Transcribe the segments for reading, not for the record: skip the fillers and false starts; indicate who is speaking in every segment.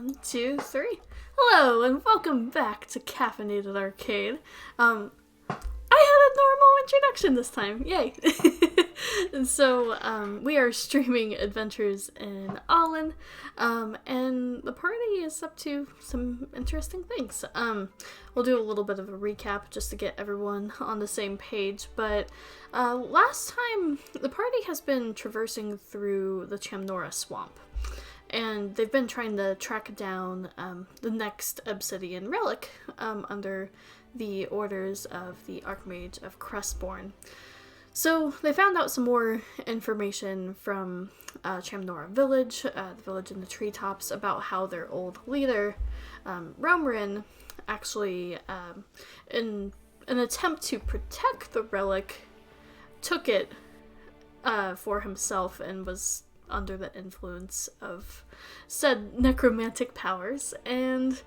Speaker 1: 1, 2, 3. Hello, and welcome back to Caffeinated Arcade. I had a normal introduction this time. Yay! And so, we are streaming adventures in Alainn, and the party is up to some interesting things. We'll do a little bit of a recap just to get everyone on the same page, but last time, the party has been traversing through the Chamnora swamp. And they've been trying to track down the next obsidian relic under the orders of the Archmage of Crestborn. So they found out some more information from Chamnora Village, the village in the treetops, about how their old leader, Romrin, actually, in an attempt to protect the relic, took it for himself and was under the influence of said necromantic powers, and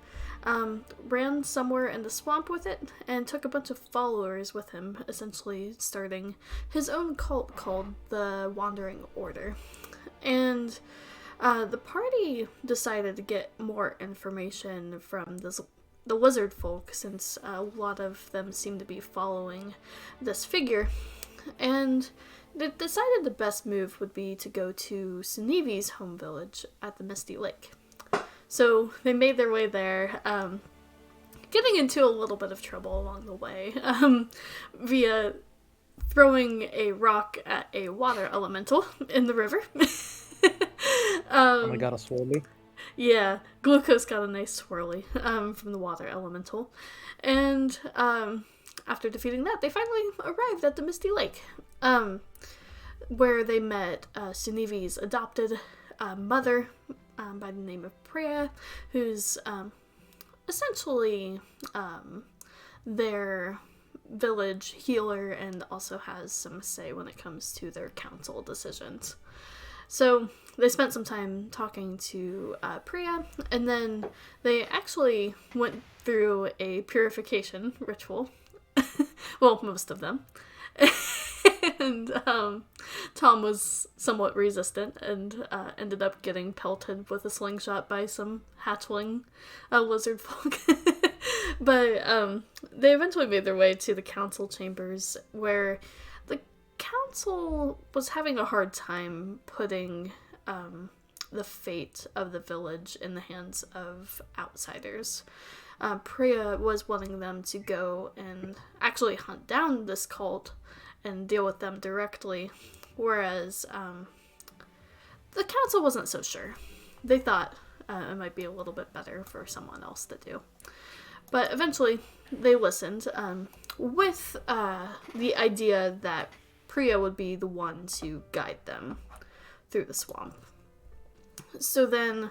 Speaker 1: ran somewhere in the swamp with it, and took a bunch of followers with him, essentially starting his own cult called the Wandering Order. And the party decided to get more information from the lizard folk, since a lot of them seem to be following this figure, and they decided the best move would be to go to Sunevi's home village at the Misty Lake. So they made their way there, getting into a little bit of trouble along the way, via throwing a rock at a water elemental in the river.
Speaker 2: Oh my god, a swirly?
Speaker 1: Yeah, Glucose got a nice swirly from the water elemental. And after defeating that, they finally arrived at the Misty Lake, where they met Sunevi's adopted mother by the name of Priya, who's essentially their village healer and also has some say when it comes to their council decisions. So they spent some time talking to Priya, and then they actually went through a purification ritual. Well, most of them. And Tom was somewhat resistant and ended up getting pelted with a slingshot by some hatchling lizard folk. But they eventually made their way to the council chambers, where the council was having a hard time putting the fate of the village in the hands of outsiders. Priya was wanting them to go and actually hunt down this cult and deal with them directly, whereas the council wasn't so sure. They thought it might be a little bit better for someone else to do. But eventually, they listened, with the idea that Priya would be the one to guide them through the swamp. So then,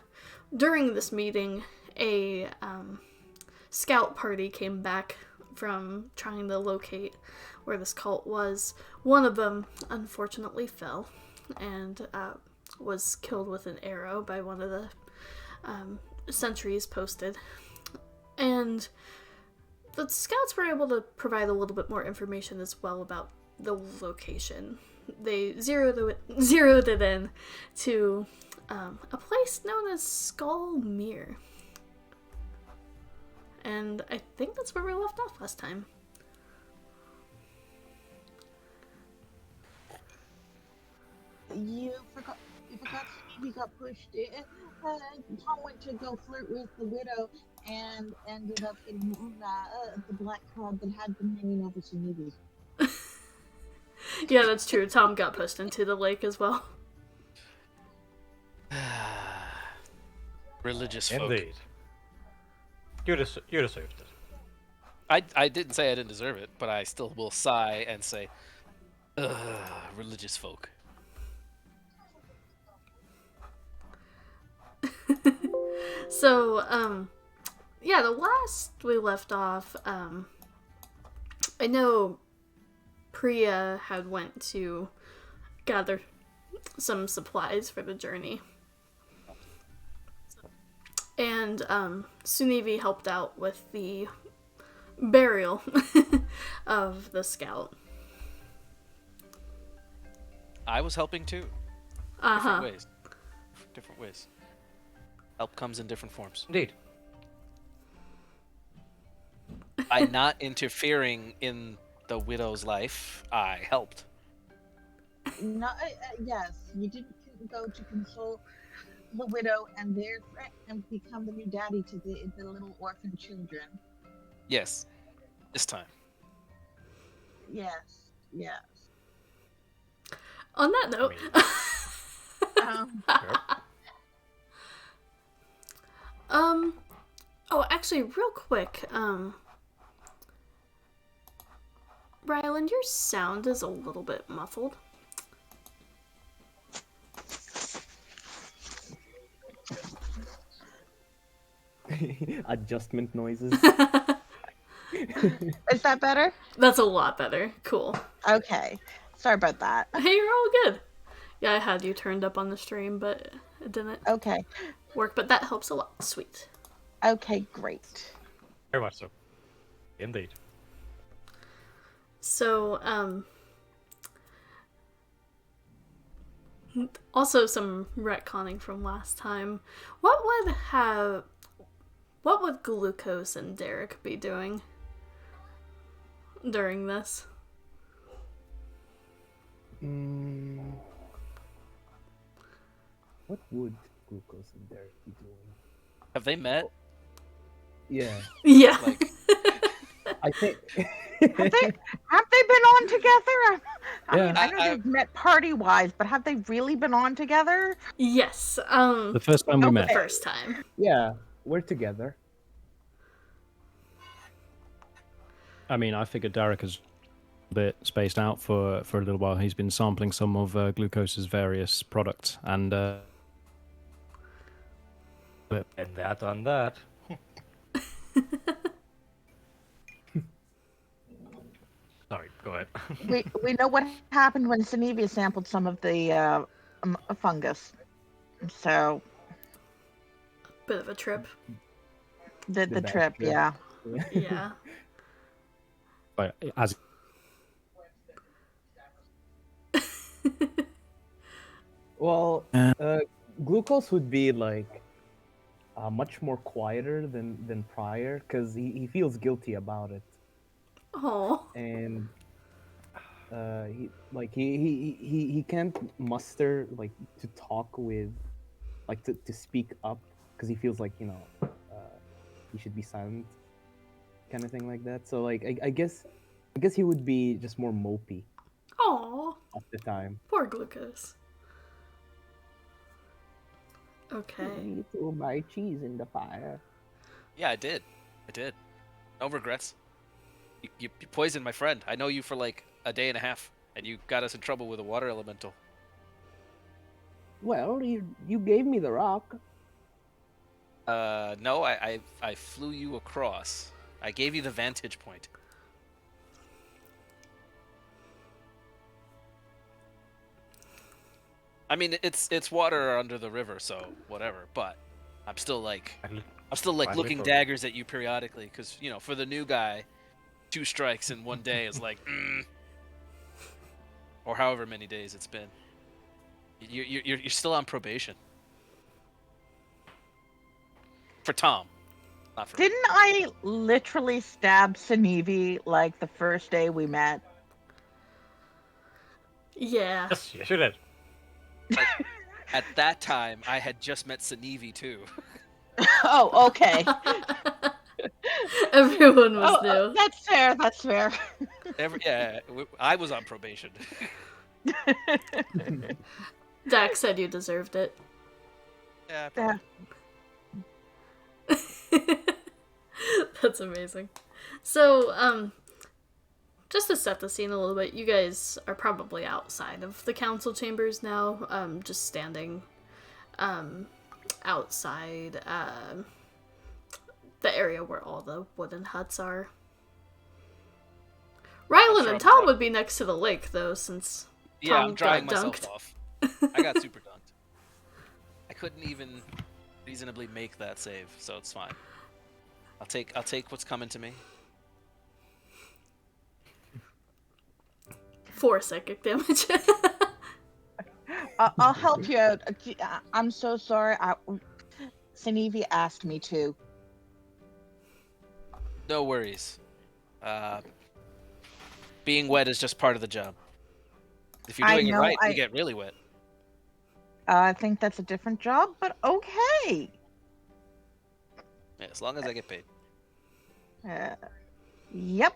Speaker 1: during this meeting, a scout party came back from trying to locate where this cult was. One of them unfortunately fell and was killed with an arrow by one of the sentries posted. And the scouts were able to provide a little bit more information as well about the location. They zeroed it in to a place known as Skull Mere. And I think that's where we left off last time.
Speaker 3: You forgot he got pushed in. Tom went to go flirt with the widow and ended up getting the black cloud that had been hanging over Sunevi.
Speaker 1: Yeah, that's true. Tom got pushed into the lake as well.
Speaker 4: Religious folk.
Speaker 2: Indeed. You deserved it.
Speaker 4: I didn't say I didn't deserve it, but I still will sigh and say, religious folk.
Speaker 1: So, yeah, the last we left off, I know Priya had went to gather some supplies for the journey. And Sunevi helped out with the burial of the scout.
Speaker 4: I was helping too.
Speaker 1: Uh-huh.
Speaker 4: Different ways. Help comes in different forms.
Speaker 2: Indeed.
Speaker 4: By not interfering in the widow's life, I helped.
Speaker 3: No, yes, you didn't go to console the widow and their friend and become the new daddy to the little orphan children.
Speaker 4: Yes, this time.
Speaker 3: Yes, yes.
Speaker 1: On that note,
Speaker 2: Sure.
Speaker 1: oh, actually, real quick, Ryland, your sound is a little bit muffled.
Speaker 5: Adjustment noises.
Speaker 3: Is that better?
Speaker 1: That's a lot better. Cool.
Speaker 3: Okay. Sorry about that.
Speaker 1: Hey, you're all good. Yeah, I had you turned up on the stream, but it didn't
Speaker 3: Okay.
Speaker 1: work, but that helps a lot. Sweet.
Speaker 3: Okay, great.
Speaker 2: Very much so. Indeed.
Speaker 1: So, also some retconning from last time. What would Glucose and Derek be doing during this?
Speaker 5: What would Glucose and Derek be doing?
Speaker 4: Have they met?
Speaker 5: Yeah,
Speaker 1: Yeah.
Speaker 4: Like,
Speaker 5: I think.
Speaker 3: Have they been on together? I
Speaker 5: Yeah.
Speaker 3: mean, I know they've met party wise, but have they really been on together?
Speaker 1: Yes.
Speaker 5: The first time we
Speaker 1: the
Speaker 5: met.
Speaker 1: first time.
Speaker 5: Yeah, we're together.
Speaker 6: I mean, I figured Derek is a bit spaced out for a little while. He's been sampling some of Glucose's various products, and
Speaker 2: And that on that. Sorry, go ahead.
Speaker 3: We know what happened when Sinevia sampled some of the fungus. So
Speaker 1: Bit of a trip.
Speaker 3: the
Speaker 5: bad
Speaker 3: trip,
Speaker 5: trip.
Speaker 3: yeah.
Speaker 1: Yeah.
Speaker 6: but as
Speaker 5: Well, Glucose would be like much more quieter than prior because he feels guilty about it,
Speaker 1: Oh.
Speaker 5: and he can't muster like to talk with, like to speak up because he feels like he should be silent, kind of thing like that. So like I guess he would be just more mopey
Speaker 1: Oh.
Speaker 5: all the time.
Speaker 1: Poor Glucose. Okay.
Speaker 5: You threw my cheese in the fire.
Speaker 4: yeah, I did. No regrets. You poisoned my friend. I know you for like a day and a half, and you got us in trouble with a water elemental.
Speaker 5: Well, you gave me the rock.
Speaker 4: No, I flew you across. I gave you the vantage point. I mean, it's water under the river, so whatever. But I'm still like
Speaker 2: Finally
Speaker 4: looking
Speaker 2: for-
Speaker 4: daggers at you periodically, because for the new guy, 2 strikes in one day is like, or however many days it's been. You're still on probation. For Tom, not for me.
Speaker 3: Didn't I literally stab Sinevi like the first day we met?
Speaker 1: Yeah.
Speaker 2: Yes, you did.
Speaker 4: At that time, I had just met Sinevi too.
Speaker 3: Oh, okay.
Speaker 1: Everyone was new.
Speaker 3: That's fair. That's fair.
Speaker 4: I was on probation.
Speaker 1: Dax said you deserved it.
Speaker 4: Yeah,
Speaker 3: Yeah.
Speaker 1: That's amazing. So, just to set the scene a little bit, you guys are probably outside of the council chambers now, just standing outside the area where all the wooden huts are. Rylan and Tom would be next to the lake, though, since
Speaker 4: yeah,
Speaker 1: Tom
Speaker 4: I'm drying
Speaker 1: got
Speaker 4: myself
Speaker 1: dunked.
Speaker 4: off. I got super dunked. I couldn't even reasonably make that save, so it's fine. I'll take what's coming to me.
Speaker 1: 4 psychic damage.
Speaker 3: I'll help you out. I'm so sorry. Sinevi asked me to.
Speaker 4: No worries. Being wet is just part of the job. If you're
Speaker 3: I
Speaker 4: doing it
Speaker 3: know,
Speaker 4: right,
Speaker 3: I-
Speaker 4: you get really wet.
Speaker 3: I think that's a different job, but okay.
Speaker 4: Yeah, as long as I get paid.
Speaker 3: Yep.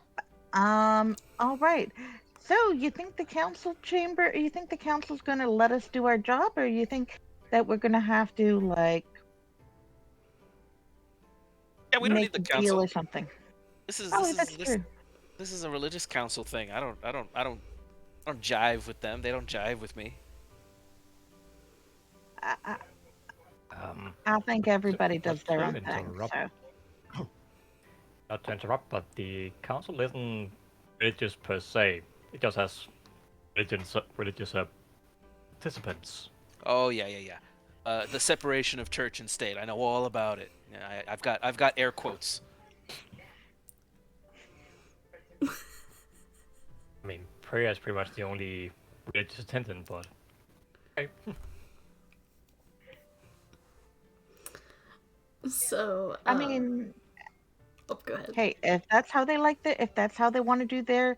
Speaker 3: All right. So you think the council's gonna let us do our job, or you think that we're gonna have to like
Speaker 4: Yeah, we don't
Speaker 3: make
Speaker 4: need the
Speaker 3: a deal
Speaker 4: council.
Speaker 3: or something?
Speaker 4: This is
Speaker 3: Oh,
Speaker 4: this
Speaker 3: that's
Speaker 4: is this
Speaker 3: true.
Speaker 4: this is a religious council thing. I don't jive with them. They don't jive with me.
Speaker 3: I, I,
Speaker 2: Um,
Speaker 3: I think everybody
Speaker 2: not
Speaker 3: does their
Speaker 2: to
Speaker 3: own thing.
Speaker 2: interrupt.
Speaker 3: So
Speaker 2: Not to interrupt, but the council isn't religious per se. It just has religious participants.
Speaker 4: Oh yeah. The separation of church and state. I know all about it. Yeah, I've got air quotes.
Speaker 2: I mean, prayer is pretty much the only religious attendant, but okay.
Speaker 1: So,
Speaker 3: I mean,
Speaker 1: oh, go ahead.
Speaker 3: hey, if that's how they if that's how they want to do their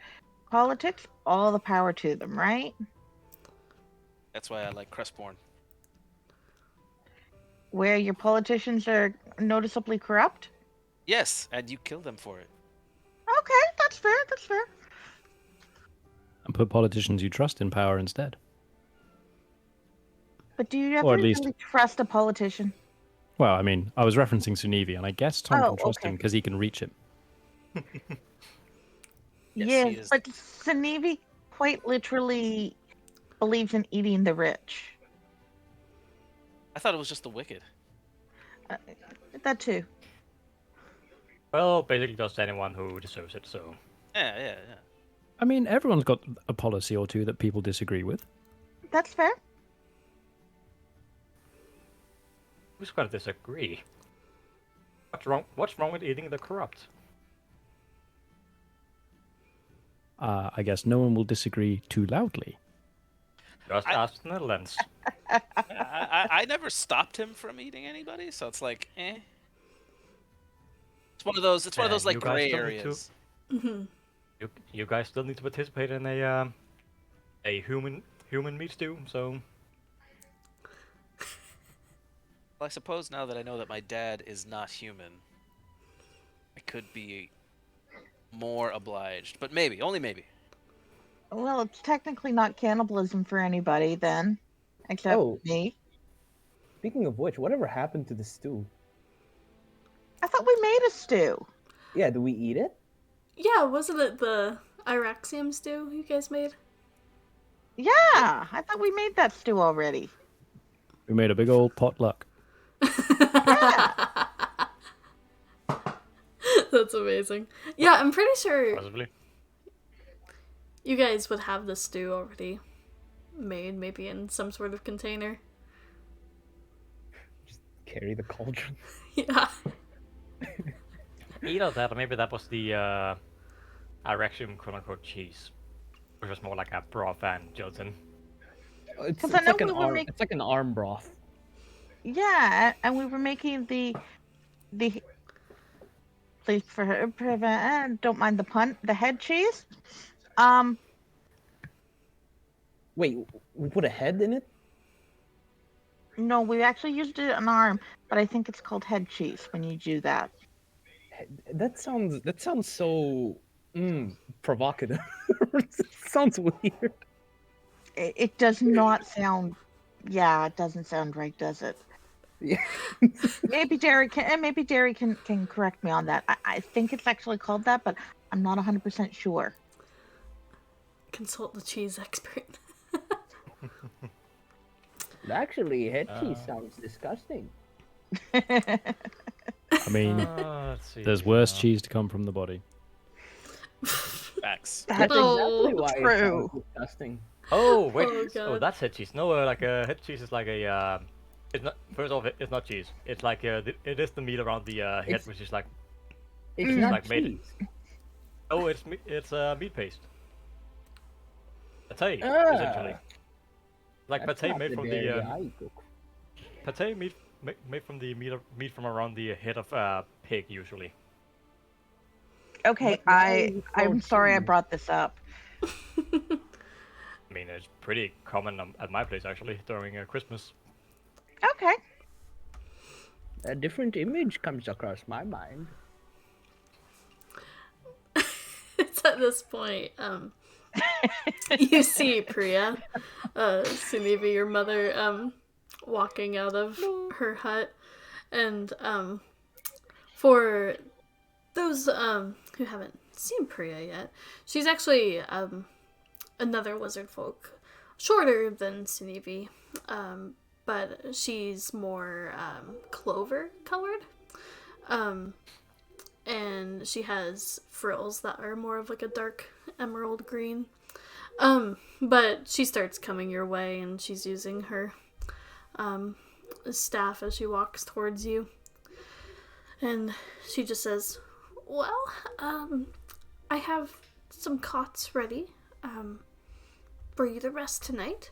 Speaker 3: politics, all the power to them, right?
Speaker 4: That's why I like Crestborn.
Speaker 3: Where your politicians are noticeably corrupt.
Speaker 4: Yes, and you kill them for it.
Speaker 3: Okay, that's fair. That's fair.
Speaker 6: And put politicians you trust in power instead.
Speaker 3: But do you
Speaker 6: Or
Speaker 3: ever
Speaker 6: at least-
Speaker 3: really trust a politician?
Speaker 6: Well, I mean, I was referencing Sunevi, and I guess Tom
Speaker 3: Oh,
Speaker 6: can trust
Speaker 3: okay.
Speaker 6: him because he can reach him.
Speaker 4: Yes,
Speaker 3: Yes,
Speaker 4: he is.
Speaker 3: but Sinevi quite literally believes in eating the rich.
Speaker 4: I thought it was just the wicked.
Speaker 3: That too.
Speaker 2: Well, basically just anyone who deserves it. So
Speaker 4: Yeah.
Speaker 6: I mean, everyone's got a policy or two that people disagree with.
Speaker 3: That's fair.
Speaker 2: who's gonna disagree? What's wrong with eating the corrupt?
Speaker 6: I guess no one will disagree too loudly.
Speaker 2: Just ask the Netherlands.
Speaker 4: I never stopped him from eating anybody, so it's like, eh. It's one of those. It's one of those like
Speaker 2: You guys
Speaker 4: gray
Speaker 2: still need to-
Speaker 4: areas.
Speaker 2: You guys still need to participate in a human meat stew. So
Speaker 4: Well, I suppose now that I know that my dad is not human, I could be more obliged. But maybe, only maybe.
Speaker 3: Well, it's technically not cannibalism for anybody then, except
Speaker 5: Oh.
Speaker 3: me.
Speaker 5: Speaking of which, whatever happened to the stew?
Speaker 3: I thought we made a stew.
Speaker 5: Yeah, do we eat it?
Speaker 1: Yeah, wasn't it the Iraxium stew you guys made?
Speaker 3: Yeah, I thought we made that stew already.
Speaker 6: We made a big old potluck.
Speaker 1: That's amazing. Yeah, I'm pretty sure
Speaker 2: possibly.
Speaker 1: you guys would have the stew already made, maybe in some sort of container.
Speaker 5: Carry the cauldron.
Speaker 1: Yeah.
Speaker 2: Either that, or maybe that was the Iraxium quote-unquote cheese, which was more like a broth and gelatin.
Speaker 5: It's,
Speaker 3: 'Cause I know
Speaker 5: like an
Speaker 3: we were
Speaker 5: arm.
Speaker 3: make-
Speaker 5: It's like an arm broth.
Speaker 3: Yeah, and we were making the please prevent don't mind the pun, the head cheese.
Speaker 5: Wait, we put a head in it?
Speaker 3: No, we actually used it an arm, but I think it's called head cheese when you do that.
Speaker 5: That sounds so provocative. It sounds weird.
Speaker 3: It does not sound. Yeah, it doesn't sound right, does it?
Speaker 5: Yeah.
Speaker 3: Maybe Derry can correct me on that. I think it's actually called that, but I'm not 100% sure.
Speaker 1: Consult the cheese expert.
Speaker 5: Actually, head cheese sounds disgusting.
Speaker 6: I mean,
Speaker 2: Let's see.
Speaker 6: there's worse cheese to come from the body.
Speaker 4: Facts.
Speaker 3: That's
Speaker 5: That's
Speaker 1: Oh,
Speaker 5: exactly why
Speaker 3: true.
Speaker 5: it sounds disgusting.
Speaker 2: Oh wait,
Speaker 1: Oh,
Speaker 2: oh
Speaker 1: God.
Speaker 2: that's head cheese. No, like head cheese is like a. It's not. First off, it's not cheese. It's like it is the meat around the head,
Speaker 5: It's-
Speaker 2: which is like
Speaker 5: It's not
Speaker 2: like made-
Speaker 5: cheese.
Speaker 2: oh, it's meat paste. Pate,
Speaker 5: Ah,
Speaker 2: essentially. Like
Speaker 5: That's
Speaker 2: pate
Speaker 5: not
Speaker 2: made
Speaker 5: the
Speaker 2: from
Speaker 5: dairy
Speaker 2: the
Speaker 5: I cook.
Speaker 2: pate meat made from the meat from around the head of pig usually.
Speaker 3: Okay,
Speaker 5: Why
Speaker 3: I'm
Speaker 5: for
Speaker 3: sorry I
Speaker 5: two?
Speaker 3: brought this up.
Speaker 2: I mean, it's pretty common at my place actually during Christmas.
Speaker 3: Okay.
Speaker 5: A different image comes across my mind.
Speaker 1: It's at this point, you see Priya, Sunevi, your mother, walking out of her hut, and for those who haven't seen Priya yet, she's actually another lizard folk, shorter than Sunevi, but she's more clover colored. And she has frills that are more of like a dark emerald green. But she starts coming your way, and she's using her staff as she walks towards you. And she just says, "Well, I have some cots ready for you to rest tonight.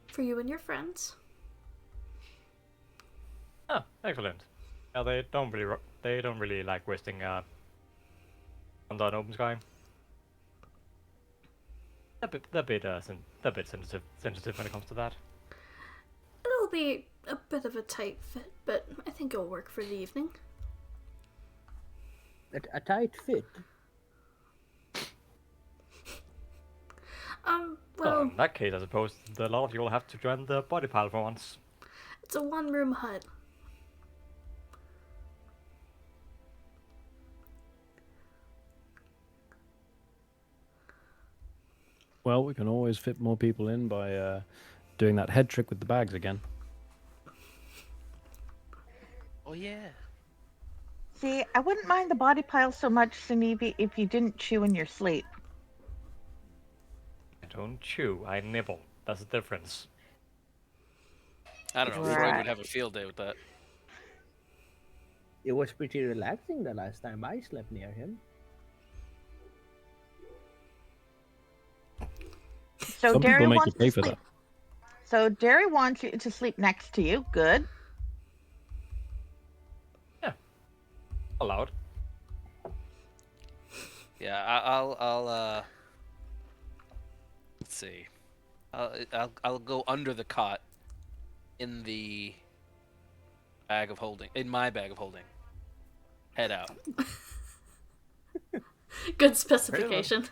Speaker 1: For you and your friends."
Speaker 2: Oh, excellent. Yeah, they don't really like resting under an open sky. They're a bit sensitive when it comes to that.
Speaker 1: It'll be a bit of a tight fit, but I think it'll work for the evening.
Speaker 5: A tight fit.
Speaker 2: Well,
Speaker 1: Well,
Speaker 2: in that case, I suppose a lot of you will have to join the body pile for once.
Speaker 1: it's a one-room hut.
Speaker 6: Well, we can always fit more people in by doing that head trick with the bags again.
Speaker 4: Oh yeah.
Speaker 3: See, I wouldn't mind the body pile so much, Sunevi, if you didn't chew in your sleep.
Speaker 2: I don't chew, I nibble. That's the difference.
Speaker 4: I don't know. Freud
Speaker 3: Right.
Speaker 4: would have a field day with that.
Speaker 5: It was pretty relaxing the last time I slept near him.
Speaker 3: So
Speaker 6: Some
Speaker 3: Derry
Speaker 6: people make you
Speaker 3: wants
Speaker 6: pay
Speaker 3: to
Speaker 6: for
Speaker 3: sleep.
Speaker 6: that.
Speaker 3: So Derry wants you to sleep next to you. Good.
Speaker 2: Allowed.
Speaker 4: Yeah, I'll let's see. I'll go under the cot in the bag of holding. In my bag of holding. Head out.
Speaker 1: Good specification.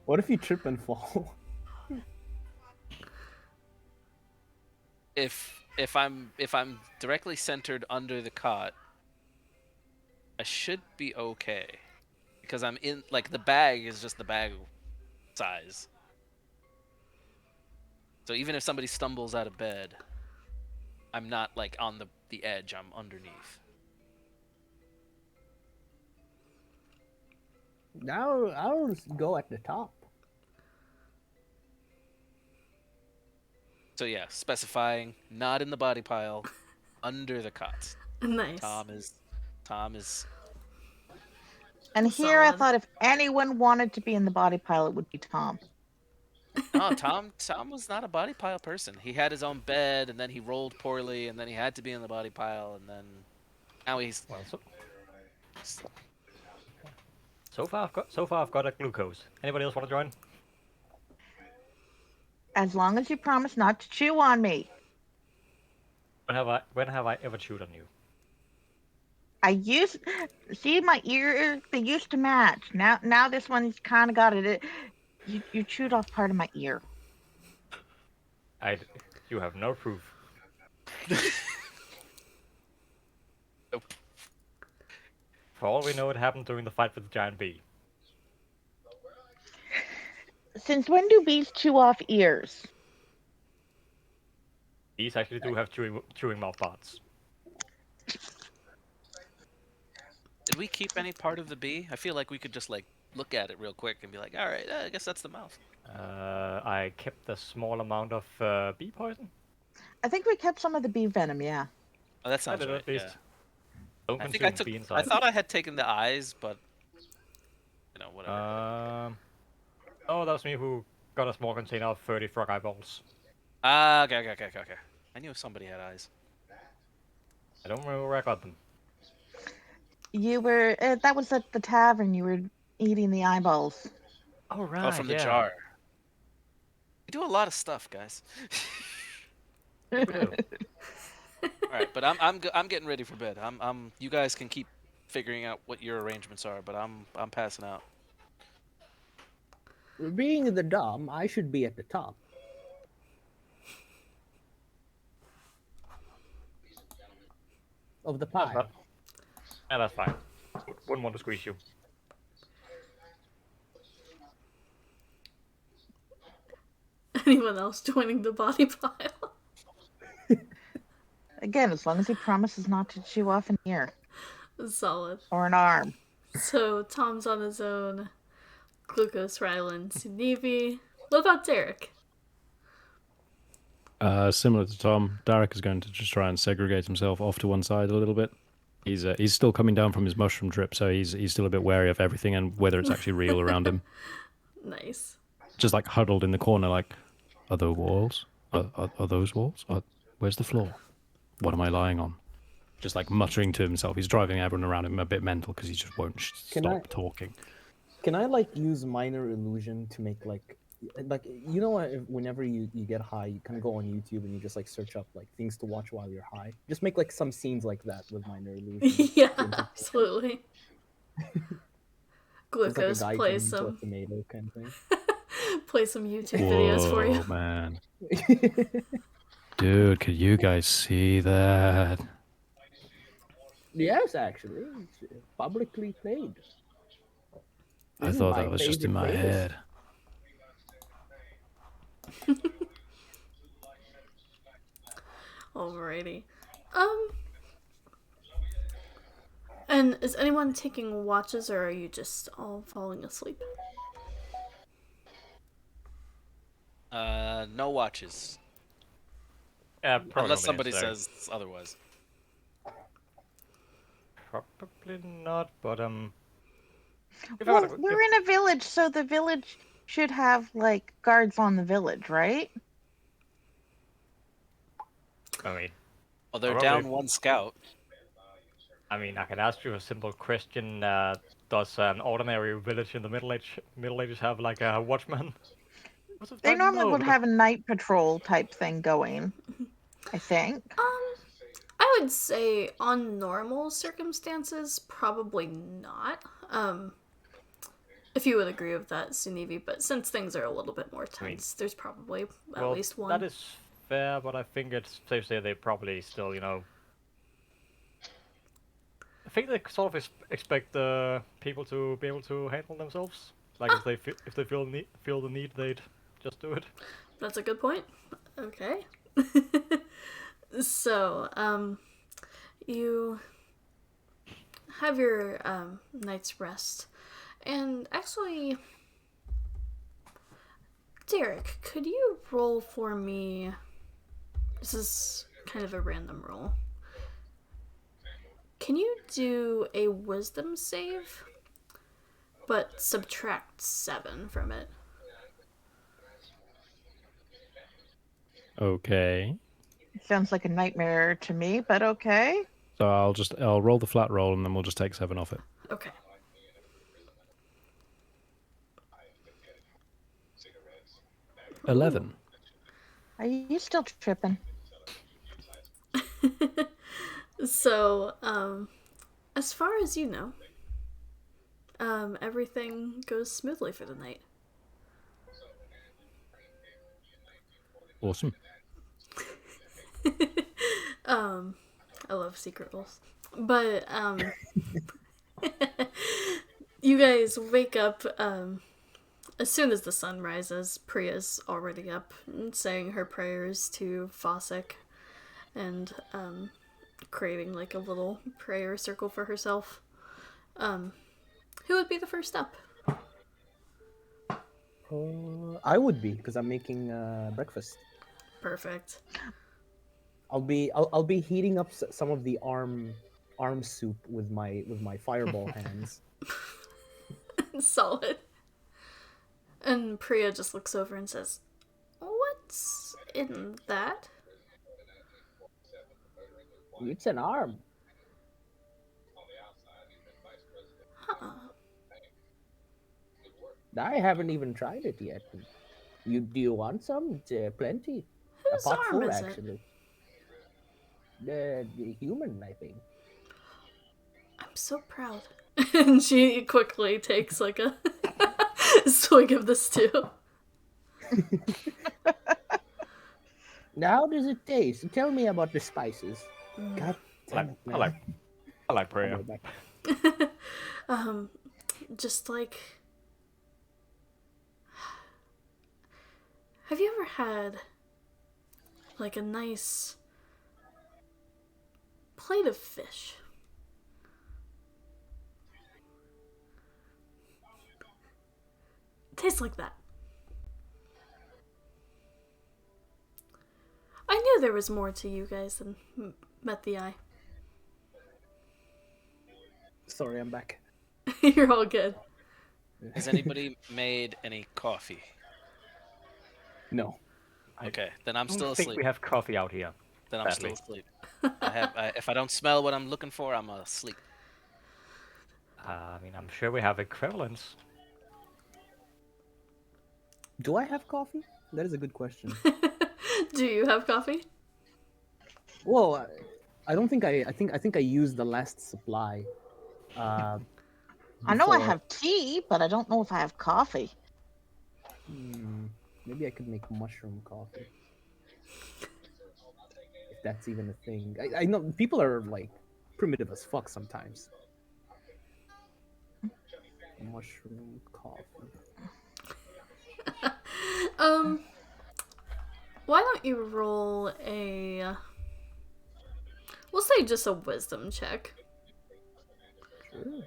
Speaker 5: What if you trip and fall?
Speaker 4: If I'm directly centered under the cot, I should be okay. Because I'm in like the bag is just the bag size. So even if somebody stumbles out of bed, I'm not like on the edge, I'm underneath.
Speaker 5: Now I'll go at the top.
Speaker 4: So yeah, specifying not in the body pile, under the cot.
Speaker 1: Nice.
Speaker 4: Tom is
Speaker 3: And here I
Speaker 1: Solid.
Speaker 3: thought if anyone wanted to be in the body pile, it would be Tom.
Speaker 4: no, Tom was not a body pile person. He had his own bed and then he rolled poorly and then he had to be in the body pile and then now he's
Speaker 2: Well, so far I've got a glucose. Anybody else want to join?
Speaker 3: As long as you promise not to chew on me.
Speaker 2: When have I ever chewed on you?
Speaker 3: See my ear, they used to match. Now this one's kind of got it. You chewed off part of my ear.
Speaker 2: You have no proof.
Speaker 4: Nope.
Speaker 2: For all we know, it happened during the fight with the giant bee.
Speaker 3: Since when do bees chew off ears?
Speaker 2: Bees actually do have chewing mouth parts.
Speaker 4: Did we keep any part of the bee? I feel like we could just like look at it real quick and be like, all right, I guess that's the mouth.
Speaker 2: I kept a small amount of bee poison.
Speaker 3: I think we kept some of the bee venom, yeah.
Speaker 4: Oh, that sounds
Speaker 2: did
Speaker 4: right.
Speaker 2: at least.
Speaker 4: Yeah.
Speaker 2: Don't
Speaker 4: I think
Speaker 2: consume bee
Speaker 4: I
Speaker 2: inside.
Speaker 4: thought I had taken the eyes, but whatever.
Speaker 2: Oh, that was me who got a small container of 30 frog eyeballs.
Speaker 4: Ah, okay. I knew somebody had eyes.
Speaker 2: I don't remember where I got them.
Speaker 3: You were that was at the tavern. You were eating the eyeballs.
Speaker 2: Oh, right,
Speaker 4: Oh, from the jar. We do a lot of stuff, guys.
Speaker 2: We do.
Speaker 4: All right, but I'm getting ready for bed. You guys can keep figuring out what your arrangements are, but I'm passing out.
Speaker 5: Being the dom, I should be at the top. Of the
Speaker 2: That's
Speaker 5: pile.
Speaker 2: not. Yeah, that's fine. Wouldn't want to squeeze you.
Speaker 1: Anyone else joining the body pile?
Speaker 3: Again, as long as he promises not to chew off an ear
Speaker 1: Solid.
Speaker 3: or an arm.
Speaker 1: So Tom's on his own. Glucose, Rylan, Sunevi. What about Derek?
Speaker 6: Similar to Tom, Derek is going to just try and segregate himself off to one side a little bit. He's still coming down from his mushroom trip, so he's still a bit wary of everything and whether it's actually real around him.
Speaker 1: Nice.
Speaker 6: Just like huddled in the corner, like, are those walls? Are those walls? Where's the floor? What am I lying on? Just like muttering to himself. He's driving everyone around him a bit mental because he just won't stop talking.
Speaker 5: Can I like use minor illusion to make like you know what, whenever you get high, you kind of go on YouTube and you just like search up like things to watch while you're high. Just make like some scenes like that with minor illusion.
Speaker 1: Yeah, absolutely.
Speaker 5: Just
Speaker 1: Glucose,
Speaker 5: like a guy
Speaker 1: play
Speaker 5: turning into a
Speaker 1: some
Speaker 5: tomato kind of thing.
Speaker 1: play some YouTube videos for you.
Speaker 6: Whoa, man. Dude, could you guys see that?
Speaker 5: Yes, actually, it's publicly played.
Speaker 6: I
Speaker 5: This is
Speaker 6: thought
Speaker 5: my
Speaker 6: that was just in my
Speaker 5: favorite playlist.
Speaker 6: head.
Speaker 1: Alrighty. And is anyone taking watches or are you just all falling asleep?
Speaker 4: No watches.
Speaker 2: Yeah, probably
Speaker 4: Unless
Speaker 2: not
Speaker 4: somebody
Speaker 2: necessary.
Speaker 4: says otherwise.
Speaker 2: Probably not, but if I
Speaker 3: Well,
Speaker 2: gotta-
Speaker 3: we're in a village, so the village should have like guards on the village, right?
Speaker 2: I mean,
Speaker 4: Well, they're
Speaker 2: Probably.
Speaker 4: down one scout.
Speaker 2: I mean, I can ask you a simple question: does an ordinary village in the Middle Ages have like a watchman?
Speaker 3: They normally would
Speaker 2: No.
Speaker 3: have a night patrol type thing going, I think.
Speaker 1: I would say on normal circumstances, probably not. If you would agree with that, Sunevi, but since things are a little bit more tense, there's probably at
Speaker 2: Well,
Speaker 1: least one.
Speaker 2: that is fair, but I think it's safe to say they probably still, I think they sort of expect the people to be able to handle themselves. Like if they feel the need, they'd just do it.
Speaker 1: That's a good point. Okay. So, you have your night's rest. And actually, Derek, could you roll for me? This is kind of a random roll. Can you do a wisdom save, but subtract 7 from it?
Speaker 6: Okay.
Speaker 3: Sounds like a nightmare to me, but okay.
Speaker 6: So I'll roll the flat roll and then we'll just take 7 off it.
Speaker 1: Okay.
Speaker 6: Ooh. 11.
Speaker 3: Are you still tripping?
Speaker 1: So, as far as you know, everything goes smoothly for the night.
Speaker 6: Awesome.
Speaker 1: I love secret rolls. But, you guys wake up, as soon as the sun rises. Priya's already up and saying her prayers to Fossick and, creating like a little prayer circle for herself. Who would be the first up?
Speaker 5: I would be, because I'm making breakfast.
Speaker 1: Perfect.
Speaker 5: I'll be heating up some of the arm soup with my fireball hands.
Speaker 1: Solid. And Priya just looks over and says, "What's in that?"
Speaker 5: It's an arm.
Speaker 1: Huh.
Speaker 5: I haven't even tried it yet. Do you want some? It's, plenty. A
Speaker 1: Whose
Speaker 5: pot
Speaker 1: arm
Speaker 5: full,
Speaker 1: is it?
Speaker 5: actually. The human, I think.
Speaker 1: I'm so proud. And she quickly takes like a swig of the stew.
Speaker 5: Now, how does it taste? Tell me about the spices. God
Speaker 2: I
Speaker 5: damn
Speaker 2: like,
Speaker 5: it,
Speaker 2: I
Speaker 5: man.
Speaker 2: like, I like
Speaker 5: I'll
Speaker 2: prayer.
Speaker 5: be back.
Speaker 1: Just like. Have you ever had like a nice plate of fish? It tastes like that. I knew there was more to you guys than met the eye.
Speaker 5: Sorry, I'm back.
Speaker 1: You're all good.
Speaker 4: Has anybody made any coffee?
Speaker 5: No.
Speaker 4: Okay, then I'm
Speaker 2: I don't
Speaker 4: still
Speaker 2: think
Speaker 4: asleep.
Speaker 2: we have coffee out here.
Speaker 4: Then I'm still
Speaker 2: sadly.
Speaker 4: asleep. If I don't smell what I'm looking for, I'm asleep.
Speaker 2: I mean, I'm sure we have equivalents.
Speaker 5: Do I have coffee? That is a good question.
Speaker 1: Do you have coffee?
Speaker 5: Well, I don't think I think I used the last supply. Uh,
Speaker 3: I know I
Speaker 5: before.
Speaker 3: have tea, but I don't know if I have coffee.
Speaker 5: Maybe I could make mushroom coffee. If that's even a thing. I know people are like primitive as fuck sometimes. Mushroom coffee.
Speaker 1: Why don't you roll a. We'll say just a wisdom check.
Speaker 5: Sure.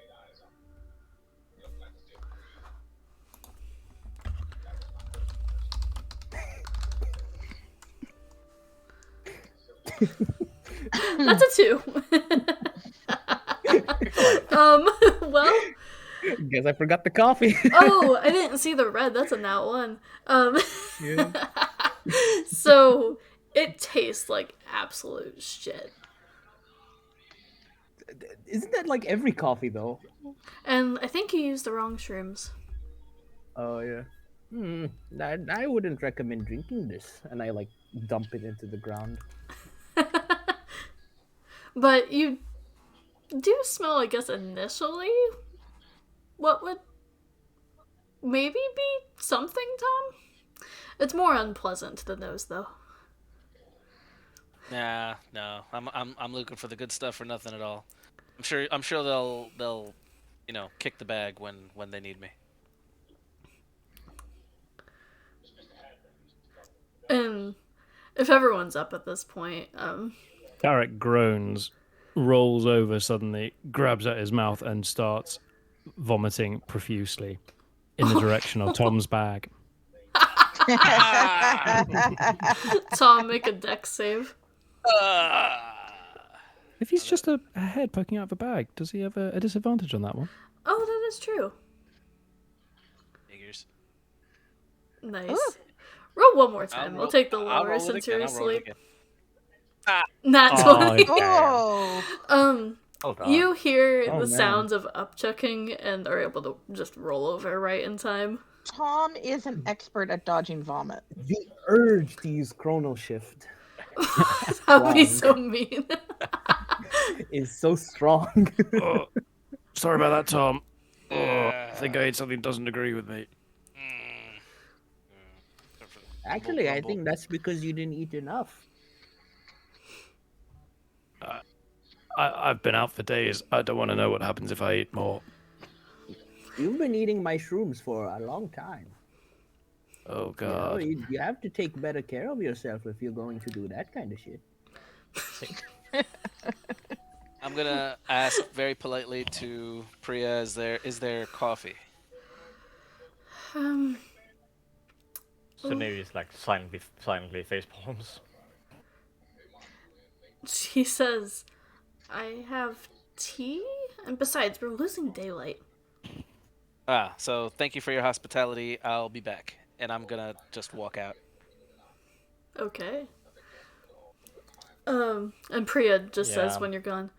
Speaker 1: That's a 2. Well.
Speaker 5: Guess I forgot the coffee.
Speaker 1: Oh, I didn't see the red. That's a nat 1.
Speaker 5: Yeah.
Speaker 1: So it tastes like absolute shit.
Speaker 5: Isn't that like every coffee though?
Speaker 1: And I think you used the wrong shrooms.
Speaker 5: Oh yeah. I wouldn't recommend drinking this. And I like dump it into the ground.
Speaker 1: But you do smell, I guess, initially what would maybe be something, Tom? It's more unpleasant to the nose, though.
Speaker 4: Nah, no. I'm looking for the good stuff for nothing at all. I'm sure they'll kick the bag when they need me.
Speaker 1: And if everyone's up at this point,
Speaker 6: Tarek groans, rolls over suddenly, grabs at his mouth, and starts vomiting profusely in the direction of Tom's bag.
Speaker 1: Tom, make a dex save.
Speaker 6: If he's just a head poking out of a bag, does he have a disadvantage on that one?
Speaker 1: Oh, that is true.
Speaker 4: Figures.
Speaker 1: Nice.
Speaker 3: Ooh.
Speaker 1: Roll one more time. We'll take the
Speaker 4: I'll
Speaker 1: lower
Speaker 4: roll it
Speaker 1: since
Speaker 4: again,
Speaker 1: you're
Speaker 4: I'll roll it
Speaker 1: asleep.
Speaker 4: again.
Speaker 1: Nat
Speaker 6: Oh,
Speaker 1: 20.
Speaker 3: Oh,
Speaker 2: Hold on.
Speaker 1: You hear
Speaker 5: Oh,
Speaker 1: the
Speaker 5: man.
Speaker 1: sounds of upchucking and are able to just roll over right in time.
Speaker 3: Tom is an expert at dodging vomit.
Speaker 5: The urge to use chrono shift
Speaker 1: That would be
Speaker 5: Strong.
Speaker 1: so mean.
Speaker 5: is so strong.
Speaker 6: Oh, sorry about that, Tom. Oh, I think I ate something that doesn't agree with me.
Speaker 5: Actually, I
Speaker 4: Grumble.
Speaker 5: think that's because you didn't eat enough.
Speaker 6: I've been out for days. I don't want to know what happens if I eat more.
Speaker 5: You've been eating my shrooms for a long time.
Speaker 6: Oh,
Speaker 5: You know,
Speaker 6: God.
Speaker 5: you have to take better care of yourself if you're going to do that kind of shit.
Speaker 4: I'm gonna ask very politely to Priya, is there coffee?
Speaker 2: So maybe it's like silently face palms.
Speaker 1: She says, I have tea? And besides, we're losing daylight.
Speaker 4: So thank you for your hospitality. I'll be back. And I'm gonna just walk out.
Speaker 1: Okay. And Priya just says
Speaker 2: Yeah.
Speaker 1: when you're gone,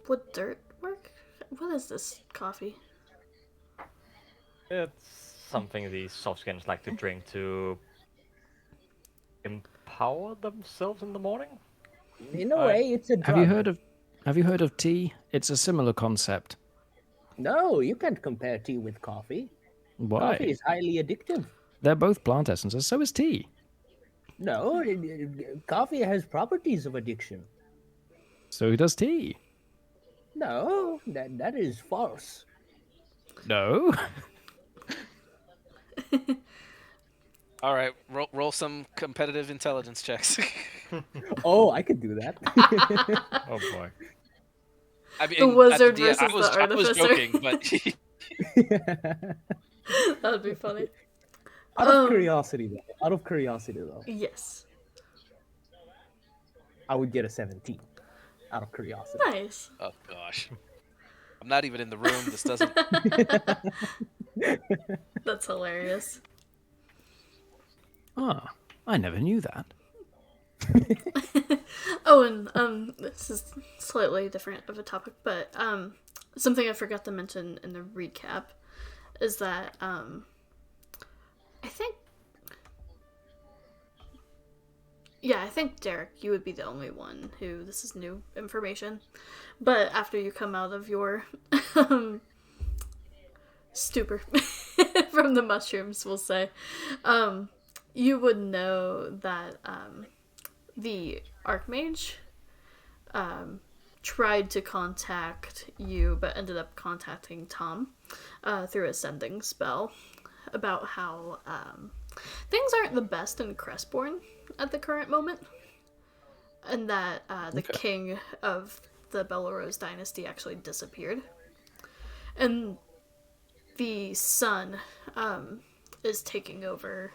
Speaker 1: would dirt work? What is this coffee?
Speaker 2: It's something these softskins like to drink to empower themselves in the morning.
Speaker 5: In a
Speaker 2: I-
Speaker 5: way, it's a drug.
Speaker 6: Have you heard of tea? It's a similar concept.
Speaker 5: No, you can't compare tea with coffee.
Speaker 6: Why?
Speaker 5: Coffee is highly addictive.
Speaker 6: They're both plant essences, so is tea.
Speaker 5: No, coffee has properties of addiction.
Speaker 6: So does tea.
Speaker 5: No, that is false.
Speaker 6: No.
Speaker 4: All right, roll some competitive intelligence checks.
Speaker 5: Oh, I could do that.
Speaker 2: Oh boy.
Speaker 4: I mean,
Speaker 1: The wizard
Speaker 4: yeah,
Speaker 1: versus the
Speaker 4: I was
Speaker 1: artificer.
Speaker 4: joking, but
Speaker 1: That'd be funny.
Speaker 5: Out of curiosity, though,
Speaker 1: Yes.
Speaker 5: I would get a 17. Out of curiosity.
Speaker 1: Nice.
Speaker 4: oh gosh, I'm not even in the room. This doesn't.
Speaker 1: That's hilarious.
Speaker 6: Ah, I never knew that.
Speaker 1: Oh, and this is slightly different of a topic, but something I forgot to mention in the recap is that I think Derek, you would be the only one who this is new information. But after you come out of your stupor from the mushrooms, we'll say, you would know that the Archmage tried to contact you, but ended up contacting Tom through a sending spell about how things aren't the best in Crestborn at the current moment, and that the king of the Bellerose dynasty actually disappeared, and the son is taking over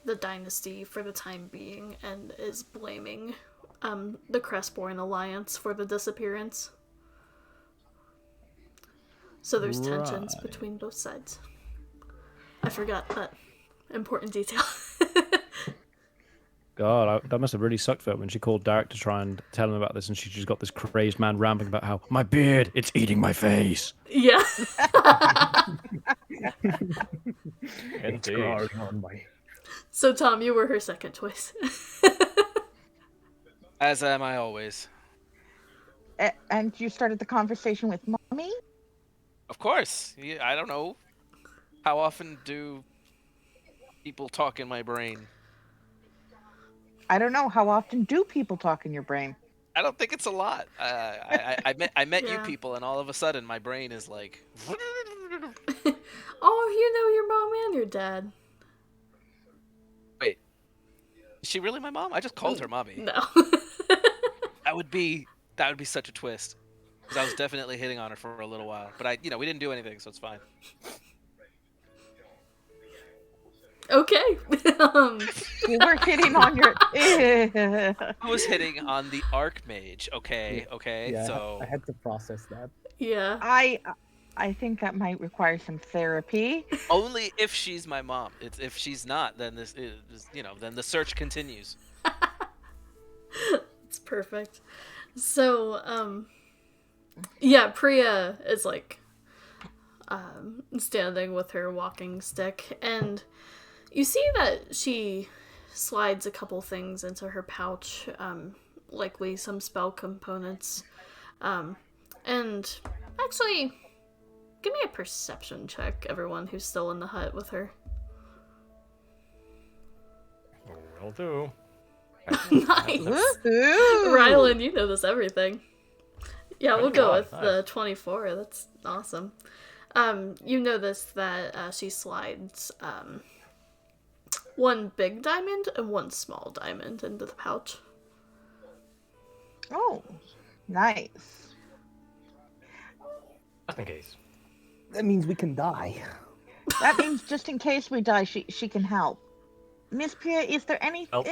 Speaker 1: the dynasty for the time being and is blaming the Crestborn Alliance for the disappearance. So there's tensions
Speaker 6: Right.
Speaker 1: between both sides. I forgot that important detail.
Speaker 6: God, that must have really sucked for her when she called Derek to try and tell him about this, and she just got this crazed man rambling about how my beard, it's eating my face.
Speaker 1: Yeah.
Speaker 2: Indeed.
Speaker 5: On my...
Speaker 1: So Tom, you were her second choice.
Speaker 4: As am I always.
Speaker 3: And you started the conversation with mommy?
Speaker 4: Of course. I don't know. How often do people talk in my brain?
Speaker 3: I don't know. How often do people talk in your brain?
Speaker 4: I don't think it's a lot. I met you
Speaker 1: Yeah.
Speaker 4: people, and all of a sudden, my brain is like.
Speaker 1: Oh, you know your mom and your dad.
Speaker 4: Wait, is she really my mom? I just called her mommy.
Speaker 1: No.
Speaker 4: That would be such a twist. Because I was definitely hitting on her for a little while, but we didn't do anything, so it's fine.
Speaker 1: Okay.
Speaker 3: You were hitting on your.
Speaker 4: I was hitting on the Archmage. Okay.
Speaker 5: Yeah,
Speaker 4: So
Speaker 5: I had to process that.
Speaker 1: Yeah.
Speaker 3: I think that might require some therapy.
Speaker 4: only if she's my mom. If she's not, then this is, then the search continues.
Speaker 1: It's perfect. So, yeah, Priya is like standing with her walking stick, and you see that she slides a couple things into her pouch, likely some spell components. And actually, give me a perception check, everyone who's still in the hut with her.
Speaker 2: Will do.
Speaker 1: Nice!
Speaker 3: Woohoo!
Speaker 1: Rylan, you know this everything. Yeah, we'll go
Speaker 2: 21,
Speaker 1: with the
Speaker 2: nice.
Speaker 1: 24. That's awesome. You notice that she slides one big diamond and one small diamond into the pouch.
Speaker 3: Oh, nice.
Speaker 2: Just in case.
Speaker 5: That means we can die.
Speaker 3: That means just in case we die, she can help. Miss Priya, is there any?
Speaker 2: Help.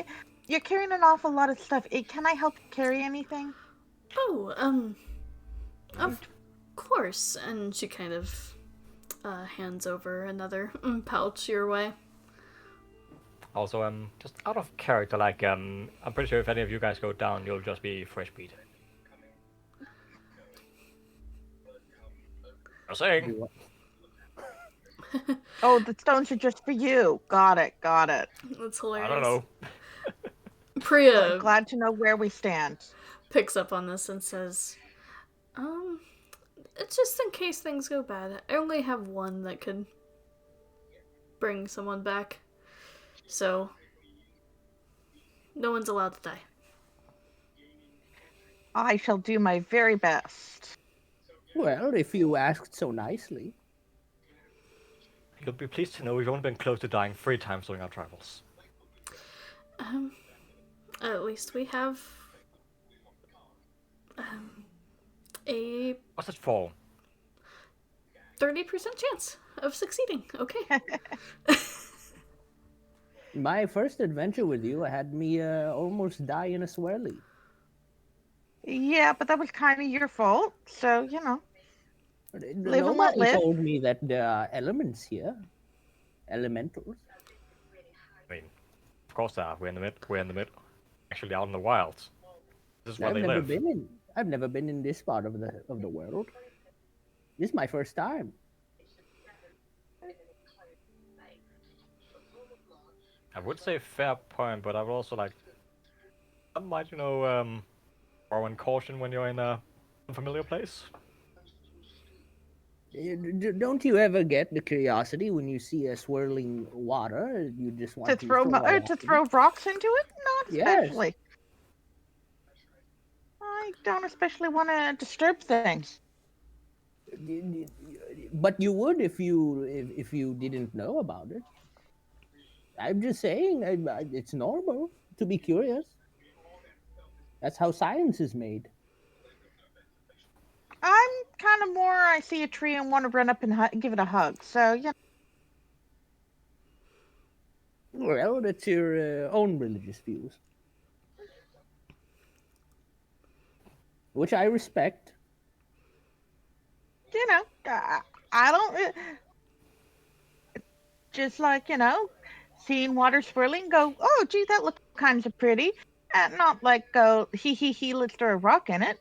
Speaker 3: You're carrying an awful lot of stuff. Can I help carry anything?
Speaker 1: Oh, of course. And she kind of hands over another pouch your way.
Speaker 2: Also, just out of character, like, I'm pretty sure if any of you guys go down, you'll just be fresh beat. Just saying.
Speaker 5: You-
Speaker 3: Oh, the stones are just for you. Got it. Got it.
Speaker 1: That's
Speaker 2: I
Speaker 1: hilarious.
Speaker 2: don't know.
Speaker 1: Priya
Speaker 3: Glad to know where we stand.
Speaker 1: picks up on this and says, it's just in case things go bad. I only have one that could bring someone back. So, no one's allowed to die.
Speaker 3: I shall do my very best.
Speaker 5: Well, if you asked so nicely.
Speaker 2: You'll be pleased to know we've only been close to dying 3 times during our travels.
Speaker 1: At least we have a
Speaker 2: What's it for?
Speaker 1: 30% chance of succeeding. Okay.
Speaker 5: My first adventure with you had me almost die in a swirly.
Speaker 3: Yeah, but that was kind of your fault. So, you know. Live and let
Speaker 5: Nobody
Speaker 3: live.
Speaker 5: told me that there are elements here. Elementals.
Speaker 2: I mean, of course there are. We're in the mid. Actually, out in the wilds. This is where they live.
Speaker 5: I've never been in this part of the world. This is my first time.
Speaker 2: I would say fair point, but I would also like. Some might, borrow in caution when you're in a unfamiliar place.
Speaker 5: Don't you ever get the curiosity when you see a swirling water? You just want
Speaker 3: To throw rocks into it? Not
Speaker 5: Yes.
Speaker 3: especially. I don't especially want to disturb things.
Speaker 5: But you would if you didn't know about it. I'm just saying, it's normal to be curious. That's how science is made.
Speaker 3: I'm kind of more, I see a tree and want to run up and give it a hug. So, yeah.
Speaker 5: Well, that's your own religious views, which I respect.
Speaker 3: You know, I don't. Just like, seeing water swirling, go, oh, gee, that looks kind of pretty. And not like go, he, let's throw a rock in it.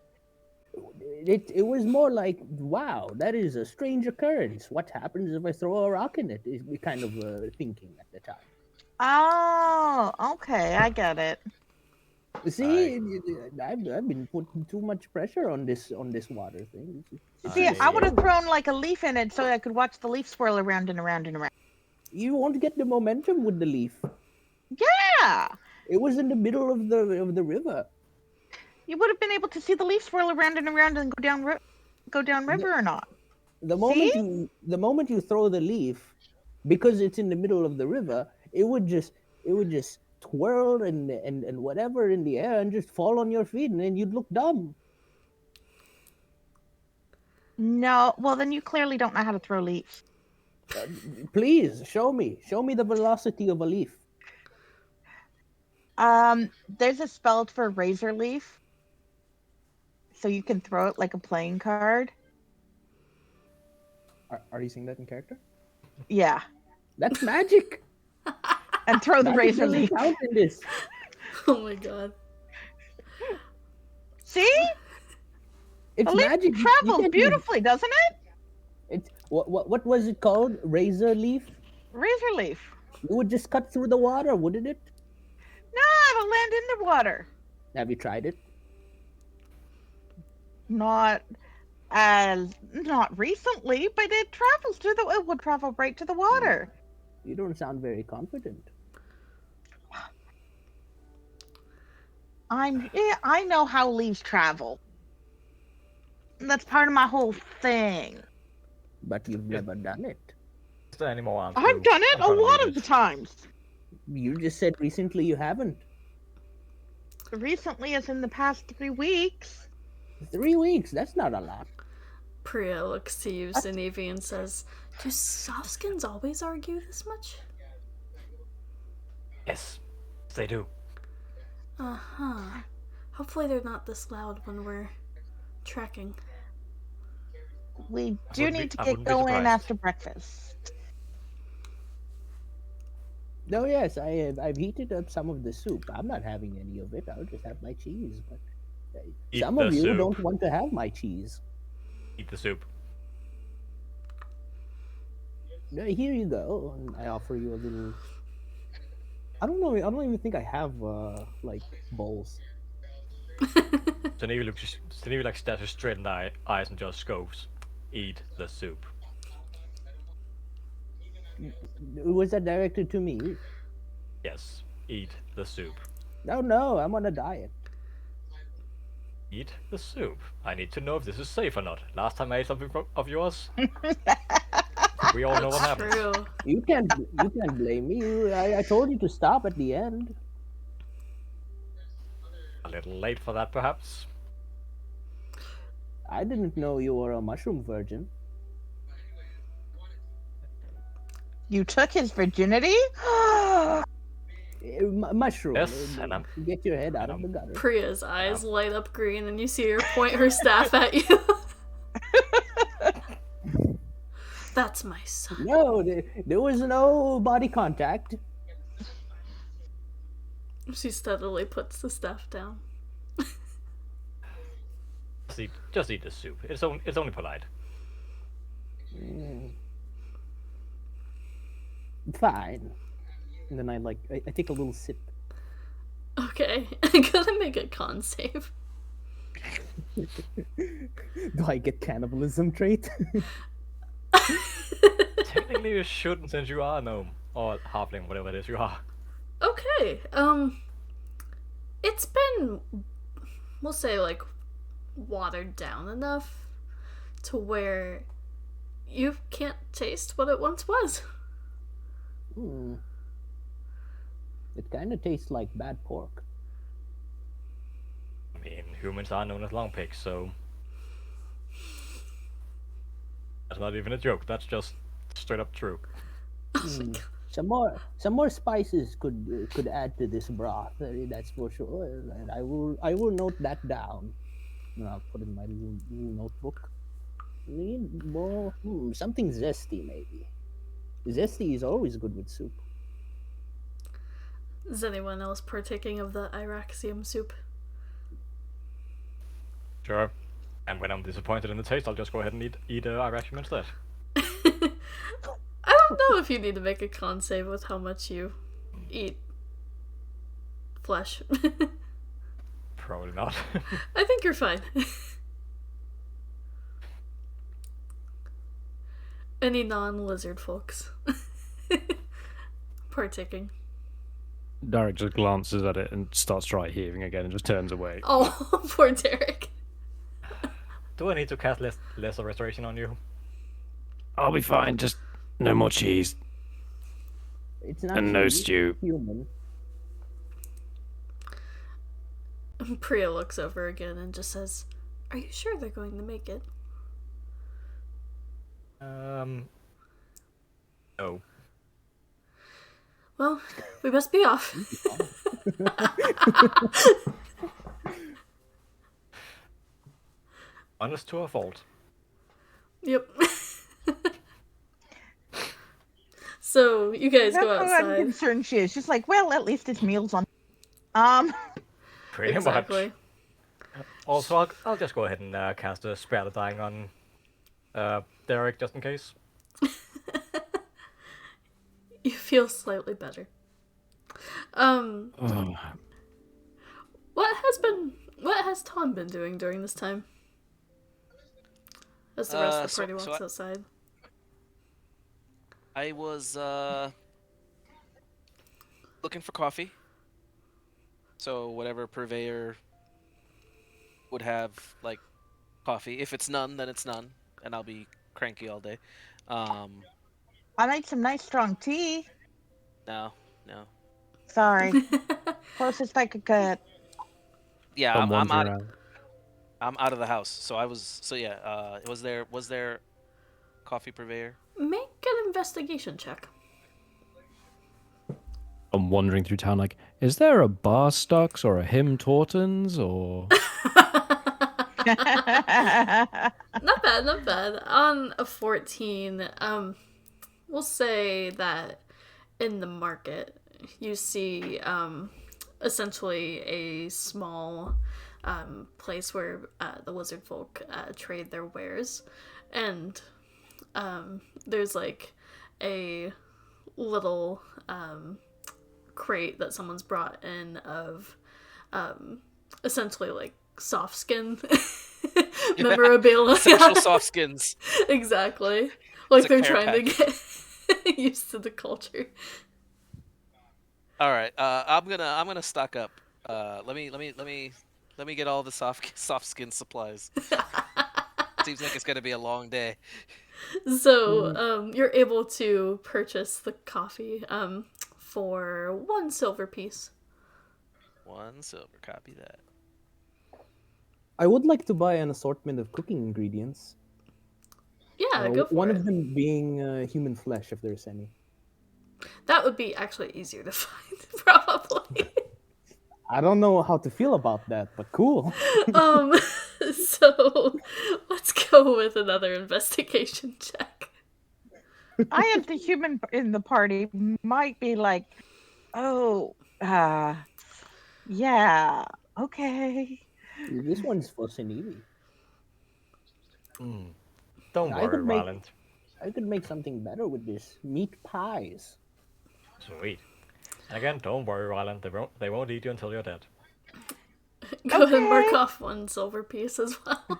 Speaker 5: It was more like, wow, that is a strange occurrence. What happens if I throw a rock in it? Is the kind of thinking at the time.
Speaker 3: Oh, okay, I get it.
Speaker 5: See, I've been putting too much pressure on this water thing.
Speaker 3: See, I would have thrown like a leaf in it so I could watch the leaf swirl around and around and around.
Speaker 5: You won't get the momentum with the leaf.
Speaker 3: Yeah,
Speaker 5: It was in the middle of the river.
Speaker 3: you would have been able to see the leaf swirl around and around and go down river or not.
Speaker 5: The moment you throw the leaf, because it's in the middle of the river, it would just twirl and whatever in the air and just fall on your feet, and then you'd look dumb.
Speaker 3: No, well then you clearly don't know how to throw leaves.
Speaker 5: Please show me the velocity of a leaf.
Speaker 3: There's a spell for razor leaf, so you can throw it like a playing card.
Speaker 5: Are you saying that in character?
Speaker 3: Yeah,
Speaker 5: That's magic.
Speaker 3: and throw the
Speaker 5: Magic
Speaker 3: razor
Speaker 5: doesn't
Speaker 3: leaf.
Speaker 5: count in this.
Speaker 1: Oh my god.
Speaker 3: See,
Speaker 5: It's
Speaker 3: the leaf
Speaker 5: magic. You
Speaker 3: travels
Speaker 5: can't-
Speaker 3: beautifully, doesn't it?
Speaker 5: It's what was it called? Razor leaf.
Speaker 3: Razor leaf.
Speaker 5: You would just cut through the water, wouldn't it?
Speaker 3: No, it'll land in the water.
Speaker 5: Have you tried it?
Speaker 3: Not recently, but it would travel right to the water.
Speaker 5: You don't sound very confident.
Speaker 3: I know how leaves travel. That's part of my whole thing.
Speaker 5: But you've never done it.
Speaker 2: Is there any more
Speaker 3: I've done it a lot of the times.
Speaker 5: You just said recently you haven't.
Speaker 3: Recently, as in the past 3 weeks.
Speaker 5: 3 weeks, that's not a lot.
Speaker 1: Priya looks to you, Sinevi, and says, do softskins always argue this much?
Speaker 2: Yes, they do.
Speaker 1: Uh-huh. Hopefully they're not this loud when we're tracking.
Speaker 3: We do
Speaker 2: wouldn't
Speaker 3: need
Speaker 2: be-
Speaker 3: to
Speaker 2: I
Speaker 3: get
Speaker 2: wouldn't be
Speaker 3: going
Speaker 2: surprised.
Speaker 3: after breakfast.
Speaker 5: No, yes, I've heated up some of the soup. I'm not having any of it. I'll just have my cheese. But
Speaker 2: Eat
Speaker 5: some
Speaker 2: the
Speaker 5: of you
Speaker 2: soup.
Speaker 5: don't want to have my cheese.
Speaker 2: Eat the soup.
Speaker 5: Here you go. And I offer you a little. I don't know. I don't even think I have like bowls.
Speaker 2: Stevie like stares her straight in the eyes and just goes, "Eat the soup."
Speaker 5: Was that directed to me?
Speaker 2: Yes, eat the soup.
Speaker 5: No, no, I'm on a diet.
Speaker 2: Eat the soup. I need to know if this is safe or not. Last time I ate something of yours, we all know what
Speaker 1: That's
Speaker 2: happened.
Speaker 1: true.
Speaker 5: You can't blame me. I told you to stop at the end.
Speaker 2: A little late for that, perhaps.
Speaker 5: I didn't know you were a mushroom virgin.
Speaker 3: You took his virginity?
Speaker 5: Mushroom.
Speaker 2: Yes, and I'm
Speaker 5: Get your head out
Speaker 2: and
Speaker 5: of the gutter.
Speaker 1: Priya's eyes light up green, and you see her point her staff at you. That's my son.
Speaker 5: No, there was no body contact.
Speaker 1: She steadily puts the staff down.
Speaker 2: just eat the soup. It's only polite.
Speaker 5: Fine. And then I take a little sip.
Speaker 1: Okay, I'm gonna make a con save.
Speaker 5: Do I get cannibalism trait?
Speaker 2: Technically, you shouldn't, since you are a gnome or halfling, whatever it is you are.
Speaker 1: Okay, it's been, we'll say, like, watered down enough to where you can't taste what it once was.
Speaker 5: It kind of tastes like bad pork.
Speaker 2: I mean, humans are known as long pigs, so that's not even a joke. That's just straight up true.
Speaker 5: Some more spices could add to this broth. That's for sure. And I will note that down. And I'll put it in my little notebook. Need more something zesty maybe. Zesty is always good with soup.
Speaker 1: Is anyone else partaking of the Iraxium soup?
Speaker 2: Sure. And when I'm disappointed in the taste, I'll just go ahead and eat Irashim instead.
Speaker 1: I don't know if you need to make a con save with how much you eat flesh.
Speaker 2: Probably not.
Speaker 1: I think you're fine. Any non-lizard folks partaking?
Speaker 6: Derek just glances at it and starts dry heaving again and just turns away.
Speaker 1: Oh, poor Derek.
Speaker 2: Do I need to cast lesser restoration on you?
Speaker 6: I'll be fine, just no more cheese.
Speaker 5: It's not
Speaker 6: And no
Speaker 5: cheese,
Speaker 6: stew.
Speaker 5: it's human.
Speaker 1: Priya looks over again and just says, "Are you sure they're going to make it?"
Speaker 2: No.
Speaker 1: Well, we must be off.
Speaker 2: Honest to a fault.
Speaker 1: Yep. So you guys
Speaker 3: That's
Speaker 1: go
Speaker 3: how
Speaker 1: outside.
Speaker 3: unconcerned she is. She's like, well, at least his meal's on.
Speaker 2: Pretty
Speaker 1: Exactly.
Speaker 2: much. Also, I'll just go ahead and cast a Spell of Dying on Derek, just in case.
Speaker 1: You feel slightly better. What has Tom been doing during this time? As the rest of the party walks outside.
Speaker 4: I was looking for coffee. So whatever purveyor would have like coffee. If it's none, then it's none, and I'll be cranky all day.
Speaker 3: I made some nice strong tea.
Speaker 4: No.
Speaker 3: Sorry. Closest I could get.
Speaker 4: Yeah,
Speaker 6: I'm
Speaker 4: I'm
Speaker 6: wandering
Speaker 4: out.
Speaker 6: around.
Speaker 4: I'm out of the house. So yeah. Was there coffee purveyor?
Speaker 1: Make an investigation check.
Speaker 6: I'm wandering through town like, is there a bar Stux or a Him Tortons or...
Speaker 1: Not bad. On a 14, we'll say that in the market, you see essentially a small place where the lizard folk trade their wares, and there's like a little crate that someone's brought in of essentially like soft skin memorabilia.
Speaker 4: Essential soft skins.
Speaker 1: Exactly. Like
Speaker 4: a
Speaker 1: they're
Speaker 4: care
Speaker 1: trying to get used to the culture.
Speaker 4: All right, I'm gonna stock up. Let me get all the soft skin supplies. Seems like it's gonna be a long day.
Speaker 1: So, you're able to purchase the coffee for 1 silver piece.
Speaker 4: 1 silver, copy that.
Speaker 5: I would like to buy an assortment of cooking ingredients.
Speaker 1: Yeah, go for
Speaker 5: One
Speaker 1: it.
Speaker 5: of them being human flesh, if there's any.
Speaker 1: That would be actually easier to find, probably.
Speaker 5: I don't know how to feel about that, but cool.
Speaker 1: So let's go with another investigation check.
Speaker 3: I am the human in the party. Might be like, oh, yeah, okay.
Speaker 5: This one's for Sinevi.
Speaker 2: Don't
Speaker 5: I
Speaker 2: worry,
Speaker 5: could make-
Speaker 2: Ryland.
Speaker 5: I could make something better with this. Meat pies.
Speaker 2: Sweet. And again, don't worry, Ryland. They won't eat you until you're dead.
Speaker 1: Go ahead and mark
Speaker 3: Okay.
Speaker 1: off 1 silver piece as well.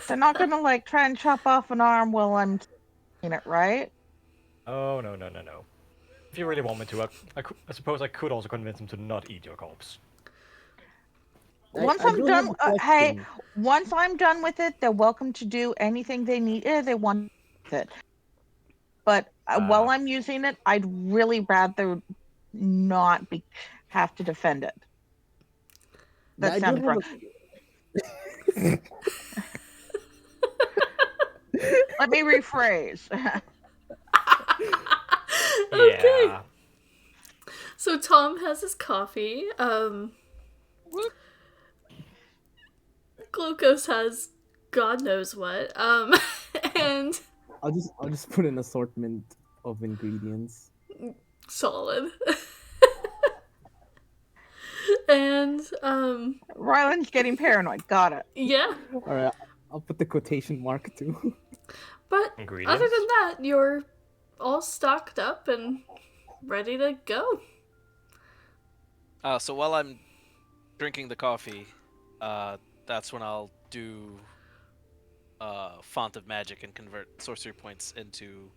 Speaker 3: They're not gonna like try and chop off an arm while I'm eating it, right?
Speaker 2: Oh, no. If you really want me to, I suppose I could also convince them to not eat your corpse.
Speaker 3: Once
Speaker 5: I
Speaker 3: I'm
Speaker 5: do
Speaker 3: done,
Speaker 5: have a
Speaker 3: hey,
Speaker 5: question.
Speaker 3: once I'm done with it, they're welcome to do anything they need. They want with it. But while I'm using it, I'd really rather not have to defend it. That
Speaker 5: I do
Speaker 3: sounded
Speaker 5: have
Speaker 3: wrong. Let me rephrase.
Speaker 1: Okay.
Speaker 2: Yeah.
Speaker 1: So Tom has his coffee. Glucose has God knows what. And
Speaker 5: I'll just put an assortment of ingredients.
Speaker 1: solid. And
Speaker 3: Ryland's getting paranoid. Got it.
Speaker 1: yeah.
Speaker 5: All right, I'll put the quotation mark too.
Speaker 1: But
Speaker 2: Ingredients.
Speaker 1: other than that, you're all stocked up and ready to go.
Speaker 4: So while I'm drinking the coffee, that's when I'll do Font of Magic and convert sorcery points into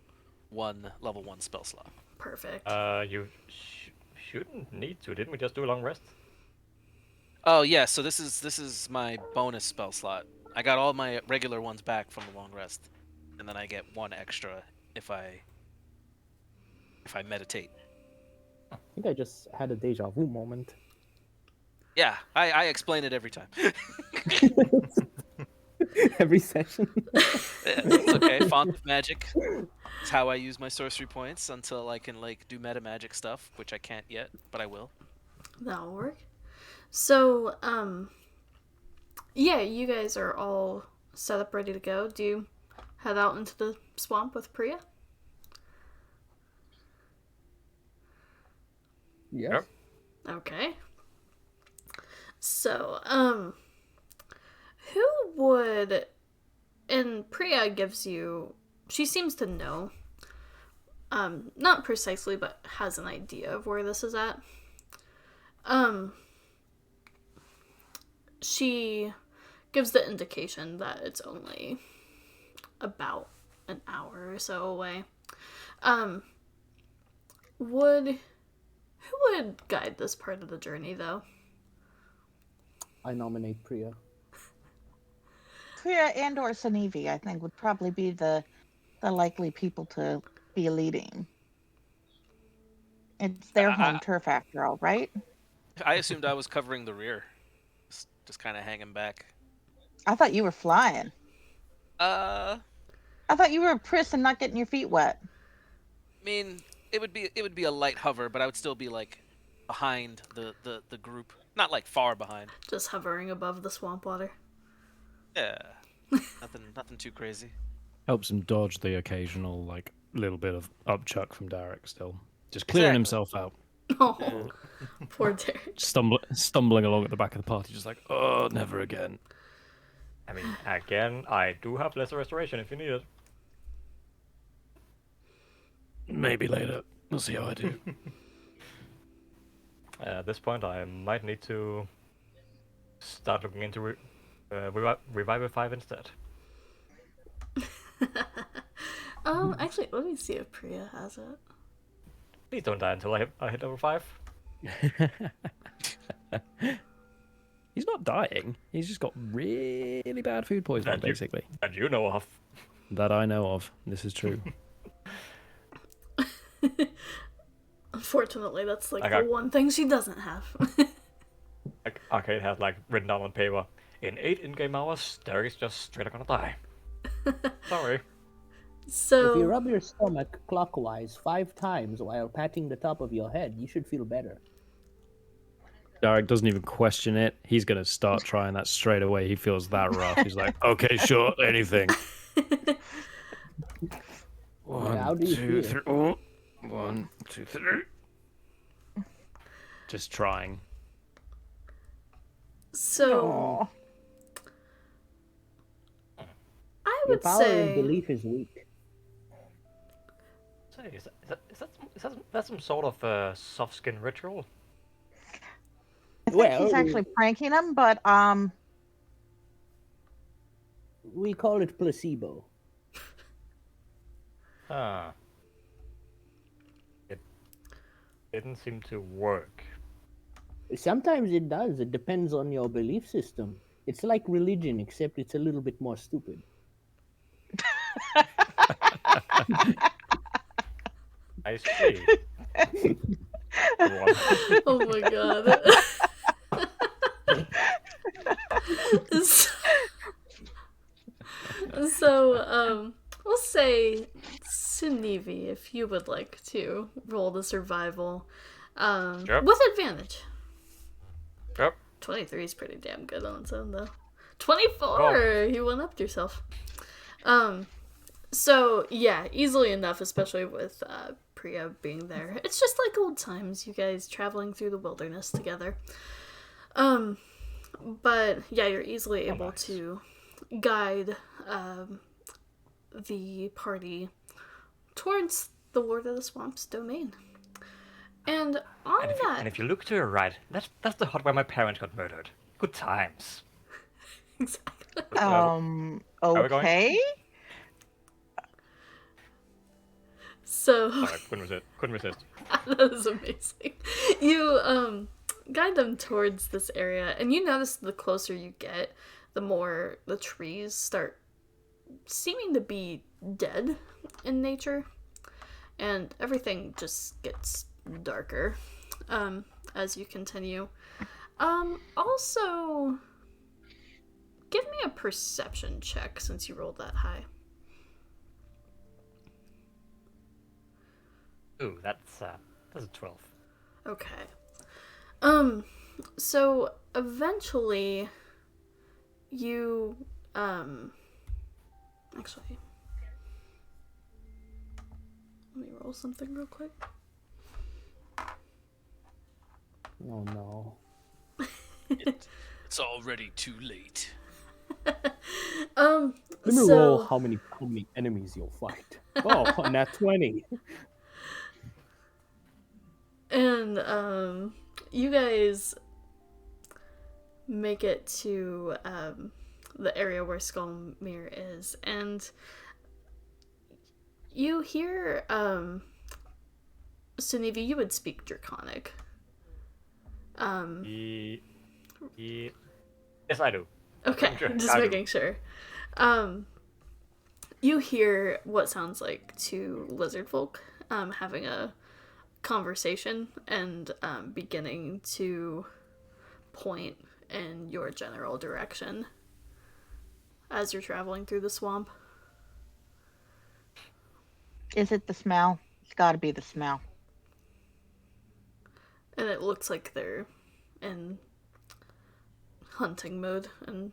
Speaker 4: 1 level 1 spell slot.
Speaker 1: Perfect.
Speaker 2: You shouldn't need to. Didn't we just do a long rest?
Speaker 4: Oh yeah, so this is my bonus spell slot. I got all my regular ones back from the long rest, and then I get 1 extra if I meditate.
Speaker 5: I think I just had a deja vu moment.
Speaker 4: Yeah, I explain it every time.
Speaker 5: Every session.
Speaker 4: It's okay. Font of Magic is how I use my sorcery points until I can like do meta magic stuff, which I can't yet, but I will.
Speaker 1: That'll work. So, yeah, you guys are all set up, ready to go. Do you head out into the swamp with Priya?
Speaker 5: Yes.
Speaker 2: Yep.
Speaker 1: Okay. So, who would... And Priya gives you... She seems to know. Not precisely, but has an idea of where this is at. She gives the indication that it's only about an hour or so away. Who would guide this part of the journey, though?
Speaker 5: I nominate Priya.
Speaker 3: Priya and or Sinevi, I think, would probably be the likely people to be leading. It's their home turf after all, right?
Speaker 4: I assumed I was covering the rear, just kind of hanging back.
Speaker 3: I thought you were flying.
Speaker 4: I
Speaker 3: I thought you were a priss and not getting your feet wet.
Speaker 4: mean, it would be a light hover, but I would still be like behind the group, not like far behind.
Speaker 1: Just hovering above the swamp water.
Speaker 4: Yeah, nothing too crazy.
Speaker 6: Helps him dodge the occasional like little bit of upchuck from Derek still. Just clearing
Speaker 4: Exactly.
Speaker 6: himself out.
Speaker 1: Oh, poor Derek.
Speaker 6: Stumbling along at the back of the party, just like, oh, never again.
Speaker 2: I mean, again, I do have lesser restoration if you need it.
Speaker 6: Maybe later. We'll see how I do.
Speaker 2: At this point, I might need to start looking into Revivify instead.
Speaker 1: Actually, let me see if Priya has it.
Speaker 2: Please don't die until I hit level 5.
Speaker 6: He's not dying. He's just got really bad food poisoning,
Speaker 2: That you-
Speaker 6: basically.
Speaker 2: And you know of.
Speaker 6: That I know of. This is true.
Speaker 1: Unfortunately, that's like
Speaker 2: I
Speaker 1: the
Speaker 2: got-
Speaker 1: one thing she doesn't have.
Speaker 2: Like, Arcade has like written down on paper. In 8 in-game hours, Derek is just straight up gonna die. Sorry.
Speaker 1: So
Speaker 7: If you rub your stomach clockwise 5 times while patting the top of your head, you should feel better.
Speaker 6: Derek doesn't even question it. He's going to start trying that straight away. He feels that rough. He's like, okay, sure, anything.
Speaker 7: How do you feel?
Speaker 6: 3. Oh, 1, 2, 3. Just trying.
Speaker 1: So I
Speaker 7: Your
Speaker 1: would
Speaker 7: power and
Speaker 1: say
Speaker 7: belief is weak.
Speaker 2: Say, is that some sort of soft skin ritual?
Speaker 3: I think
Speaker 7: Well,
Speaker 3: he's actually pranking him, but
Speaker 7: we call it placebo.
Speaker 2: Huh. It didn't seem to work.
Speaker 7: Sometimes it does. It depends on your belief system. It's like religion, except it's a little bit more stupid.
Speaker 2: I see. Go on.
Speaker 1: oh my god. so, we'll say Sunevi, if you would like to roll the survival,
Speaker 2: Yep.
Speaker 1: with advantage.
Speaker 2: Yep.
Speaker 1: 23 is pretty damn good on its own, though. 24! You one upped yourself. So, yeah, easily enough, especially with Priya being there. It's just like old times, you guys traveling through the wilderness together. But, yeah, you're easily able
Speaker 2: nice.
Speaker 1: to guide the party towards the Lord of the Swamp's domain. And on that...
Speaker 2: And if you look to your right, that's the hut where my parents got murdered. Good times.
Speaker 1: Exactly.
Speaker 2: Are we going?
Speaker 3: okay.
Speaker 1: So...
Speaker 2: Sorry, couldn't resist.
Speaker 1: that is amazing. You guide them towards this area, and you notice the closer you get, the more the trees start seeming to be dead in nature, and everything just gets darker as you continue. Also, give me a perception check since you rolled that high.
Speaker 2: Ooh, that's a 12.
Speaker 1: Okay. So eventually you actually let me roll something real quick.
Speaker 7: Oh no.
Speaker 4: It's already too late.
Speaker 7: Let me
Speaker 1: so
Speaker 7: roll how many enemies you'll fight. Oh, nat 20.
Speaker 1: and you guys make it to the area where Skullmere is, and you hear Sunevi, you would speak Draconic.
Speaker 2: Yes, I do.
Speaker 1: Okay,
Speaker 2: Sure,
Speaker 1: just
Speaker 2: I do.
Speaker 1: making sure. You hear what sounds like two lizard folk having a conversation and beginning to point in your general direction as you're traveling through the swamp.
Speaker 3: Is it the smell? It's got to be the smell.
Speaker 1: And it looks like they're in hunting mode and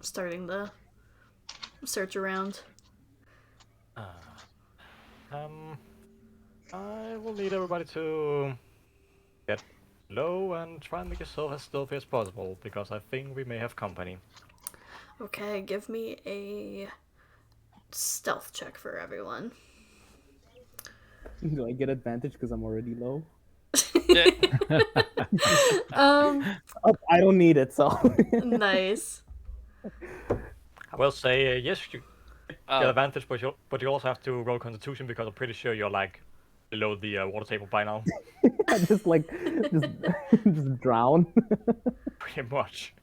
Speaker 1: starting the search around.
Speaker 2: I will need everybody to get low and try and make yourself as stealthy as possible, because I think we may have company.
Speaker 1: Okay, give me a stealth check for everyone.
Speaker 5: Do I get advantage because I'm already low?
Speaker 4: Yeah.
Speaker 1: Um,
Speaker 5: Oh, I don't need it, so.
Speaker 1: nice.
Speaker 2: I will say, yes, you get
Speaker 4: Oh,
Speaker 2: advantage, but you also have to roll Constitution, because I'm pretty sure you're like below the water table by now.
Speaker 5: I just just, just drown.
Speaker 2: Pretty much.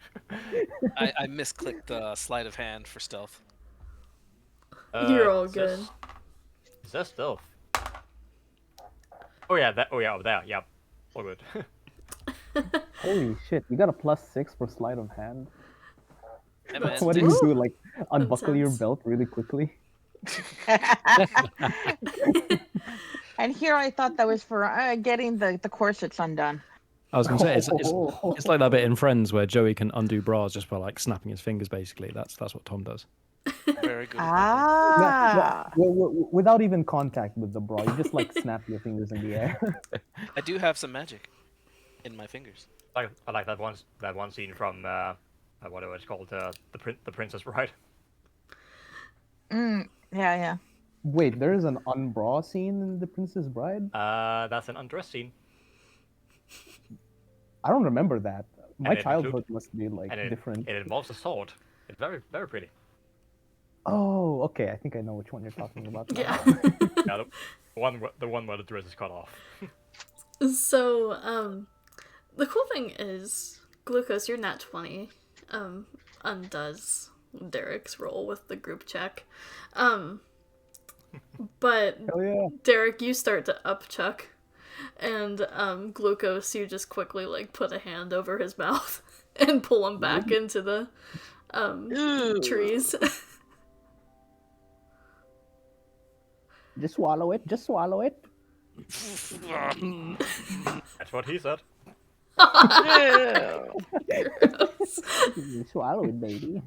Speaker 4: I misclicked sleight of hand for stealth.
Speaker 1: You're all
Speaker 2: It
Speaker 1: good.
Speaker 2: It says stealth. Oh yeah, that. Oh yeah, over there. Yeah, all good.
Speaker 5: Holy shit! You got a +6 for sleight of hand.
Speaker 4: Hey,
Speaker 1: That's
Speaker 4: man,
Speaker 5: What do you
Speaker 1: nice.
Speaker 5: do? Like unbuckle your
Speaker 1: Intense.
Speaker 5: belt really quickly?
Speaker 3: And here I thought that was for getting the corsets undone.
Speaker 6: I was going to say it's like that bit in Friends where Joey can undo bras just by like snapping his fingers. Basically, that's what Tom does.
Speaker 4: very good.
Speaker 5: Without even contact with the bra, you just like snap your fingers in the air.
Speaker 4: I do have some magic in my fingers.
Speaker 2: I like that one scene from whatever it's called, the Princess Bride.
Speaker 3: Yeah, yeah.
Speaker 5: Wait, there is an unbra scene in The Princess Bride?
Speaker 2: That's an undress scene.
Speaker 5: I don't remember that. My
Speaker 2: And it
Speaker 5: childhood must be like
Speaker 2: and it
Speaker 5: different.
Speaker 2: involves a sword. It's very very pretty.
Speaker 5: Oh, okay. I think I know which one you're talking about. Now.
Speaker 1: Yeah.
Speaker 2: Yeah, the one where the dress is cut off.
Speaker 1: So, the cool thing is, Glucose, your nat 20, undoes Derek's roll with the group check. But
Speaker 5: Hell yeah.
Speaker 1: Derek, you start to upchuck, and, Glucose, you just quickly, like, put a hand over his mouth and pull him back into the, trees.
Speaker 7: Just swallow it. Just swallow it.
Speaker 2: That's what he said.
Speaker 1: Gross.
Speaker 7: Swallow it, baby.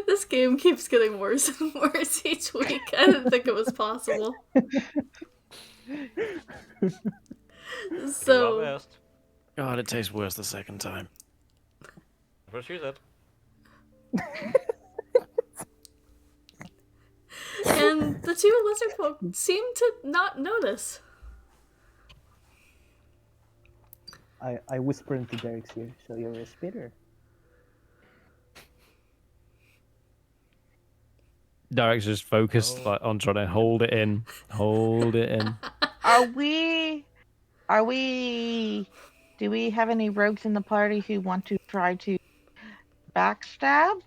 Speaker 1: This game keeps getting worse and worse each week. I didn't think it was possible.
Speaker 2: Do our
Speaker 1: So,
Speaker 2: best.
Speaker 6: God, it tastes worse the second time.
Speaker 2: That's what she said.
Speaker 1: and the two lizard folk seem to not notice.
Speaker 5: I whisper into Derek's ear.
Speaker 7: So you're a spitter.
Speaker 6: Derek's just focused like on trying to hold it in. Hold it in.
Speaker 3: Are we? Do we have any rogues in the party who want to try to backstab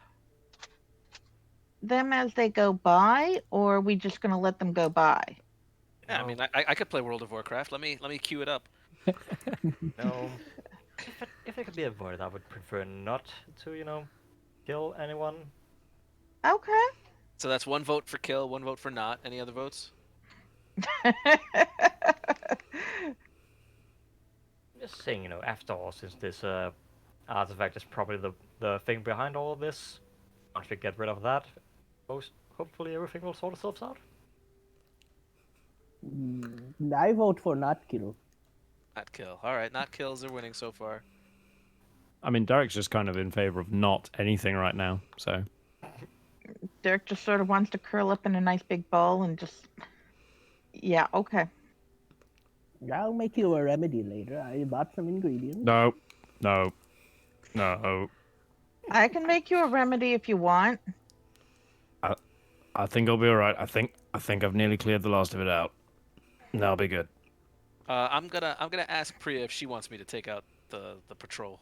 Speaker 3: them as they go by, or are we just gonna let them go by?
Speaker 4: Yeah, I mean, I could play World of Warcraft. Let me queue it up.
Speaker 2: No. If it could be avoided, I would prefer not to, kill anyone.
Speaker 3: Okay.
Speaker 4: So that's one vote for kill, one vote for not. Any other votes?
Speaker 2: Just saying, after all, since this artifact is probably the thing behind all of this, once we get rid of that, hopefully everything will sort itself out.
Speaker 7: I vote for not kill.
Speaker 4: Not kill. All right, not kills are winning so far.
Speaker 6: I mean, Derek's just kind of in favor of not anything right now. So
Speaker 3: Derek just sort of wants to curl up in a nice big ball and just. Yeah. Okay.
Speaker 7: I'll make you a remedy later. I bought some ingredients.
Speaker 6: no.
Speaker 3: I can make you a remedy if you want.
Speaker 6: I think I'll be all right. I think I've nearly cleared the last of it out. And that'll be good.
Speaker 4: I'm gonna ask Priya if she wants me to take out the patrol.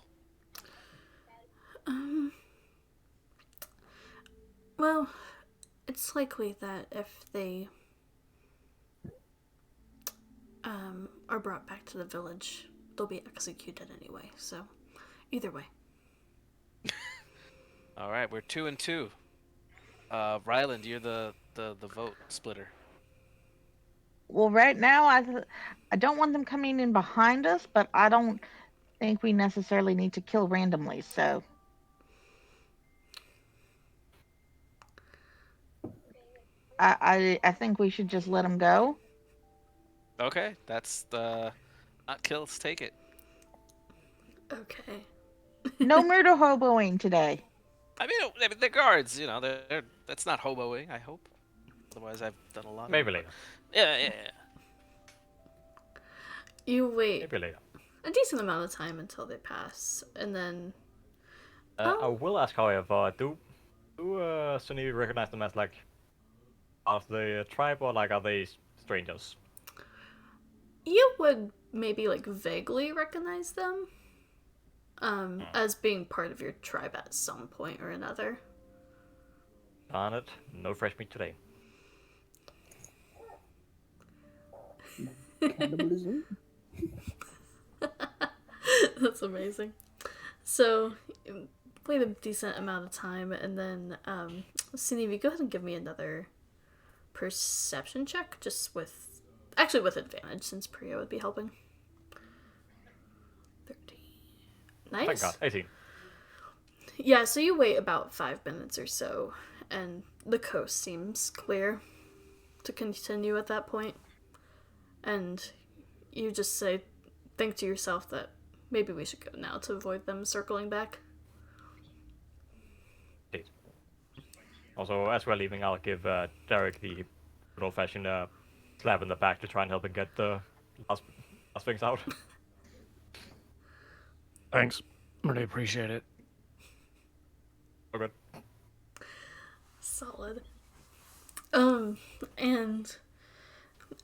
Speaker 1: Well, it's likely that if they are brought back to the village, they'll be executed anyway. So, either way.
Speaker 4: All right, we're 2-2. Ryland, you're the vote splitter.
Speaker 3: Well, right now I don't want them coming in behind us, but I don't think we necessarily need to kill randomly. So I think we should just let him go.
Speaker 4: Okay, that's the not kill, let's take it.
Speaker 1: Okay.
Speaker 3: No murder hoboing today.
Speaker 4: I mean, they're guards, that's not hoboing, I hope. Otherwise, I've done a lot of
Speaker 2: Maybe
Speaker 4: it.
Speaker 2: later.
Speaker 4: Yeah.
Speaker 1: You wait
Speaker 2: Maybe later.
Speaker 1: a decent amount of time until they pass, and then
Speaker 2: I will ask, however, do Sunni recognize them as like of the tribe, or like are they strangers?
Speaker 1: you would maybe like vaguely recognize them as being part of your tribe at some point or another.
Speaker 2: Darn it, no fresh meat today.
Speaker 7: Cannibalism?
Speaker 1: That's amazing. So, wait a decent amount of time, and then, Sinevi, go ahead and give me another perception check, just with, actually with advantage, since Priya would be helping. 13. Nice.
Speaker 2: Thank God, 18.
Speaker 1: Yeah, so you wait about 5 minutes or so, and the coast seems clear to continue at that point. And you just think to yourself that maybe we should go now to avoid them circling back.
Speaker 2: Indeed. Also, as we're leaving, I'll give Derek the good old-fashioned slap in the back to try and help him get the last things out.
Speaker 6: Thanks. Really appreciate it.
Speaker 2: Oh, good.
Speaker 1: Solid. And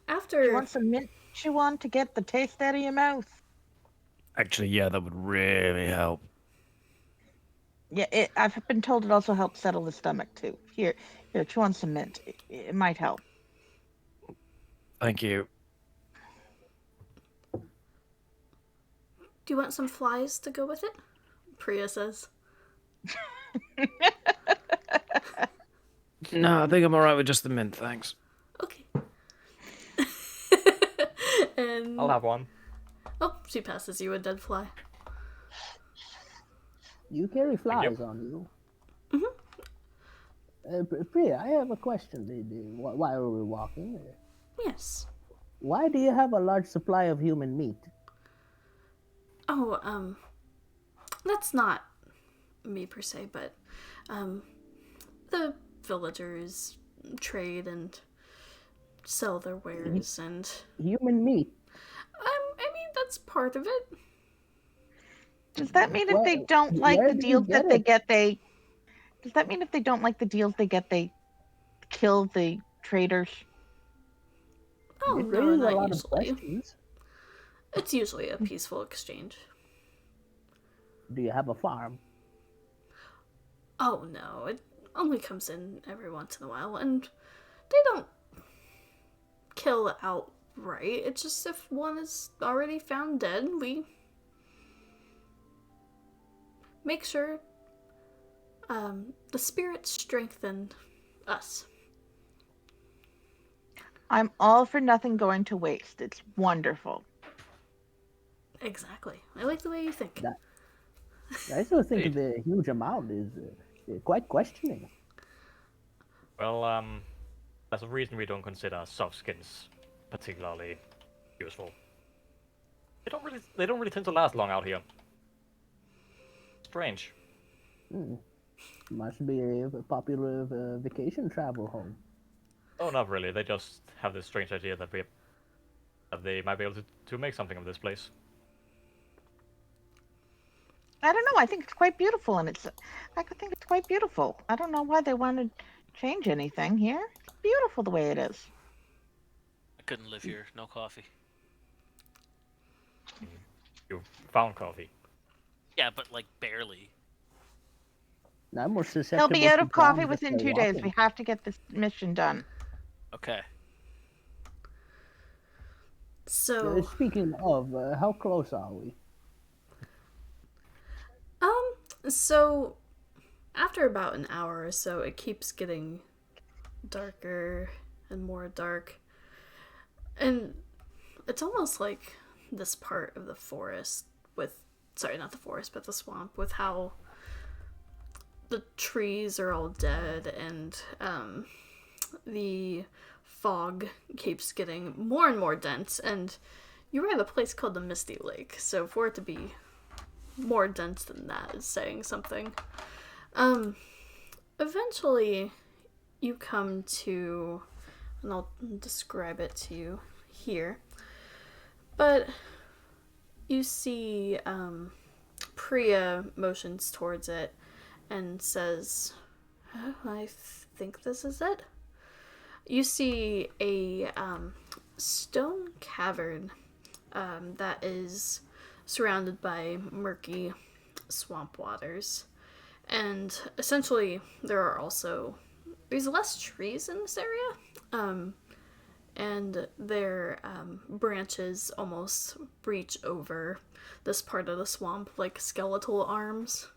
Speaker 1: after
Speaker 3: You want some mint chew on to get the taste out of your mouth?
Speaker 6: Actually, yeah, that would really help.
Speaker 3: Yeah, I've been told it also helps settle the stomach too. Here, chew on some mint. It might help.
Speaker 6: Thank you.
Speaker 1: Do you want some flies to go with it? Priya says.
Speaker 6: No, I think I'm alright with just the mint, thanks.
Speaker 1: Okay. And
Speaker 2: I'll have one.
Speaker 1: oh, she passes you a dead fly.
Speaker 7: You carry flies on you. Priya, I have a question. While we're walking,
Speaker 1: Yes.
Speaker 7: why do you have a large supply of human meat?
Speaker 1: Oh, that's not me per se, but the villagers trade and sell their wares, and
Speaker 7: Human meat.
Speaker 1: I mean that's part of it.
Speaker 3: Does that mean if they
Speaker 7: Well,
Speaker 3: don't like
Speaker 7: where
Speaker 3: the
Speaker 7: do you
Speaker 3: deals that
Speaker 7: get
Speaker 3: they
Speaker 7: it?
Speaker 3: get, Does that mean if they don't like the deals they get, they kill the traders?
Speaker 1: Oh
Speaker 7: It
Speaker 1: no,
Speaker 7: raises a
Speaker 1: not
Speaker 7: lot of
Speaker 1: usually.
Speaker 7: questions.
Speaker 1: It's usually a peaceful exchange.
Speaker 7: Do you have a farm?
Speaker 1: Oh no, it only comes in every once in a while, and they don't kill outright. It's just if one is already found dead, we make sure the spirits strengthen us.
Speaker 3: I'm all for nothing going to waste. It's wonderful.
Speaker 1: Exactly. I like the way you think.
Speaker 7: That- I still think
Speaker 2: Indeed.
Speaker 7: the huge amount is quite questioning.
Speaker 2: Well, there's a reason we don't consider soft skins particularly useful. They don't really tend to last long out here. Strange.
Speaker 7: Must be a popular vacation travel home.
Speaker 2: Oh, not really. They just have this strange idea that they might be able to make something of this place.
Speaker 3: I don't know. I think it's quite beautiful, and I think it's quite beautiful. I don't know why they want to change anything here. It's beautiful the way it is.
Speaker 4: I couldn't live here. No coffee.
Speaker 2: You found coffee.
Speaker 4: Yeah, but like barely.
Speaker 7: I'm more
Speaker 3: They'll
Speaker 7: susceptible
Speaker 3: be out
Speaker 7: to
Speaker 3: of coffee
Speaker 7: bombs if
Speaker 3: within
Speaker 7: they're
Speaker 3: 2 days.
Speaker 7: walking.
Speaker 3: We have to get this mission done.
Speaker 4: Okay.
Speaker 1: So,
Speaker 7: Speaking of, how close are we?
Speaker 1: so after about an hour or so, it keeps getting darker and more dark. And it's almost like this part of the forest sorry, not the forest, but the swamp, with how the trees are all dead and the fog keeps getting more and more dense, and you're at a place called the Misty Lake, so for it to be more dense than that is saying something. Eventually, you come to, and I'll describe it to you here, but you see Priya motions towards it and says, oh, I think this is it. You see a stone cavern that is surrounded by murky swamp waters. And essentially, there's less trees in this area, and their branches almost reach over this part of the swamp like skeletal arms.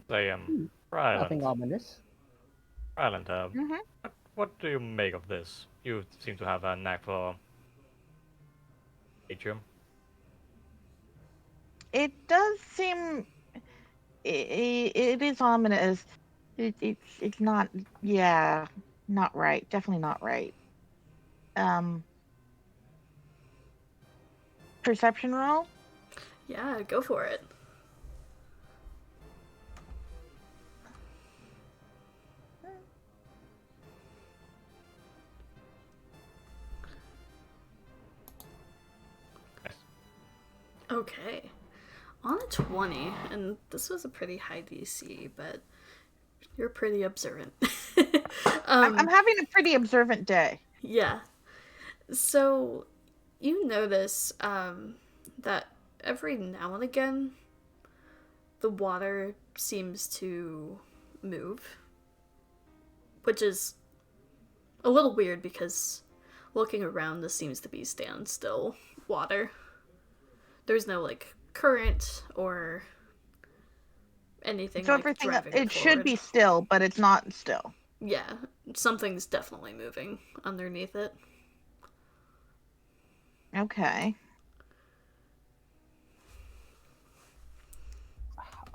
Speaker 7: Nothing
Speaker 2: Ryland,
Speaker 7: ominous.
Speaker 2: what do you make of this? You seem to have a knack for atrium.
Speaker 3: It does seem. It is ominous. It's not. Yeah, not right. Definitely not right. Perception roll.
Speaker 1: Yeah, go for it. Okay. On a 20, and this was a pretty high DC, but you're pretty observant.
Speaker 3: I'm having a pretty observant day.
Speaker 1: Yeah. So, you notice that every now and again, the water seems to move. Which is a little weird because looking around, this seems to be standstill water. There's no, like, current or anything
Speaker 3: So
Speaker 1: like
Speaker 3: everything.
Speaker 1: driving
Speaker 3: It should
Speaker 1: forward.
Speaker 3: be still, but it's not still.
Speaker 1: Yeah, something's definitely moving underneath it.
Speaker 3: Okay.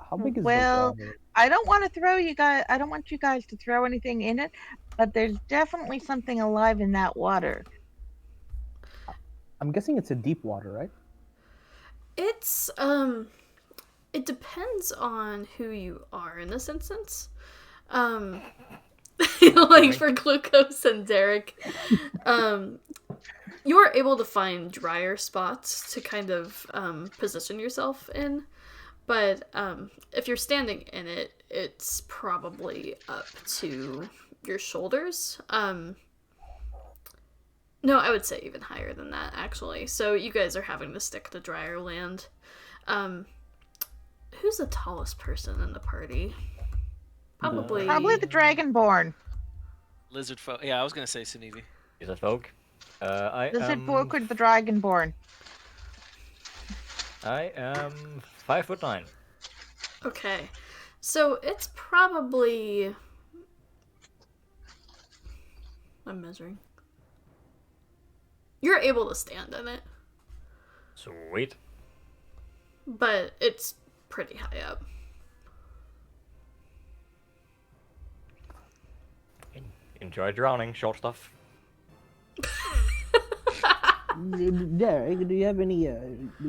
Speaker 5: How big is
Speaker 3: Well,
Speaker 5: the water?
Speaker 3: I don't want to throw you guys. I don't want you guys to throw anything in it, but there's definitely something alive in that water.
Speaker 5: I'm guessing it's a deep water, right?
Speaker 1: It's, it depends on who you are in this instance. Like for Glucose and Derek, you are able to find drier spots to kind of position yourself in, but if you're standing in it, it's probably up to your shoulders. No, I would say even higher than that, actually. So you guys are having to stick to drier land. Who's the tallest person in the party? Probably
Speaker 3: Probably the Dragonborn.
Speaker 4: Lizard folk. Yeah, I was gonna say Sinevi.
Speaker 2: Is that folk? I
Speaker 3: Lizard
Speaker 2: am.
Speaker 3: folk or the Dragonborn.
Speaker 2: I am 5'9".
Speaker 1: Okay. So it's probably... I'm measuring. You're able to stand in it,
Speaker 2: Sweet.
Speaker 1: but it's pretty high up.
Speaker 2: Enjoy drowning, short stuff.
Speaker 7: Derek, do you have any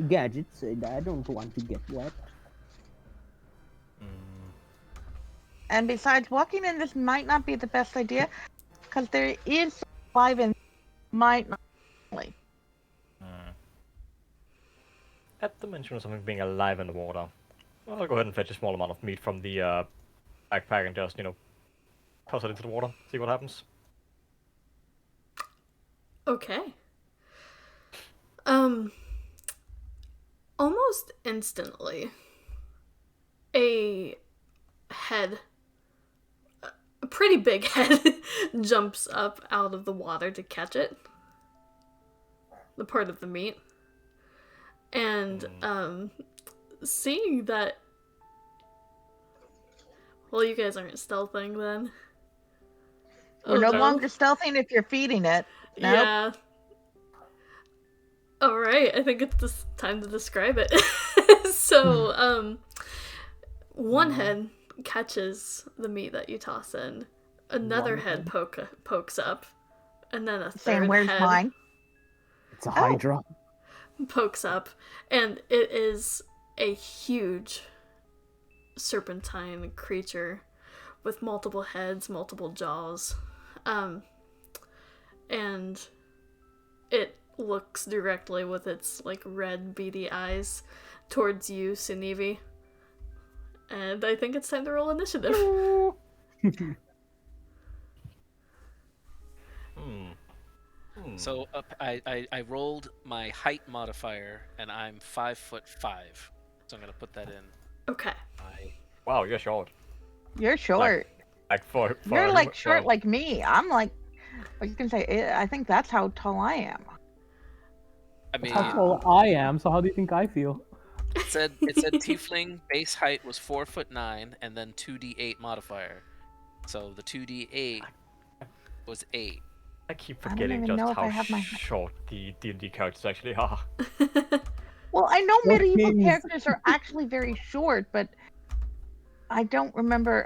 Speaker 7: gadgets? I don't want to get wet.
Speaker 3: And besides, walking in this might not be the best idea, because there is alive and might not.
Speaker 2: At the mention of something being alive in the water, I'll go ahead and fetch a small amount of meat from the backpack and just, toss it into the water, see what happens.
Speaker 1: Okay. Almost instantly, a head, a pretty big head, jumps up out of the water to catch it. The part of the meat. And, seeing that... Well, you guys aren't stealthing then.
Speaker 3: We're no longer stealthing if you're feeding it. Nope.
Speaker 1: Yeah. Alright, I think it's time to describe it. So, one head catches the meat that you toss in. Another
Speaker 5: One
Speaker 1: head pokes up, and then a third
Speaker 3: Sam, where's
Speaker 1: head
Speaker 3: mine?
Speaker 5: It's a hydra.
Speaker 1: pokes up, and it is a huge serpentine creature with multiple heads, multiple jaws, and it looks directly with its like red beady eyes towards you, Sinevi. And I think it's time to roll initiative.
Speaker 4: So I rolled my height modifier, and I'm 5'5". So I'm gonna put that in.
Speaker 1: Okay.
Speaker 2: Wow, you're short.
Speaker 3: You're short.
Speaker 2: Like for
Speaker 3: You're
Speaker 2: a
Speaker 3: like short
Speaker 2: well,
Speaker 3: like me. I'm like, what you can say? I think that's how tall I am.
Speaker 4: I mean,
Speaker 5: How tall I am, so how do you think I feel?
Speaker 4: it said tiefling base height was 4'9", and then 2d8 modifier. So the 2d8 was 8.
Speaker 2: I keep
Speaker 3: I don't
Speaker 2: forgetting
Speaker 3: even
Speaker 2: just
Speaker 3: know if
Speaker 2: how
Speaker 3: I have my-
Speaker 2: short the D&D characters actually are.
Speaker 3: Well, I know
Speaker 5: Short
Speaker 3: medieval
Speaker 5: kings.
Speaker 3: characters are actually very short, but I don't remember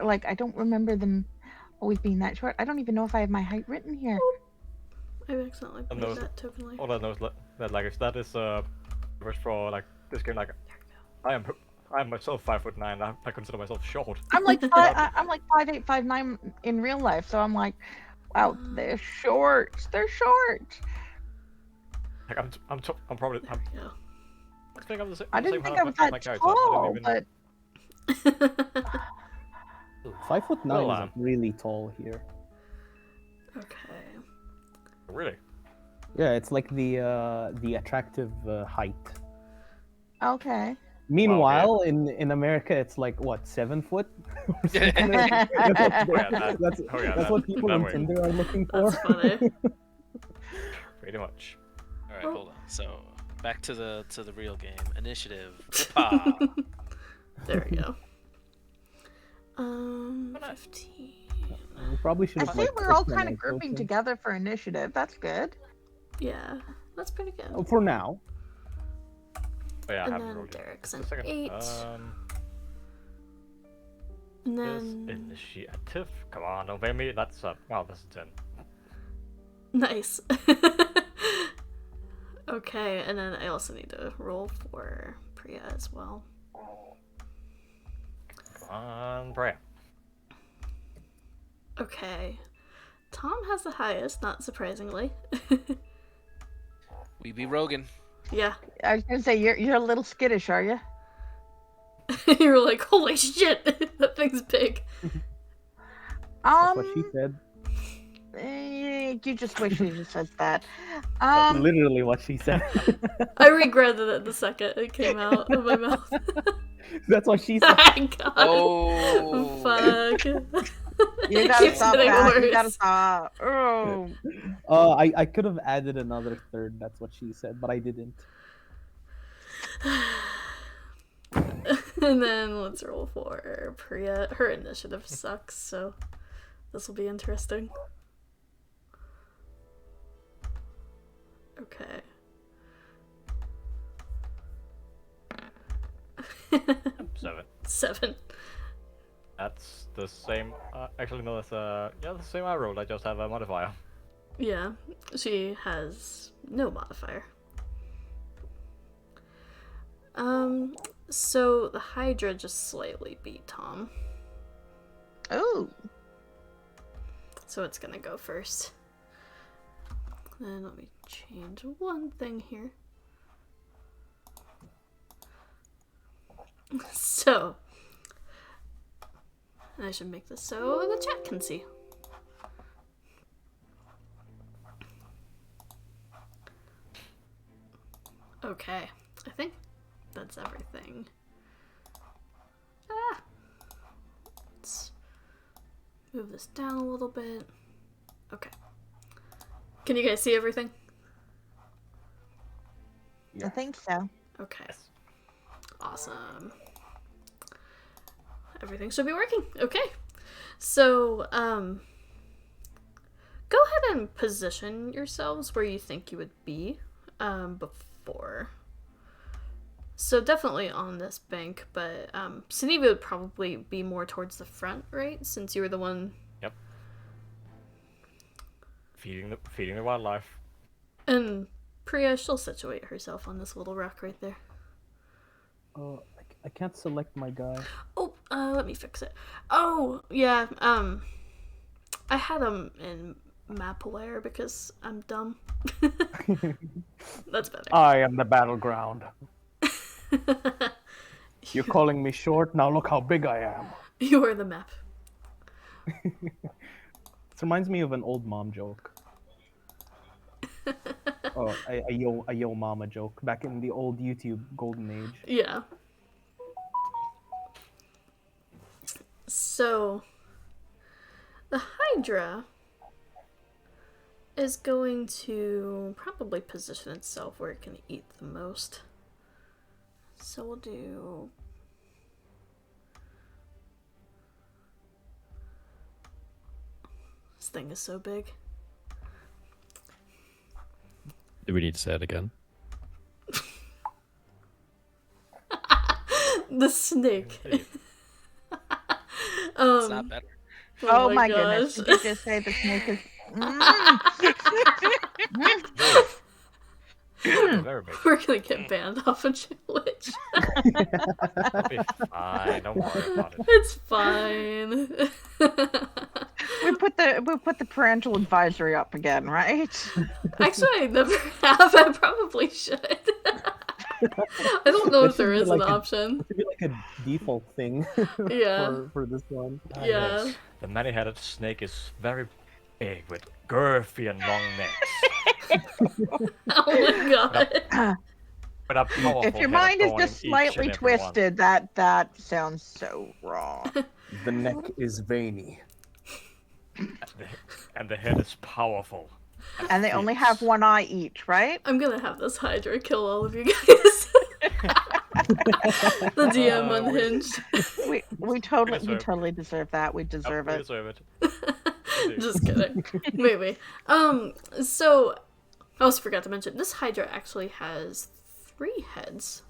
Speaker 3: them always being that short. I don't even know if I have my height written here.
Speaker 1: I accidentally put
Speaker 2: No,
Speaker 1: that token like.
Speaker 2: All I know is that like that is works for like this game. Like I'm myself 5'9". I consider myself short.
Speaker 3: I'm like I'm like 5'8", 5'9" in real life, so I'm like, wow, they're short. They're short.
Speaker 2: Like I'm probably
Speaker 1: There we go.
Speaker 2: I think I'm the same.
Speaker 3: I
Speaker 2: the
Speaker 3: didn't
Speaker 2: same
Speaker 3: think I
Speaker 2: height
Speaker 3: was
Speaker 2: as my
Speaker 3: that
Speaker 2: character. I don't
Speaker 3: tall,
Speaker 2: even-
Speaker 3: but
Speaker 5: 5'9"
Speaker 2: Well,
Speaker 5: is like really tall here.
Speaker 1: Okay.
Speaker 2: Really.
Speaker 5: Yeah, it's like the attractive height.
Speaker 3: okay.
Speaker 5: Meanwhile, in America, it's like what, 7 foot? Or something like that. That's what people
Speaker 2: that
Speaker 5: on
Speaker 2: way.
Speaker 5: Tinder are looking for.
Speaker 1: That's funny.
Speaker 2: Pretty much.
Speaker 4: All right,
Speaker 1: Oh.
Speaker 4: hold on. So back to the real game. Initiative. Yeehaw.
Speaker 1: There we go. 15.
Speaker 5: We probably should
Speaker 3: I
Speaker 5: have.
Speaker 3: see
Speaker 5: like,
Speaker 3: we're all
Speaker 5: clicked on
Speaker 3: kind of
Speaker 5: it,
Speaker 3: grouping
Speaker 5: okay?
Speaker 3: together for initiative. That's good.
Speaker 1: Yeah, that's pretty good.
Speaker 5: Oh, for now.
Speaker 2: Oh, yeah, I
Speaker 1: And
Speaker 2: haven't
Speaker 1: then
Speaker 2: rolled yet.
Speaker 1: Derek's
Speaker 2: Just
Speaker 1: an
Speaker 2: a second.
Speaker 1: 8. And
Speaker 2: This
Speaker 1: then
Speaker 2: initiative. Come on, don't pay me. That's wow, that's a 10.
Speaker 1: nice. Okay, and then I also need to roll for Priya as well.
Speaker 2: Come on, Brea.
Speaker 1: Okay. Tom has the highest, not surprisingly.
Speaker 4: We be Rogan.
Speaker 1: Yeah.
Speaker 3: I was gonna say you're a little skittish, are you?
Speaker 1: You were like, holy shit, that thing's big.
Speaker 5: That's what she said.
Speaker 3: You just wish you just said that.
Speaker 5: Literally what she said.
Speaker 1: I regretted it the second it came out of my mouth.
Speaker 5: That's what she said.
Speaker 1: God.
Speaker 4: Oh.
Speaker 1: Fuck.
Speaker 3: You gotta
Speaker 1: Keeps
Speaker 3: stop
Speaker 1: getting
Speaker 3: that. You
Speaker 1: worse.
Speaker 3: gotta stop. Oh.
Speaker 5: I could have added another third. That's what she said, but I didn't.
Speaker 1: And then let's roll for Priya. Her initiative sucks, so this will be interesting. Okay.
Speaker 2: 7.
Speaker 1: 7.
Speaker 2: That's the same. Actually, no, that's the same I rolled. I just have a modifier.
Speaker 1: Yeah, she has no modifier. So the Hydra just slightly beat Tom,
Speaker 3: Oh.
Speaker 1: so it's gonna go first. And let me change one thing here. So, I should make this so the chat can see. Okay, I think that's everything. Let's move this down a little bit. Okay. Can you guys see everything?
Speaker 3: I think so.
Speaker 1: Okay. Awesome. Everything should be working. Okay. So, go ahead and position yourselves where you think you would be, before So definitely on this bank, but Sunniva would probably be more towards the front, right? Since you were the one.
Speaker 2: Yep. Feeding the wildlife.
Speaker 1: And Priya, she'll situate herself on this little rock right there.
Speaker 5: I can't select my guy.
Speaker 1: Oh, let me fix it. Oh, yeah, I had him in map layer because I'm dumb. That's better.
Speaker 5: I am the battleground. You're calling me short? Now look how big I am.
Speaker 1: You are the map.
Speaker 5: This reminds me of an old mom joke. Oh, a yo mama joke back in the old YouTube golden age.
Speaker 1: Yeah. So, the Hydra is going to probably position itself where it can eat the most. So we'll do... This thing is so big.
Speaker 6: Do we need to say it again?
Speaker 1: The snake.
Speaker 4: It's not better.
Speaker 3: Oh my
Speaker 1: gosh.
Speaker 3: goodness! Did you just say the snake is?
Speaker 2: Very big.
Speaker 1: We're gonna get banned off of Witch.
Speaker 2: It'll be fine. Don't worry about it.
Speaker 1: It's fine.
Speaker 3: We put the parental advisory up again, right?
Speaker 1: Actually, I never have. I probably should. I don't know
Speaker 5: That
Speaker 1: if there
Speaker 5: should be
Speaker 1: is
Speaker 5: like
Speaker 1: an
Speaker 5: a-
Speaker 1: option.
Speaker 5: It should be like a default thing
Speaker 1: Yeah.
Speaker 5: for this one.
Speaker 1: Yeah.
Speaker 2: Yes. The many-headed snake is very big with girthy and long necks.
Speaker 1: Oh my god.
Speaker 2: With a powerful
Speaker 3: If your
Speaker 2: head
Speaker 3: mind is
Speaker 2: adorning
Speaker 3: just
Speaker 2: each
Speaker 3: slightly
Speaker 2: and every one.
Speaker 3: twisted, that sounds so wrong.
Speaker 5: The neck is veiny.
Speaker 2: And the head is powerful.
Speaker 3: And they only have one eye each, right?
Speaker 1: I'm gonna have this Hydra kill all of you guys. The DM unhinged.
Speaker 3: We totally
Speaker 2: deserve-
Speaker 3: deserve that. We deserve
Speaker 2: We
Speaker 3: it.
Speaker 2: deserve it.
Speaker 1: Just kidding. Maybe. So I also forgot to mention this Hydra actually has 3 heads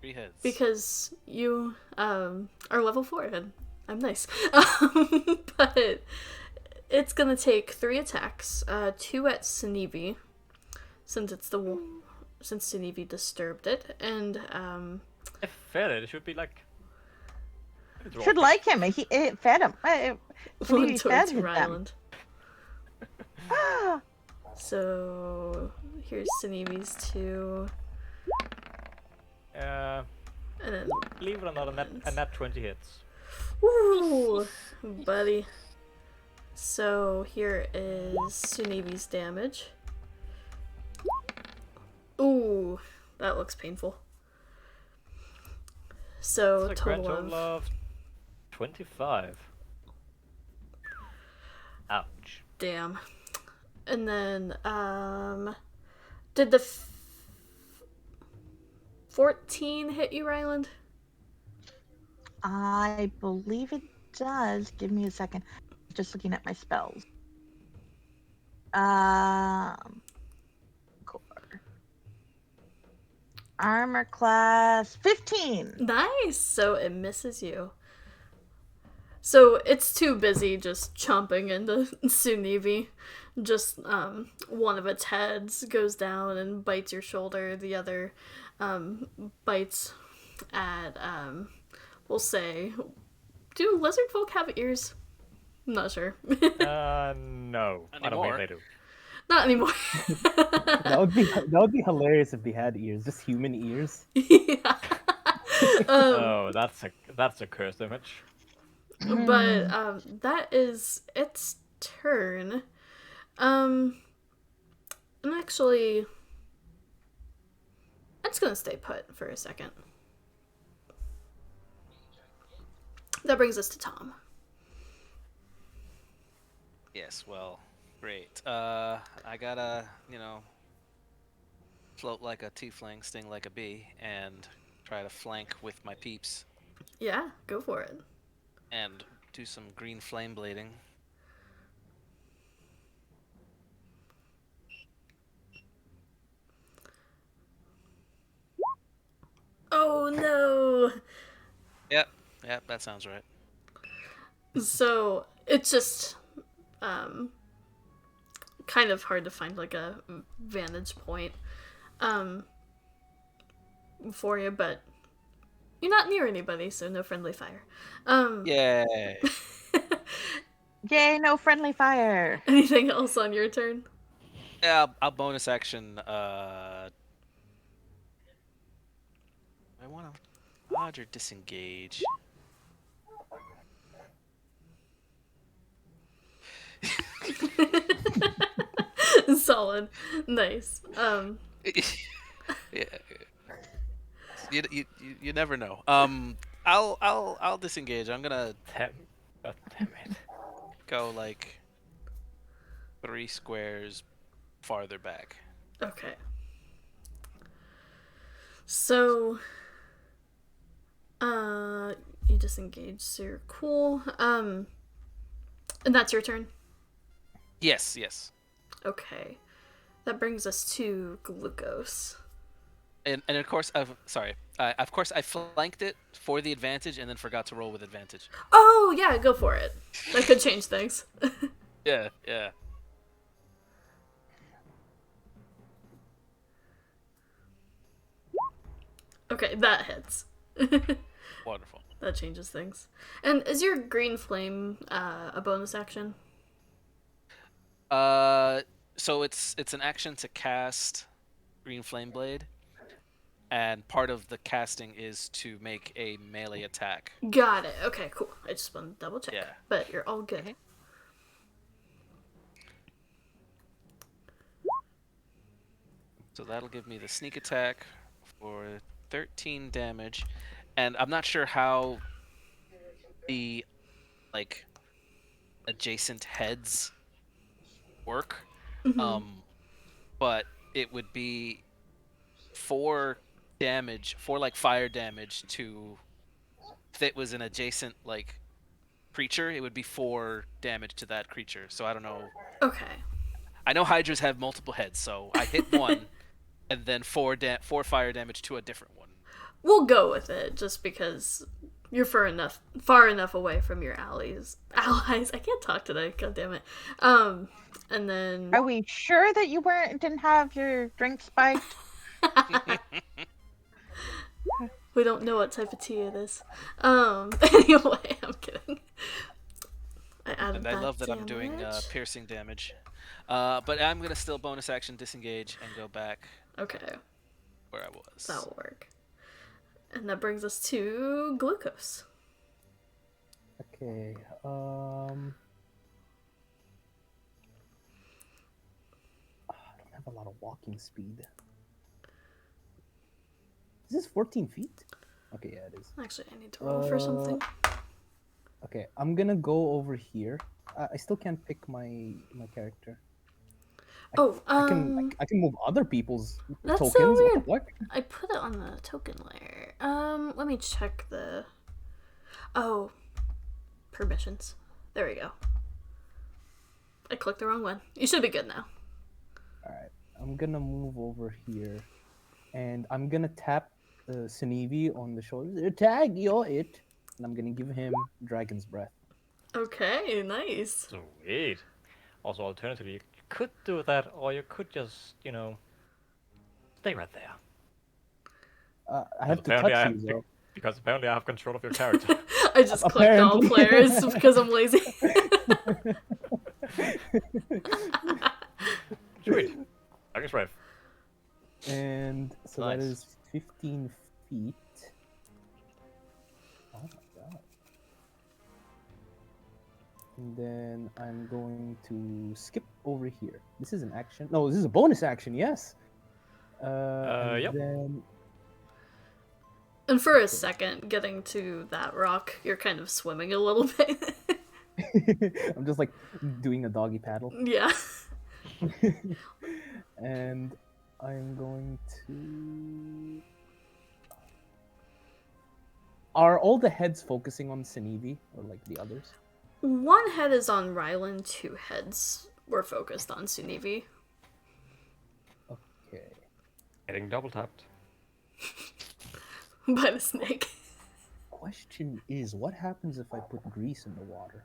Speaker 4: 3 heads.
Speaker 1: because you are level 4 and I'm nice. But it's gonna take 3 attacks, 2 at Sunnivi, since Sunnivi disturbed it, and
Speaker 2: If fed it should be like.
Speaker 3: Should like him. It fed him.
Speaker 1: one
Speaker 3: He fed
Speaker 1: towards
Speaker 3: them.
Speaker 1: Ryland. So here's Sunnivi's 2,
Speaker 2: Uh,
Speaker 1: and then
Speaker 2: believe it or not, a net 20 hits.
Speaker 1: ooh, buddy. So here is Sunnivi's damage. Ooh, that looks painful. So
Speaker 2: That's a grand
Speaker 1: total
Speaker 2: total
Speaker 1: of
Speaker 2: of 25. Ouch.
Speaker 1: damn. And then did the 14 hit you, Ryland?
Speaker 3: I believe it does. Give me a second. Just looking at my spells. Core. Armor class 15.
Speaker 1: Nice. So it misses you. So it's too busy just chomping into Sunnivi. Just one of its heads goes down and bites your shoulder. The other bites at we'll say, do lizard folk have ears? I'm not sure.
Speaker 2: No. I don't
Speaker 4: Anymore.
Speaker 2: think they do.
Speaker 1: Not anymore.
Speaker 5: That would be hilarious if they had ears, just human ears.
Speaker 1: Yeah.
Speaker 2: Oh, that's a cursed image.
Speaker 1: But that is its turn. And actually, it's gonna stay put for a second. That brings us to Tom.
Speaker 4: Yes, well, great. I gotta, float like a tiefling, sting like a bee, and try to flank with my peeps,
Speaker 1: Yeah, go for it.
Speaker 4: and do some green flame blading. Yeah, that sounds right.
Speaker 1: So it's just kind of hard to find like a vantage point for you, but you're not near anybody, so no friendly fire.
Speaker 4: Yay!
Speaker 3: Yay, no friendly fire.
Speaker 1: Anything else on your turn?
Speaker 4: Yeah, I'll bonus action. I want to dodge or disengage.
Speaker 1: Solid. Nice.
Speaker 4: Yeah, you never know. I'll disengage. I'm gonna
Speaker 2: God damn it.
Speaker 4: go like 3 squares farther back.
Speaker 1: Okay. So, you disengage, so you're cool. And that's your turn?
Speaker 4: Yes, yes.
Speaker 1: Okay. That brings us to Glucose.
Speaker 4: And of course, of course I flanked it for the advantage and then forgot to roll with advantage.
Speaker 1: Oh, yeah, go for it. That could change things.
Speaker 4: Yeah, yeah.
Speaker 1: Okay, that hits.
Speaker 4: Wonderful.
Speaker 1: That changes things. And is your green flame a bonus action?
Speaker 4: So it's an action to cast Green Flame Blade, and part of the casting is to make a melee attack.
Speaker 1: Got it. Okay, cool. I just want to double check.
Speaker 4: Yeah.
Speaker 1: But you're all good.
Speaker 4: So that'll give me the sneak attack for 13 damage, and I'm not sure how the like adjacent heads work, but it would be 4 damage, 4 like fire damage to if it was an adjacent like creature, it would be 4 damage to that creature. So I don't know.
Speaker 1: Okay.
Speaker 4: I know hydras have multiple heads, so I hit one, and then 4 fire damage to a different one.
Speaker 1: We'll go with it, just because you're far enough away from your allies. I can't talk today. God damn it. And then
Speaker 3: Are we sure that you didn't have your drink spiked?
Speaker 1: we don't know what type of tea it is. Anyway, I'm kidding.
Speaker 4: And I love that I'm doing piercing damage. But I'm gonna still bonus action disengage and go back
Speaker 1: Okay,
Speaker 4: where I was.
Speaker 1: that'll work. And that brings us to Glucose.
Speaker 5: Okay. I don't have a lot of walking speed. Is this 14 feet? Okay, yeah, it is.
Speaker 1: Actually, I need to roll for something.
Speaker 5: Okay, I'm gonna go over here. I still can't pick my character. I can move other people's
Speaker 1: That's so
Speaker 5: tokens.
Speaker 1: weird.
Speaker 5: What the fuck?
Speaker 1: I put it on the token layer. Let me check the... Oh, permissions. There we go. I clicked the wrong one. You should be good now.
Speaker 5: Alright, I'm gonna move over here, and I'm gonna tap Sinevi on the shoulder. Tag, you're it. And I'm gonna give him Dragon's Breath.
Speaker 1: Okay, nice.
Speaker 2: Sweet. Also, alternatively, you could do that, or you could just, stay right there.
Speaker 5: I have to
Speaker 2: Apparently
Speaker 5: touch you, though.
Speaker 2: Because apparently I have control of your character.
Speaker 1: I just clicked all
Speaker 5: Apparently.
Speaker 1: players because I'm lazy.
Speaker 2: Sweet. Dragon's Breath.
Speaker 5: And so
Speaker 2: Nice.
Speaker 5: that is 15 feet. Oh my god. And then I'm going to skip over here. This is an action. No, this is a bonus action, yes. And
Speaker 2: Yep.
Speaker 5: then
Speaker 1: And for a second, getting to that rock, you're kind of swimming a little bit.
Speaker 5: I'm just like doing a doggy paddle.
Speaker 1: Yeah.
Speaker 5: And I'm going to. Are all the heads focusing on Sinevi or like the others?
Speaker 1: One head is on Rylan, 2 heads were focused on Sunivi.
Speaker 5: Okay.
Speaker 2: Getting double tapped.
Speaker 1: By the snake.
Speaker 5: question is, what happens if I put grease in the water?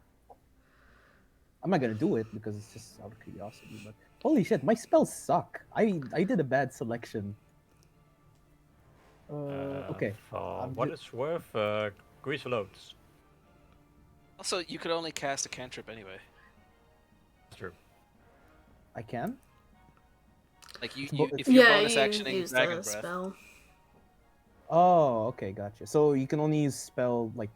Speaker 5: I'm not gonna do it because it's just out of curiosity. But holy shit, my spells suck. I did a bad selection. Okay.
Speaker 2: For
Speaker 5: I'm
Speaker 2: what
Speaker 5: ju-
Speaker 2: it's worth, grease loads.
Speaker 4: Also, you could only cast a cantrip anyway.
Speaker 2: That's true.
Speaker 5: I can.
Speaker 4: Like
Speaker 5: It's
Speaker 4: if you're
Speaker 1: Yeah,
Speaker 4: bonus
Speaker 1: you
Speaker 4: actioning
Speaker 1: used
Speaker 4: Dragon
Speaker 1: a
Speaker 4: Breath,
Speaker 1: spell.
Speaker 5: Oh, okay, gotcha. So you can only use spell like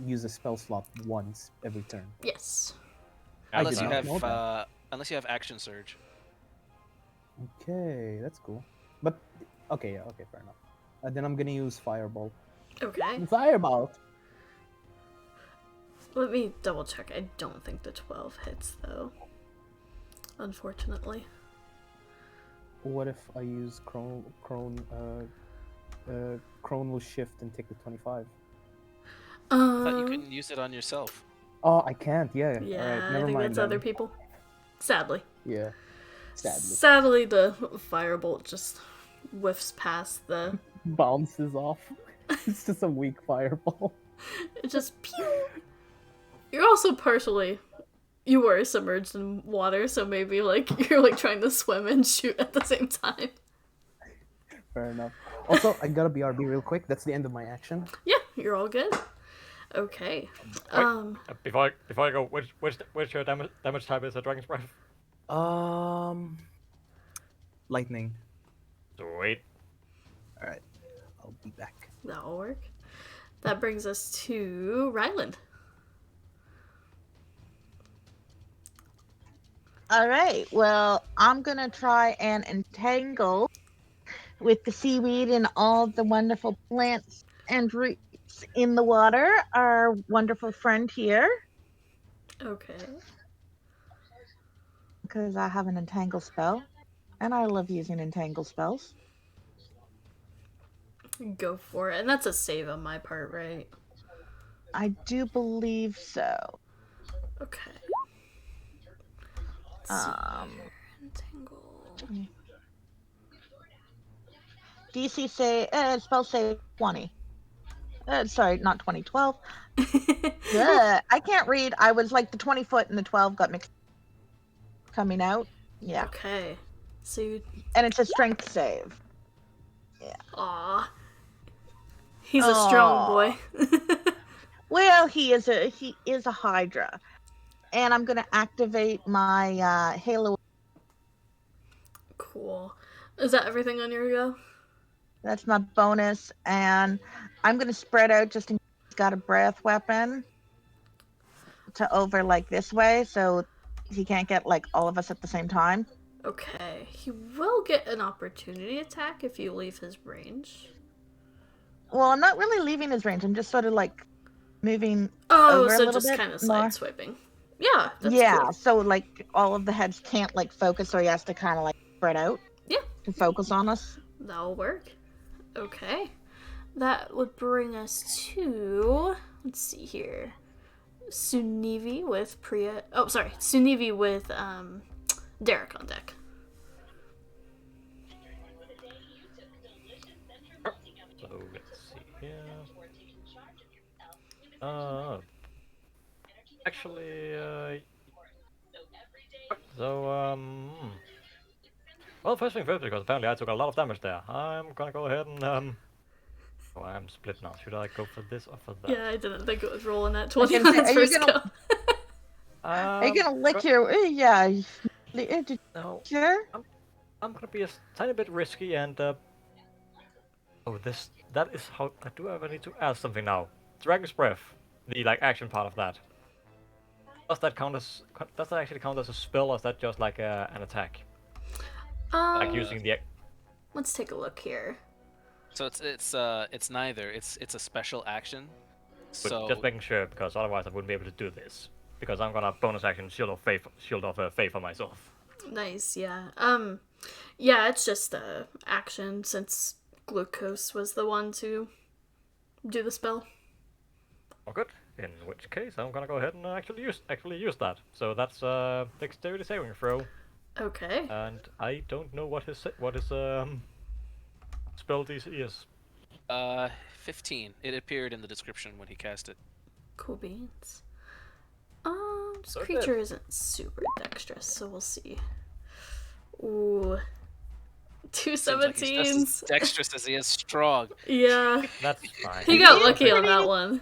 Speaker 5: use a spell slot once every turn.
Speaker 1: Yes.
Speaker 5: I
Speaker 4: unless
Speaker 5: did
Speaker 4: you
Speaker 5: not know that.
Speaker 4: have action surge.
Speaker 5: Okay, that's cool. But okay, yeah, okay, fair enough. Then I'm gonna use fireball.
Speaker 1: Okay.
Speaker 7: Fireball.
Speaker 1: Let me double check. I don't think the 12 hits, though. Unfortunately.
Speaker 5: What if I use Chronal Shift and take the 25?
Speaker 4: I thought you
Speaker 1: Um,
Speaker 4: couldn't use it on yourself.
Speaker 5: Oh, I can't. Yeah. All
Speaker 1: yeah,
Speaker 5: right.
Speaker 1: I
Speaker 5: Never
Speaker 1: think
Speaker 5: mind
Speaker 1: that's
Speaker 5: then.
Speaker 1: other people. Sadly.
Speaker 5: Yeah.
Speaker 1: Sadly, the firebolt just whiffs past the.
Speaker 5: Bounces off. It's just a weak fireball.
Speaker 1: It just pew. You're also partially. You were submerged in water, so maybe like you're like trying to swim and shoot at the same time.
Speaker 5: Fair enough. Also, I gotta BRB real quick. That's the end of my action.
Speaker 1: Yeah, you're all good. Okay.
Speaker 2: Wait, before I go, which your damage type is a Dragon's Breath?
Speaker 5: Lightning.
Speaker 2: Sweet.
Speaker 5: All right. I'll be back.
Speaker 1: That'll work. That brings us to Ryland.
Speaker 3: All right. Well, I'm gonna try and entangle with the seaweed and all the wonderful plants and roots in the water. Our wonderful friend here,
Speaker 1: Okay.
Speaker 3: because I have an entangle spell, and I love using entangle spells.
Speaker 1: Go for it. And that's a save on my part, right?
Speaker 3: I do believe so.
Speaker 1: Okay. Let's see here. Entangle.
Speaker 3: DC say spell save 20. Sorry, not 20, 12. I can't read. I was like the 20 foot and the 12 got mixed coming out. Yeah.
Speaker 1: Okay. So you.
Speaker 3: And it's a strength save.
Speaker 1: Aw. He's a strong boy.
Speaker 3: Well, he is a Hydra. And I'm gonna activate my Halo.
Speaker 1: Cool. Is that everything on your go?
Speaker 3: That's my bonus, and I'm gonna spread out just in case he's got a breath weapon to over like this way, so he can't get like all of us at the same time.
Speaker 1: Okay. He will get an opportunity attack if you leave his range.
Speaker 3: Well, I'm not really leaving his range. I'm just sort of like moving
Speaker 1: Oh,
Speaker 3: over a
Speaker 1: so
Speaker 3: little
Speaker 1: just
Speaker 3: bit
Speaker 1: kind of
Speaker 3: more.
Speaker 1: side swiping. Yeah, that's
Speaker 3: Yeah,
Speaker 1: cool.
Speaker 3: so like all of the heads can't like focus, so he has to kind of like spread out.
Speaker 1: Yeah.
Speaker 3: To focus on us.
Speaker 1: That'll work. Okay. That would bring us to, let's see here, Sunivi with Priya. Oh, sorry, Sunivi with Derek on deck.
Speaker 2: So let's see here. Actually, well, first thing first, because apparently I took a lot of damage there. I'm gonna go ahead and Oh, I'm split now. Should I go for this or for that?
Speaker 1: Yeah, I didn't think it was rolling that 20
Speaker 3: gonna
Speaker 1: on
Speaker 3: say,
Speaker 1: its
Speaker 3: are you
Speaker 1: first
Speaker 3: gonna-
Speaker 1: go.
Speaker 3: Are you gonna lick your? Yeah.
Speaker 2: No,
Speaker 3: Sure.
Speaker 2: I'm gonna be a tiny bit risky and oh, that is how I do. I need to add something now. Dragon's Breath, the like action part of that. Does that actually count as a spell, or is that just like an attack? Like using the.
Speaker 1: Let's take a look here.
Speaker 4: So it's neither. It's a special action.
Speaker 2: But
Speaker 4: So
Speaker 2: just making sure, because otherwise I wouldn't be able to do this. Because I'm gonna bonus action shield of faith on myself.
Speaker 1: Nice, yeah. Yeah, it's just a action since Glucose was the one to do the spell.
Speaker 2: Oh, good. In which case, I'm gonna go ahead and actually use that. So that's dexterity saving throw,
Speaker 1: Okay.
Speaker 2: and I don't know what his spell DC is.
Speaker 4: 15. It appeared in the description when he cast it.
Speaker 1: Cool beans. This
Speaker 2: So it
Speaker 1: creature
Speaker 2: did.
Speaker 1: isn't super dexterous, so we'll see. Ooh. Two
Speaker 4: Seems like he's just as
Speaker 1: 17s.
Speaker 4: dexterous as he is strong.
Speaker 1: Yeah.
Speaker 2: That's fine.
Speaker 1: He got
Speaker 3: He's
Speaker 1: lucky on that
Speaker 3: pretty-
Speaker 1: one.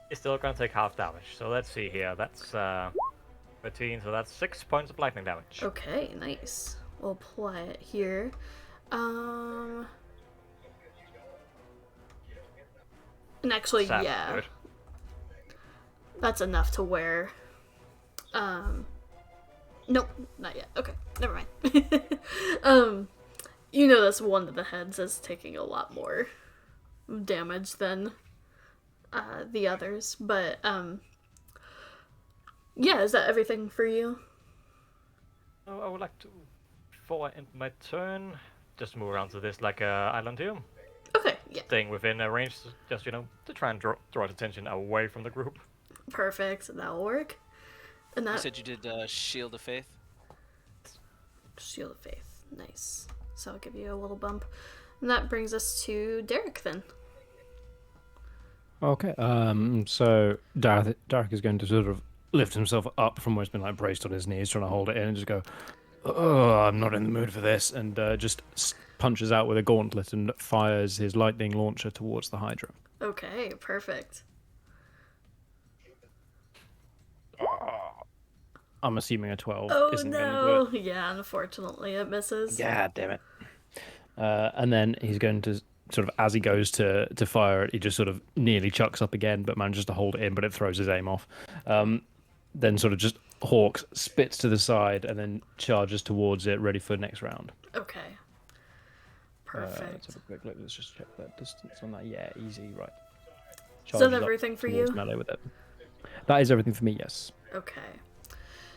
Speaker 2: He's still gonna take half damage. So let's see here. That's 13, so that's 6 points of lightning damage.
Speaker 1: Okay, nice. We'll apply it here. And actually,
Speaker 2: Sounds
Speaker 1: yeah.
Speaker 2: good.
Speaker 1: That's enough to wear. Nope, not yet. Okay, never mind. You notice one of the heads is taking a lot more damage than the others, but yeah, is that everything for you?
Speaker 2: Oh, I would like to, before I end my turn, just move around to this like island here,
Speaker 1: Okay, yeah,
Speaker 2: staying within a range, just to try and draw attention away from the group.
Speaker 1: perfect. That'll work. And
Speaker 4: You
Speaker 1: that
Speaker 4: said you did Shield of Faith?
Speaker 1: Shield of Faith, nice. So I'll give you a little bump, and that brings us to Derek then.
Speaker 6: Okay. So Derek is going to sort of lift himself up from where he's been like braced on his knees, trying to hold it in, and just go, "Oh, I'm not in the mood for this," and just punches out with a gauntlet and fires his lightning launcher towards the Hydra.
Speaker 1: Okay, perfect.
Speaker 6: I'm assuming a 12
Speaker 1: Oh
Speaker 6: isn't going to do it.
Speaker 1: no! Yeah, unfortunately, it misses.
Speaker 6: Yeah, damn it. And then he's going to sort of, as he goes to fire it, he just sort of nearly chucks up again, but manages to hold it in, but it throws his aim off. Then sort of just hawks, spits to the side, and then charges towards it, ready for the next round.
Speaker 1: Okay.
Speaker 6: Let's
Speaker 1: Perfect.
Speaker 6: have a quick look. Let's just check that distance on that. Yeah, easy, right.
Speaker 1: Is that
Speaker 6: Charges up
Speaker 1: everything for
Speaker 6: towards
Speaker 1: you?
Speaker 6: melee with it. That is everything for me, yes.
Speaker 1: Okay.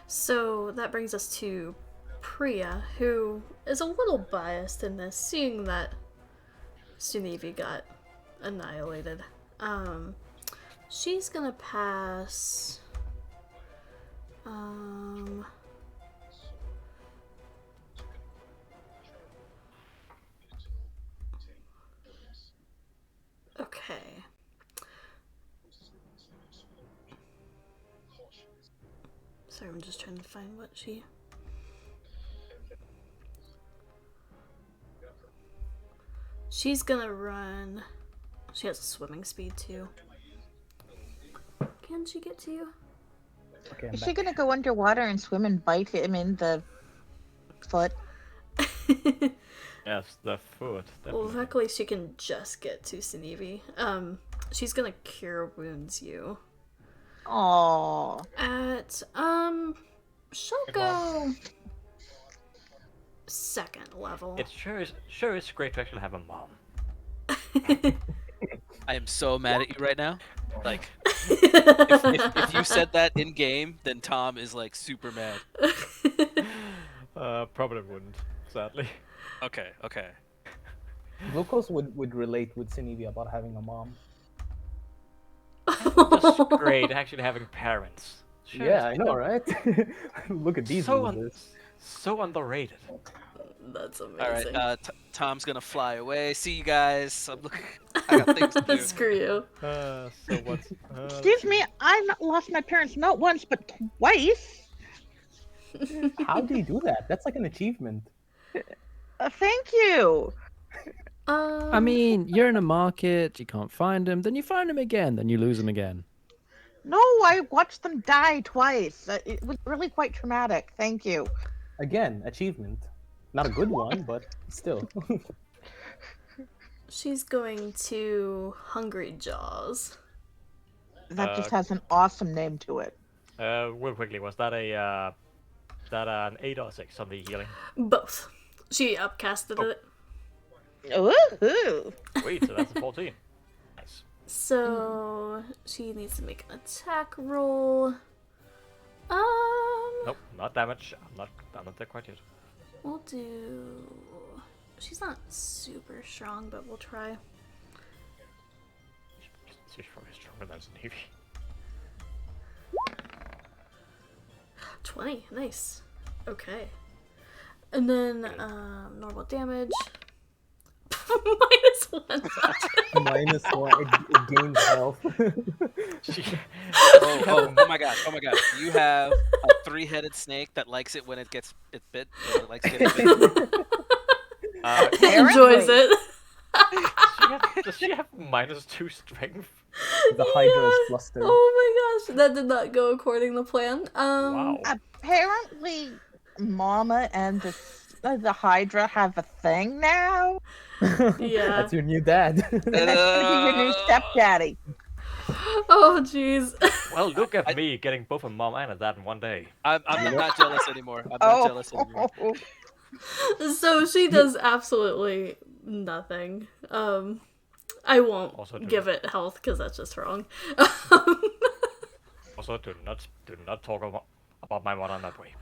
Speaker 1: So that brings us to Priya, who is a little biased in this, seeing that Sunevi got annihilated. She's gonna pass. Okay. Sorry, I'm just trying to find what she. She's gonna run. She has a swimming speed too. Can she get to you?
Speaker 5: Okay, I'm
Speaker 3: Is
Speaker 5: back.
Speaker 3: she gonna go underwater and swim and bite him in the foot?
Speaker 2: Yes, the foot.
Speaker 1: Well,
Speaker 2: Definitely.
Speaker 1: luckily she can just get to Sunevi. She's gonna cure wounds you.
Speaker 3: Oh,
Speaker 1: At she'll go second level.
Speaker 2: It sure is great to actually have a mom.
Speaker 4: I am so mad at you right now. Like, if you said that in game, then Tom is like super mad.
Speaker 2: Probably wouldn't, sadly.
Speaker 4: Okay, okay.
Speaker 5: Wilkos would relate with Sinivia about having a mom.
Speaker 2: Just great actually having parents. Sure
Speaker 5: Yeah,
Speaker 2: is
Speaker 5: I know, right? Look at these
Speaker 2: so
Speaker 5: losers.
Speaker 2: so underrated.
Speaker 1: That's amazing.
Speaker 4: All right, Tom's gonna fly away. See you guys. I got things to do.
Speaker 1: Screw you.
Speaker 2: So what's...
Speaker 3: excuse me, I've not lost my parents not once but twice.
Speaker 5: How do you do that? That's like an achievement.
Speaker 3: Thank you.
Speaker 6: I mean, you're in a market, you can't find them, then you find them again, then you lose them again.
Speaker 3: No, I watched them die twice. It was really quite traumatic. Thank you.
Speaker 5: Again, achievement. Not a good one, but still.
Speaker 1: She's going to Hungry Jaws.
Speaker 3: That just has an awesome name to it.
Speaker 2: real quickly, was that an 8 or 6 on the healing?
Speaker 1: Both. She upcasted it.
Speaker 3: Ooh.
Speaker 2: Sweet, so that's a 14. Nice.
Speaker 1: So she needs to make an attack roll.
Speaker 2: Nope, not damage. I'm not there quite yet.
Speaker 1: We'll do. She's not super strong, but we'll try.
Speaker 2: She's probably stronger than Navy.
Speaker 1: 20, nice. Okay. And then
Speaker 2: Good.
Speaker 1: normal damage. -1.
Speaker 5: -1. It gains health.
Speaker 2: She-
Speaker 4: Oh my gosh! Oh my gosh! You have a three-headed snake that likes it when it gets it bit. Or it likes getting bit.
Speaker 1: Enjoys
Speaker 3: Apparently.
Speaker 1: it.
Speaker 2: does she have -2 strength?
Speaker 5: The Hydra is flustered.
Speaker 1: Oh my gosh, that did not go according to plan.
Speaker 2: Wow.
Speaker 3: Apparently, Mama and the Hydra have a thing now.
Speaker 1: Yeah.
Speaker 5: That's your new dad.
Speaker 3: And that's gonna be your new stepdaddy.
Speaker 1: Oh jeez.
Speaker 2: Well, look at me getting both a mom and a dad in one day.
Speaker 4: I'm not jealous anymore. I'm not jealous anymore.
Speaker 1: So she does absolutely nothing. I won't
Speaker 2: Also do
Speaker 1: give it health because that's just wrong.
Speaker 2: Also, do not talk about my mother in that way.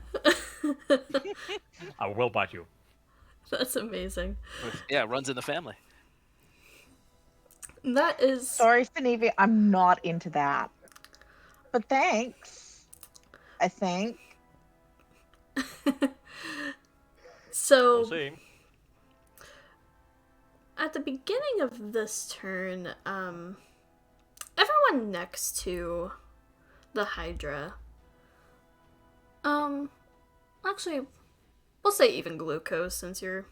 Speaker 2: I will bite you.
Speaker 1: That's amazing.
Speaker 4: Yeah, it runs in the family.
Speaker 1: That is
Speaker 3: Sorry, Sinevi, I'm not into that. But thanks. I think.
Speaker 1: so.
Speaker 2: We'll see.
Speaker 1: At the beginning of this turn, everyone next to the Hydra, actually, we'll say even Glucose since you're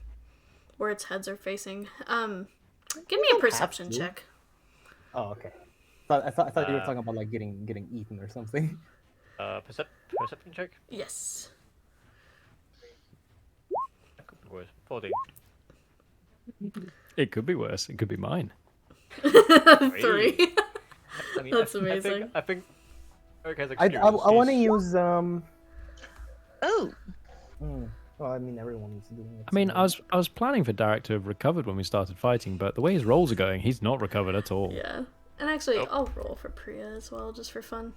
Speaker 1: where its heads are facing. Give me a perception
Speaker 5: to.
Speaker 1: check.
Speaker 5: Oh, okay. I thought you were talking about like getting eaten or something.
Speaker 2: Perception check.
Speaker 1: Yes.
Speaker 2: That could be worse. 14.
Speaker 6: It could be worse. It could be mine.
Speaker 1: 3.
Speaker 2: I mean,
Speaker 1: That's
Speaker 2: I
Speaker 1: amazing.
Speaker 2: think Eric has
Speaker 5: I
Speaker 2: experience.
Speaker 5: want to
Speaker 2: He's-
Speaker 5: use
Speaker 3: Ooh.
Speaker 5: Well, I mean everyone's doing it.
Speaker 6: I mean,
Speaker 5: so-
Speaker 6: I was planning for Derek to have recovered when we started fighting, but the way his rolls are going, he's not recovered at all.
Speaker 1: Yeah. And actually,
Speaker 2: Nope.
Speaker 1: I'll roll for Priya as well, just for fun.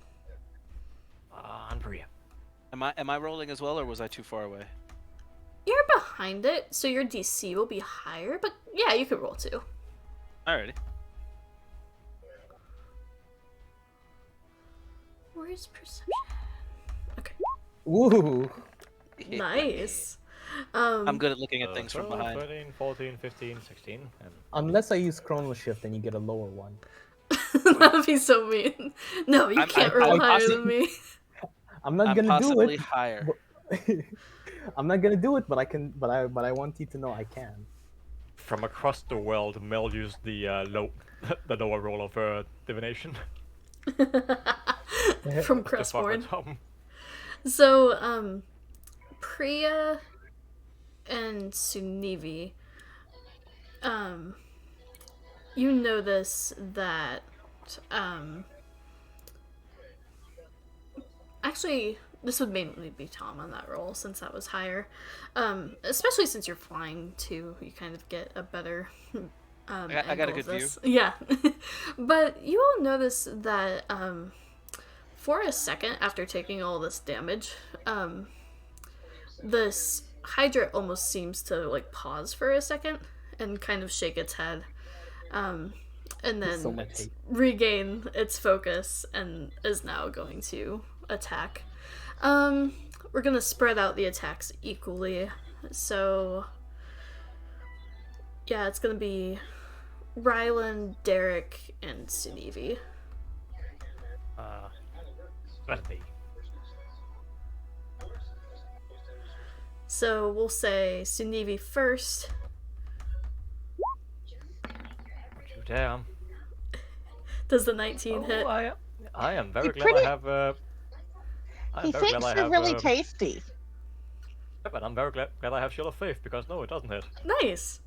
Speaker 2: and Priya.
Speaker 4: Am I rolling as well, or was I too far away?
Speaker 1: You're behind it, so your DC will be higher, but yeah, you could roll too.
Speaker 4: Alrighty.
Speaker 1: Where's perception? Okay.
Speaker 5: Ooh.
Speaker 1: Nice.
Speaker 4: I'm good at looking at things from
Speaker 2: 12,
Speaker 4: behind.
Speaker 2: 13, 14, 15, 16, and
Speaker 5: Unless I use Chrono Shift, then you get a lower one.
Speaker 1: That'd be so mean. No, you can't roll
Speaker 4: I'm
Speaker 1: higher than me.
Speaker 5: I'm not
Speaker 4: I'm
Speaker 5: gonna do
Speaker 4: possibly
Speaker 5: it.
Speaker 4: higher.
Speaker 5: I'm not gonna do it, but I can. But I want you to know I can.
Speaker 2: from across the world, Mel used the the lower roll of divination.
Speaker 1: From
Speaker 2: To fuck
Speaker 1: Crestborn.
Speaker 2: with Tom.
Speaker 1: So, Priya and Sunivi, you notice that, actually, this would mainly be Tom on that roll since that was higher. Especially since you're flying too, you kind of get a better.
Speaker 4: I got a
Speaker 1: angle
Speaker 4: good
Speaker 1: of
Speaker 4: view.
Speaker 1: this. Yeah, but you will notice that for a second after taking all this damage, this Hydra almost seems to like pause for a second and kind of shake its head, and then
Speaker 5: So much hate.
Speaker 1: regain its focus and is now going to attack. We're gonna spread out the attacks equally, so yeah, it's gonna be Rylan, Derek, and Sunivi.
Speaker 2: 20.
Speaker 1: So we'll say Sunivi first.
Speaker 2: Don't you dare.
Speaker 1: Does the 19 hit?
Speaker 2: I am very
Speaker 3: He
Speaker 2: glad
Speaker 3: pretty-
Speaker 2: I have. I'm
Speaker 3: He
Speaker 2: very
Speaker 3: thinks
Speaker 2: glad I
Speaker 3: they're
Speaker 2: have.
Speaker 3: really tasty.
Speaker 2: But I'm very glad I have Shield of Faith because no, it doesn't hit.
Speaker 1: Nice.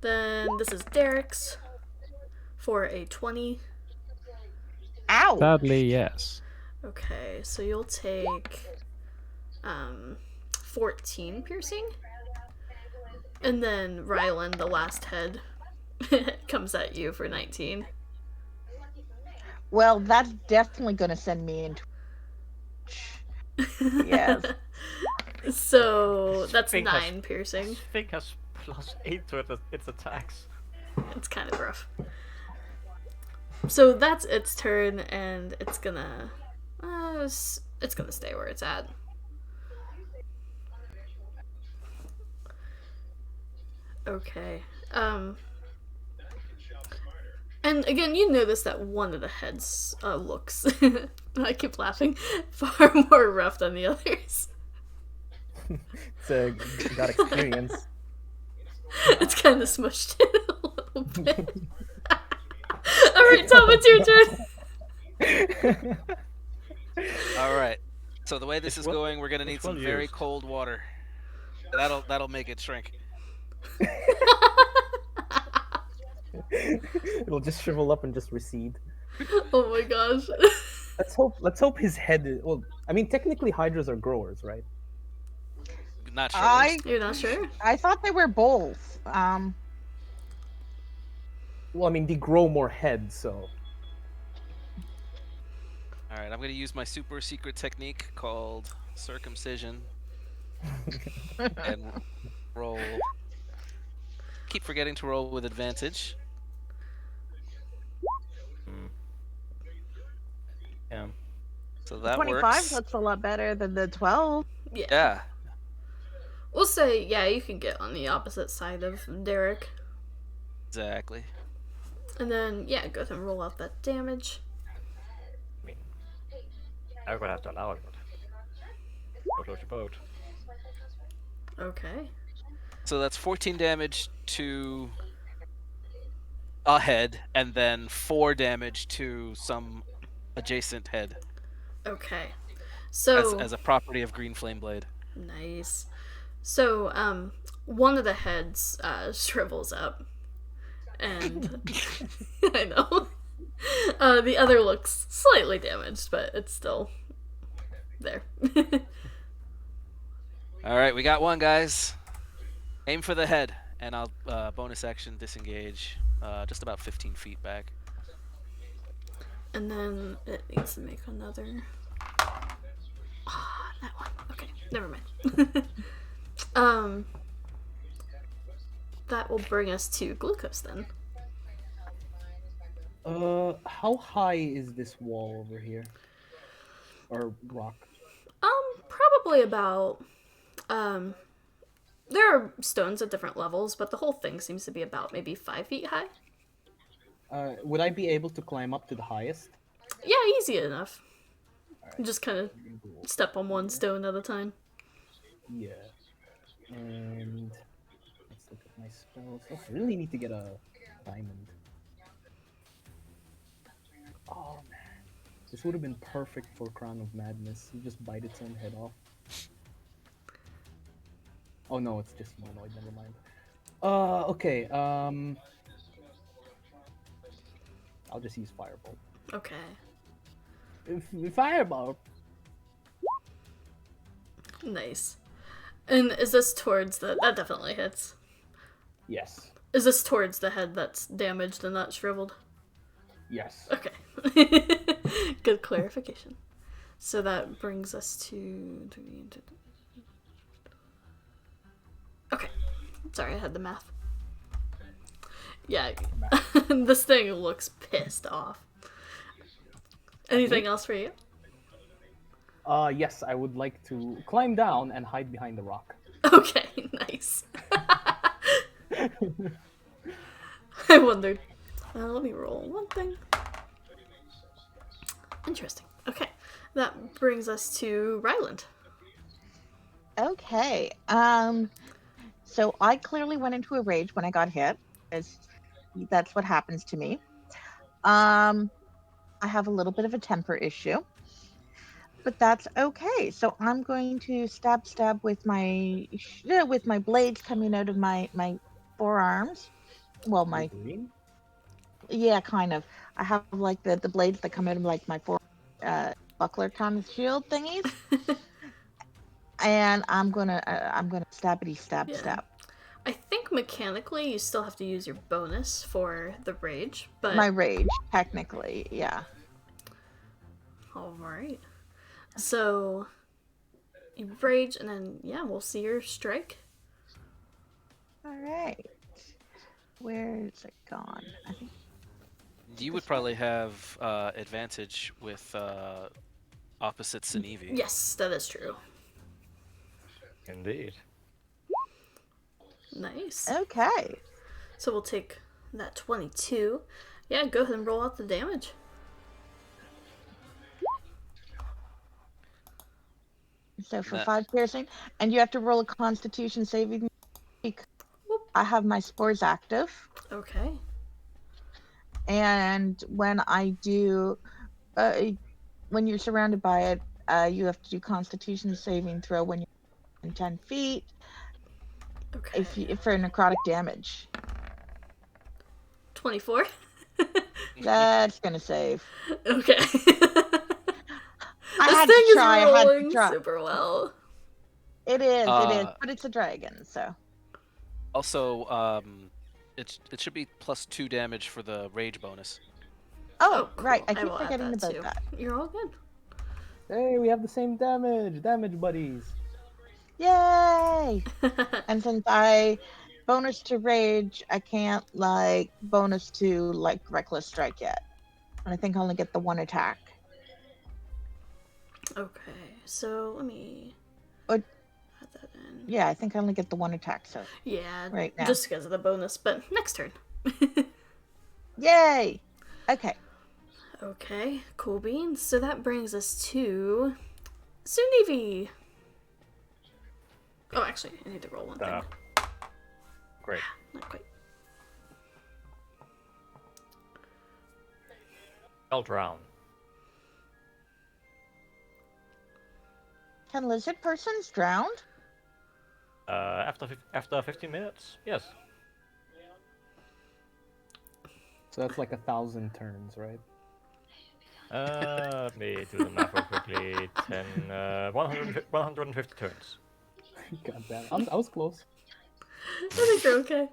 Speaker 1: Then this is Derek's for a 20.
Speaker 3: Ow!
Speaker 6: Sadly, yes.
Speaker 1: Okay, so you'll take 14 piercing. And then Rylan, the last head, comes at you for 19.
Speaker 3: Well, that's definitely going to send me into. Yes.
Speaker 1: So that's
Speaker 2: Sphinx has-
Speaker 1: 9 piercing.
Speaker 2: Sphinx has +8 to its attacks.
Speaker 1: It's kind of rough. So that's its turn, and it's gonna stay where it's at. Okay. And again, you notice that one of the heads looks, I keep laughing, far more rough than the others.
Speaker 5: It's a got experience.
Speaker 1: It's kind of smushed in a little bit. Alright, Tom, it's your turn.
Speaker 4: All right. So the way this
Speaker 2: It
Speaker 4: is
Speaker 2: will-
Speaker 4: going, we're gonna
Speaker 2: it's
Speaker 4: need some
Speaker 2: well
Speaker 4: very
Speaker 2: used.
Speaker 4: cold water. That'll make it shrink.
Speaker 5: It'll just shrivel up and just recede.
Speaker 1: Oh my gosh.
Speaker 5: Let's hope his head is, well, I mean technically hydras are growers, right?
Speaker 4: Not sure.
Speaker 1: You're not sure?
Speaker 3: I thought they were both.
Speaker 5: Well, I mean they grow more heads, so
Speaker 4: All right, I'm gonna use my super secret technique called circumcision and roll. Keep forgetting to roll with advantage.
Speaker 2: Yeah.
Speaker 4: So that
Speaker 3: 25,
Speaker 4: works.
Speaker 3: that's a lot better than the 12.
Speaker 1: Yeah.
Speaker 4: Yeah.
Speaker 1: We'll say, yeah, you can get on the opposite side of Derek.
Speaker 4: Exactly.
Speaker 1: And then, yeah, go ahead and roll out that damage.
Speaker 2: I mean, I'm gonna have to allow it, but float your boat.
Speaker 1: Okay.
Speaker 4: So that's 14 damage to a head, and then 4 damage to some adjacent head
Speaker 1: Okay. So,
Speaker 4: as a property of Green Flame Blade.
Speaker 1: nice. So, one of the heads shrivels up. And I know. The other looks slightly damaged, but it's still there.
Speaker 4: All right, we got one, guys. Aim for the head, and I'll bonus action disengage just about 15 feet back.
Speaker 1: And then it needs to make another. Ah, that one. Okay, never mind. That will bring us to glucose then.
Speaker 5: how high is this wall over here? Or rock?
Speaker 1: Probably about. There are stones at different levels, but the whole thing seems to be about maybe 5 feet high.
Speaker 5: Would I be able to climb up to the highest?
Speaker 1: Yeah, easy enough. Just kind of step on one stone at a time.
Speaker 5: Yeah. And let's look at my spells. Oh, I really need to get a diamond. Oh man. This would have been perfect for Crown of Madness. You just bite its own head off. Oh no, it's just humanoid, never mind. Okay, I'll just use Firebolt.
Speaker 1: Okay.
Speaker 5: Firebolt!
Speaker 1: Nice. And is this towards the... That definitely hits.
Speaker 5: Yes.
Speaker 1: Is this towards the head that's damaged and not shriveled?
Speaker 5: Yes.
Speaker 1: Okay. Good clarification. So that brings us to... Okay. Sorry, I had the math. Yeah. This thing looks pissed off. Anything else for you?
Speaker 5: Yes, I would like to climb down and hide behind the rock.
Speaker 1: Okay, nice. I wondered. Let me roll one thing. Interesting. Okay, that brings us to Ryland.
Speaker 3: Okay. So I clearly went into a rage when I got hit, as that's what happens to me. I have a little bit of a temper issue, but that's okay. So I'm going to stab with my blades coming out of my forearms. Well, my
Speaker 5: Green?
Speaker 3: yeah, kind of. I have like the blades that come out of like my buckler kind of shield thingies. And I'm gonna stabbity stab
Speaker 1: Yeah.
Speaker 3: stab.
Speaker 1: I think mechanically you still have to use your bonus for the rage, but
Speaker 3: My rage, technically, yeah.
Speaker 1: alright. So you rage and then yeah, we'll see your strike.
Speaker 3: All right. Where's it gone? I think
Speaker 4: You would probably have advantage with opposite Sinevi.
Speaker 1: Yes, that is true.
Speaker 2: Indeed.
Speaker 1: Nice.
Speaker 3: okay.
Speaker 1: So we'll take that 22. Yeah, go ahead and roll out the damage.
Speaker 3: So for
Speaker 4: That-
Speaker 3: 5 piercing, and you have to roll a Constitution saving. Because I have my spores active,
Speaker 1: Okay.
Speaker 3: and when I do, when you're surrounded by it, you have to do Constitution saving throw when you're in 10 feet.
Speaker 1: Okay.
Speaker 3: If for necrotic damage,
Speaker 1: 24.
Speaker 3: that's gonna save.
Speaker 1: Okay.
Speaker 3: I
Speaker 1: This
Speaker 3: had
Speaker 1: thing
Speaker 3: to
Speaker 1: is
Speaker 3: try. I had to
Speaker 1: rolling
Speaker 3: try.
Speaker 1: super well.
Speaker 3: It is,
Speaker 4: Uh,
Speaker 3: but it's a dragon, so.
Speaker 4: Also, it should be +2 damage for the rage bonus.
Speaker 3: Oh,
Speaker 1: cool.
Speaker 3: right. I keep
Speaker 1: will add
Speaker 3: forgetting
Speaker 1: that
Speaker 3: about
Speaker 1: too.
Speaker 3: that.
Speaker 1: You're all good.
Speaker 5: Hey, we have the same damage. Damage buddies.
Speaker 3: Yay! And since I bonus to rage, I can't like bonus to like reckless strike yet. And I think I only get the 1 attack.
Speaker 1: Okay, so let me
Speaker 3: But-
Speaker 1: add that in.
Speaker 3: Yeah, I think I only get the 1 attack, so.
Speaker 1: Yeah,
Speaker 3: Right now.
Speaker 1: just because of the bonus, but next turn.
Speaker 3: Yay! Okay.
Speaker 1: Okay, cool beans. So that brings us to Sunivi. Oh, actually, I need to roll one thing.
Speaker 2: Great.
Speaker 1: Not quite.
Speaker 2: Spell drown.
Speaker 3: Can lizard persons drowned?
Speaker 2: After 15 minutes, yes.
Speaker 5: So that's like 1,000 turns, right?
Speaker 2: Let me do the math real quickly. 150 turns.
Speaker 5: God damn it. I was close.
Speaker 1: I think you're okay.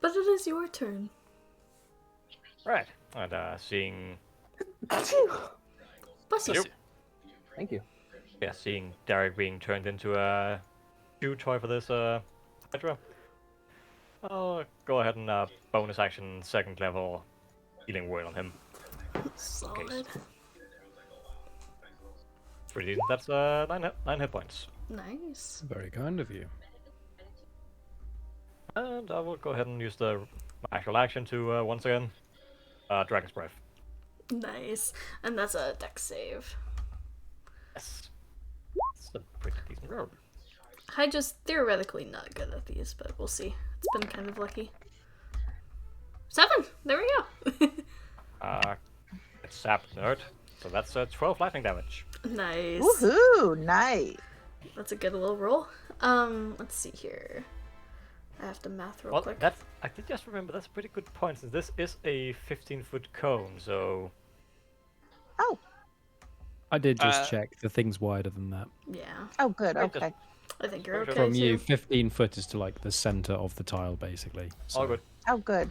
Speaker 1: But it is your turn.
Speaker 2: Right. And seeing
Speaker 1: Bless you.
Speaker 2: Yep.
Speaker 5: Thank you.
Speaker 2: seeing Derek being turned into a chew toy for this Hydra, I'll go ahead and bonus action 2nd level healing word on him.
Speaker 1: Solid.
Speaker 2: Pretty decent. That's 9 hit points.
Speaker 1: Nice.
Speaker 6: Very kind of you.
Speaker 2: And I will go ahead and use my actual action to once again Dragon's Breath.
Speaker 1: Nice. And that's a dex save.
Speaker 2: Yes. It's a pretty decent roll.
Speaker 1: Hydra's theoretically not good at these, but we'll see. It's been kind of lucky. 7! There we go.
Speaker 2: It's sap nerd. So that's 12 lightning damage.
Speaker 1: Nice.
Speaker 3: Woohoo! Nice.
Speaker 1: That's a good little roll. Let's see here. I have to math real
Speaker 2: Well,
Speaker 1: quick.
Speaker 2: I did just remember that's a pretty good point, since this is a 15-foot cone, so
Speaker 3: Oh.
Speaker 6: I did just check. The thing's wider than that.
Speaker 1: Yeah.
Speaker 3: Oh, good.
Speaker 2: Wait,
Speaker 3: Okay.
Speaker 1: I think you're okay
Speaker 6: From you,
Speaker 1: too.
Speaker 6: 15 foot is to like the center of the tile, basically. So,
Speaker 2: all good.
Speaker 3: Oh, good.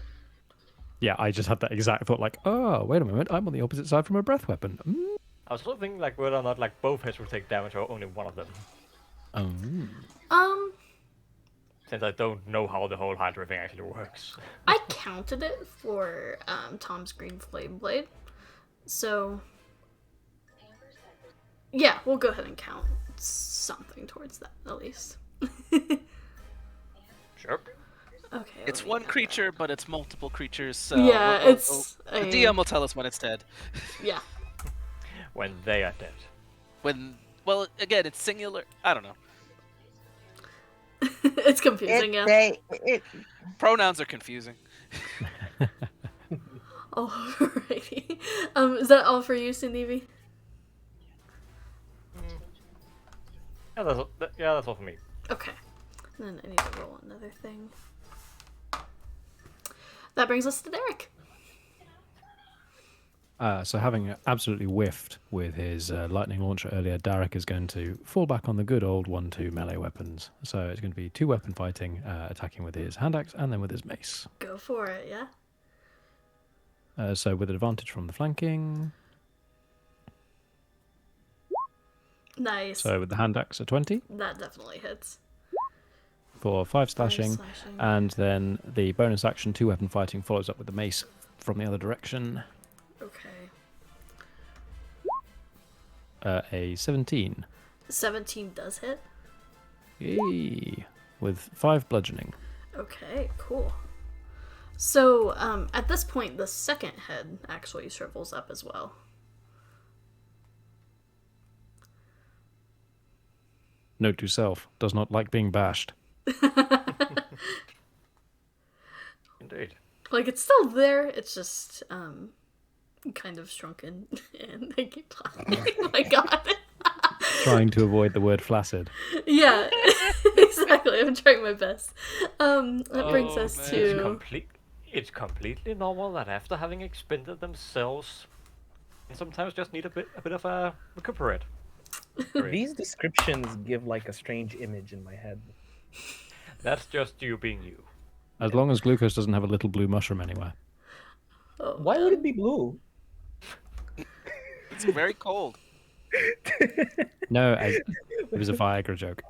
Speaker 6: yeah, I just had that exact thought, like, oh, wait a moment, I'm on the opposite side from a breath weapon.
Speaker 2: I was sort of thinking like whether or not like both hits would take damage or only one of them, since I don't know how the whole Hydra thing actually works.
Speaker 1: I counted it for Tom's Green Flame Blade. So, yeah, we'll go ahead and count something towards that, at least.
Speaker 2: Sure.
Speaker 1: Okay.
Speaker 4: It's
Speaker 1: let me
Speaker 4: one
Speaker 1: add
Speaker 4: creature, but it's multiple creatures. So
Speaker 1: Yeah, it's
Speaker 4: the
Speaker 1: a-
Speaker 4: DM will tell us when it's dead.
Speaker 1: that. Yeah.
Speaker 2: When they are dead.
Speaker 4: Well, again, it's singular. I don't know.
Speaker 1: It's confusing, yeah.
Speaker 4: Pronouns are confusing.
Speaker 1: Alrighty. Is that all for you, Sunivi?
Speaker 2: Yeah, that's all for me.
Speaker 1: Okay. And then I need to roll another thing. That brings us to Derek.
Speaker 6: So having absolutely whiffed with his lightning launcher earlier, Derek is going to fall back on the good old 1-2 melee weapons. So it's going to be 2 weapon fighting, attacking with his hand axe and then with his mace.
Speaker 1: Go for it, yeah?
Speaker 6: So with advantage from the flanking.
Speaker 1: Nice.
Speaker 6: So with the hand axe, a 20
Speaker 1: That definitely hits.
Speaker 6: for 5 slashing.
Speaker 1: slashing.
Speaker 6: And then the bonus action 2 weapon fighting follows up with the mace from the other direction.
Speaker 1: Okay.
Speaker 6: A 17.
Speaker 1: 17 does hit.
Speaker 6: Yay! With 5 bludgeoning.
Speaker 1: Okay, cool. So, at this point, the second head actually shrivels up as well.
Speaker 6: Note to self: does not like being bashed.
Speaker 2: Indeed.
Speaker 1: Like, it's still there, it's just, kind of shrunken, and I keep talking. Oh my god.
Speaker 6: Trying to avoid the word flaccid.
Speaker 1: Yeah, exactly, I'm trying my best. That brings
Speaker 4: Oh,
Speaker 1: us
Speaker 4: man.
Speaker 1: to...
Speaker 2: It's completely normal that after having expended themselves, they sometimes just need a bit of a recuperate.
Speaker 5: These descriptions give like a strange image in my head.
Speaker 2: That's just you being you.
Speaker 6: As long as glucose doesn't have a little blue mushroom anywhere.
Speaker 1: Oh,
Speaker 5: Why would
Speaker 1: man.
Speaker 5: it be blue?
Speaker 4: It's very cold.
Speaker 6: No, it was a Viagra joke.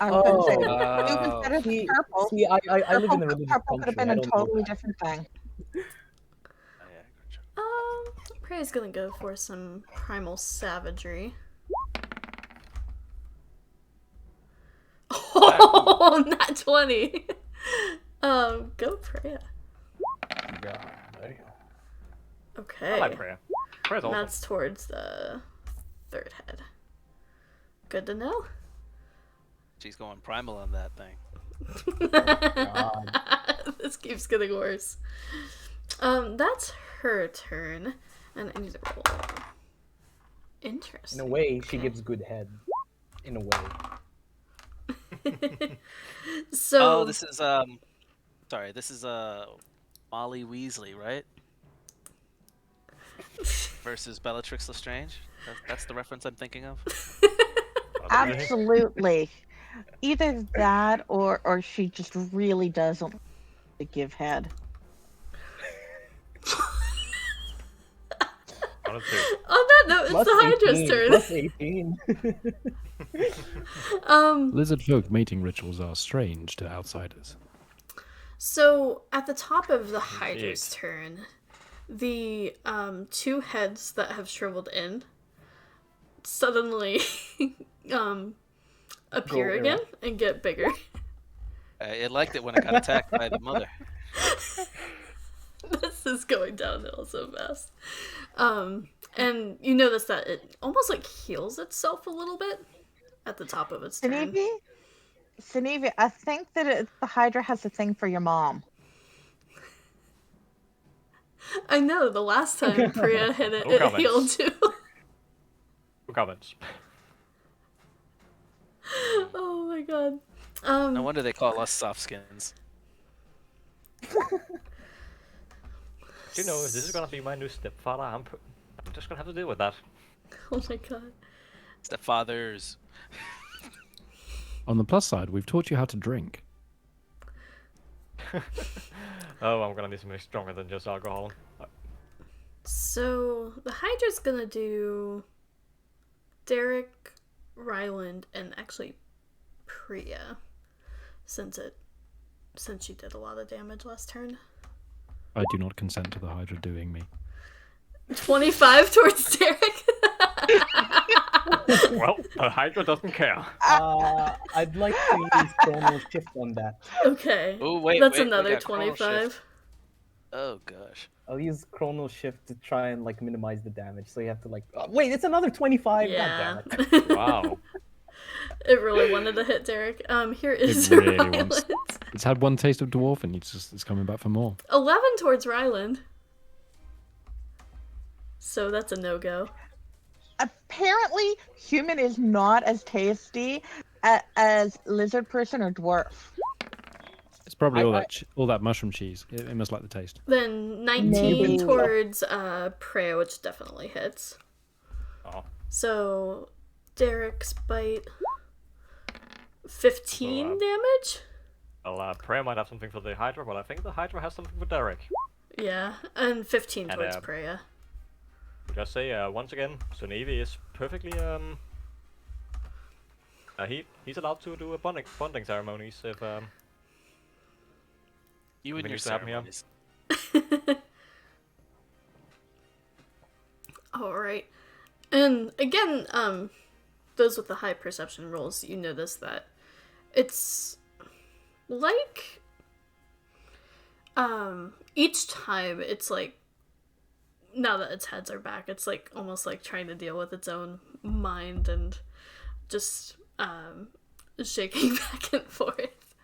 Speaker 3: I was gonna say,
Speaker 5: Oh,
Speaker 3: blue was better than
Speaker 5: see,
Speaker 3: purple.
Speaker 5: see, I live in a religious
Speaker 3: Purple could have
Speaker 5: country.
Speaker 3: been
Speaker 5: I
Speaker 3: a
Speaker 5: don't know
Speaker 3: totally
Speaker 5: that.
Speaker 3: different thing.
Speaker 1: Prey's gonna go for some primal savagery. Oh, not 20. Go Preya.
Speaker 5: God, damn.
Speaker 1: Okay.
Speaker 2: I like prayer. Prayer's
Speaker 1: And
Speaker 2: awesome.
Speaker 1: that's towards the third head. Good to know.
Speaker 4: She's going primal on that thing.
Speaker 5: God.
Speaker 1: This keeps getting worse. That's her turn. And I need to roll. Interesting.
Speaker 5: In a way, she
Speaker 1: Okay.
Speaker 5: gives good head. In a way.
Speaker 1: So
Speaker 4: Oh, this is sorry, this is Molly Weasley, right? Versus Bellatrix Lestrange. That's the reference I'm thinking of.
Speaker 3: Absolutely. Either that or she just really doesn't want to give head.
Speaker 2: One or two.
Speaker 1: on that note, it's
Speaker 5: Plus
Speaker 1: the Hydra's
Speaker 5: 18,
Speaker 1: turn.
Speaker 5: plus 18.
Speaker 6: Lizard folk mating rituals are strange to outsiders.
Speaker 1: So at the top of the Hydra's
Speaker 2: Indeed.
Speaker 1: turn, the two heads that have shriveled in suddenly appear
Speaker 5: Go
Speaker 1: again
Speaker 5: erect.
Speaker 1: and get bigger.
Speaker 4: I liked it when I got attacked by the mother.
Speaker 1: This is going downhill so fast. And you notice that it almost like heals itself a little bit at the top of its turn.
Speaker 3: Sinevi, I think that the Hydra has a thing for your mom.
Speaker 1: I know, the last time Priya hit it,
Speaker 2: No
Speaker 1: it
Speaker 2: comments.
Speaker 1: healed too.
Speaker 2: Who comments?
Speaker 1: Oh my god.
Speaker 4: No wonder they call us soft skins.
Speaker 2: You know, if this is gonna be my new stepfather, I'm just gonna have to deal with that.
Speaker 1: Oh my god.
Speaker 4: Stepfathers.
Speaker 6: On the plus side, we've taught you how to drink.
Speaker 2: Oh, I'm gonna need something stronger than just alcohol.
Speaker 1: So the Hydra's gonna do Derek, Ryland, and actually Priya, since she did a lot of damage last turn.
Speaker 6: I do not consent to the Hydra doing me.
Speaker 1: 25 towards Derek.
Speaker 2: Well, the Hydra doesn't care.
Speaker 5: I'd like to use chronal shift on that.
Speaker 1: Okay.
Speaker 4: Oh wait,
Speaker 1: That's
Speaker 4: wait, we
Speaker 1: another
Speaker 4: got chronal shift.
Speaker 1: 25.
Speaker 4: Oh gosh.
Speaker 5: I'll use chronal shift to try and like minimize the damage. So you have to like wait, it's another 25.
Speaker 1: Yeah.
Speaker 5: God damn it.
Speaker 2: Wow.
Speaker 1: It really wanted to hit Derek. Here is
Speaker 6: really
Speaker 1: Ryland.
Speaker 6: wants- It's had one taste of dwarf and it's coming back for more.
Speaker 1: 11 towards Ryland. So that's a no-go.
Speaker 3: Apparently, human is not as tasty as lizard person or dwarf.
Speaker 6: It's probably
Speaker 5: I-
Speaker 6: all that mushroom cheese. It must like the taste.
Speaker 1: Then 19
Speaker 3: Maybe.
Speaker 1: towards Prey, which definitely hits.
Speaker 2: Oh.
Speaker 1: So Derek's bite 15
Speaker 2: So,
Speaker 1: damage?
Speaker 2: Well, Prayer might have something for the Hydra, but I think the Hydra has something for Derek.
Speaker 1: Yeah, and 15
Speaker 2: And,
Speaker 1: towards
Speaker 2: uh,
Speaker 1: Preya.
Speaker 2: Just say, once again, Sunevi is perfectly, he's allowed to do a bonding ceremonies if,
Speaker 4: You and
Speaker 2: Something
Speaker 4: your
Speaker 2: used to happen here.
Speaker 4: ceremonies.
Speaker 1: Alright. And again, those with the high perception rolls, you notice that it's like Each time it's like, now that its heads are back, it's like almost like trying to deal with its own mind and just shaking back and forth.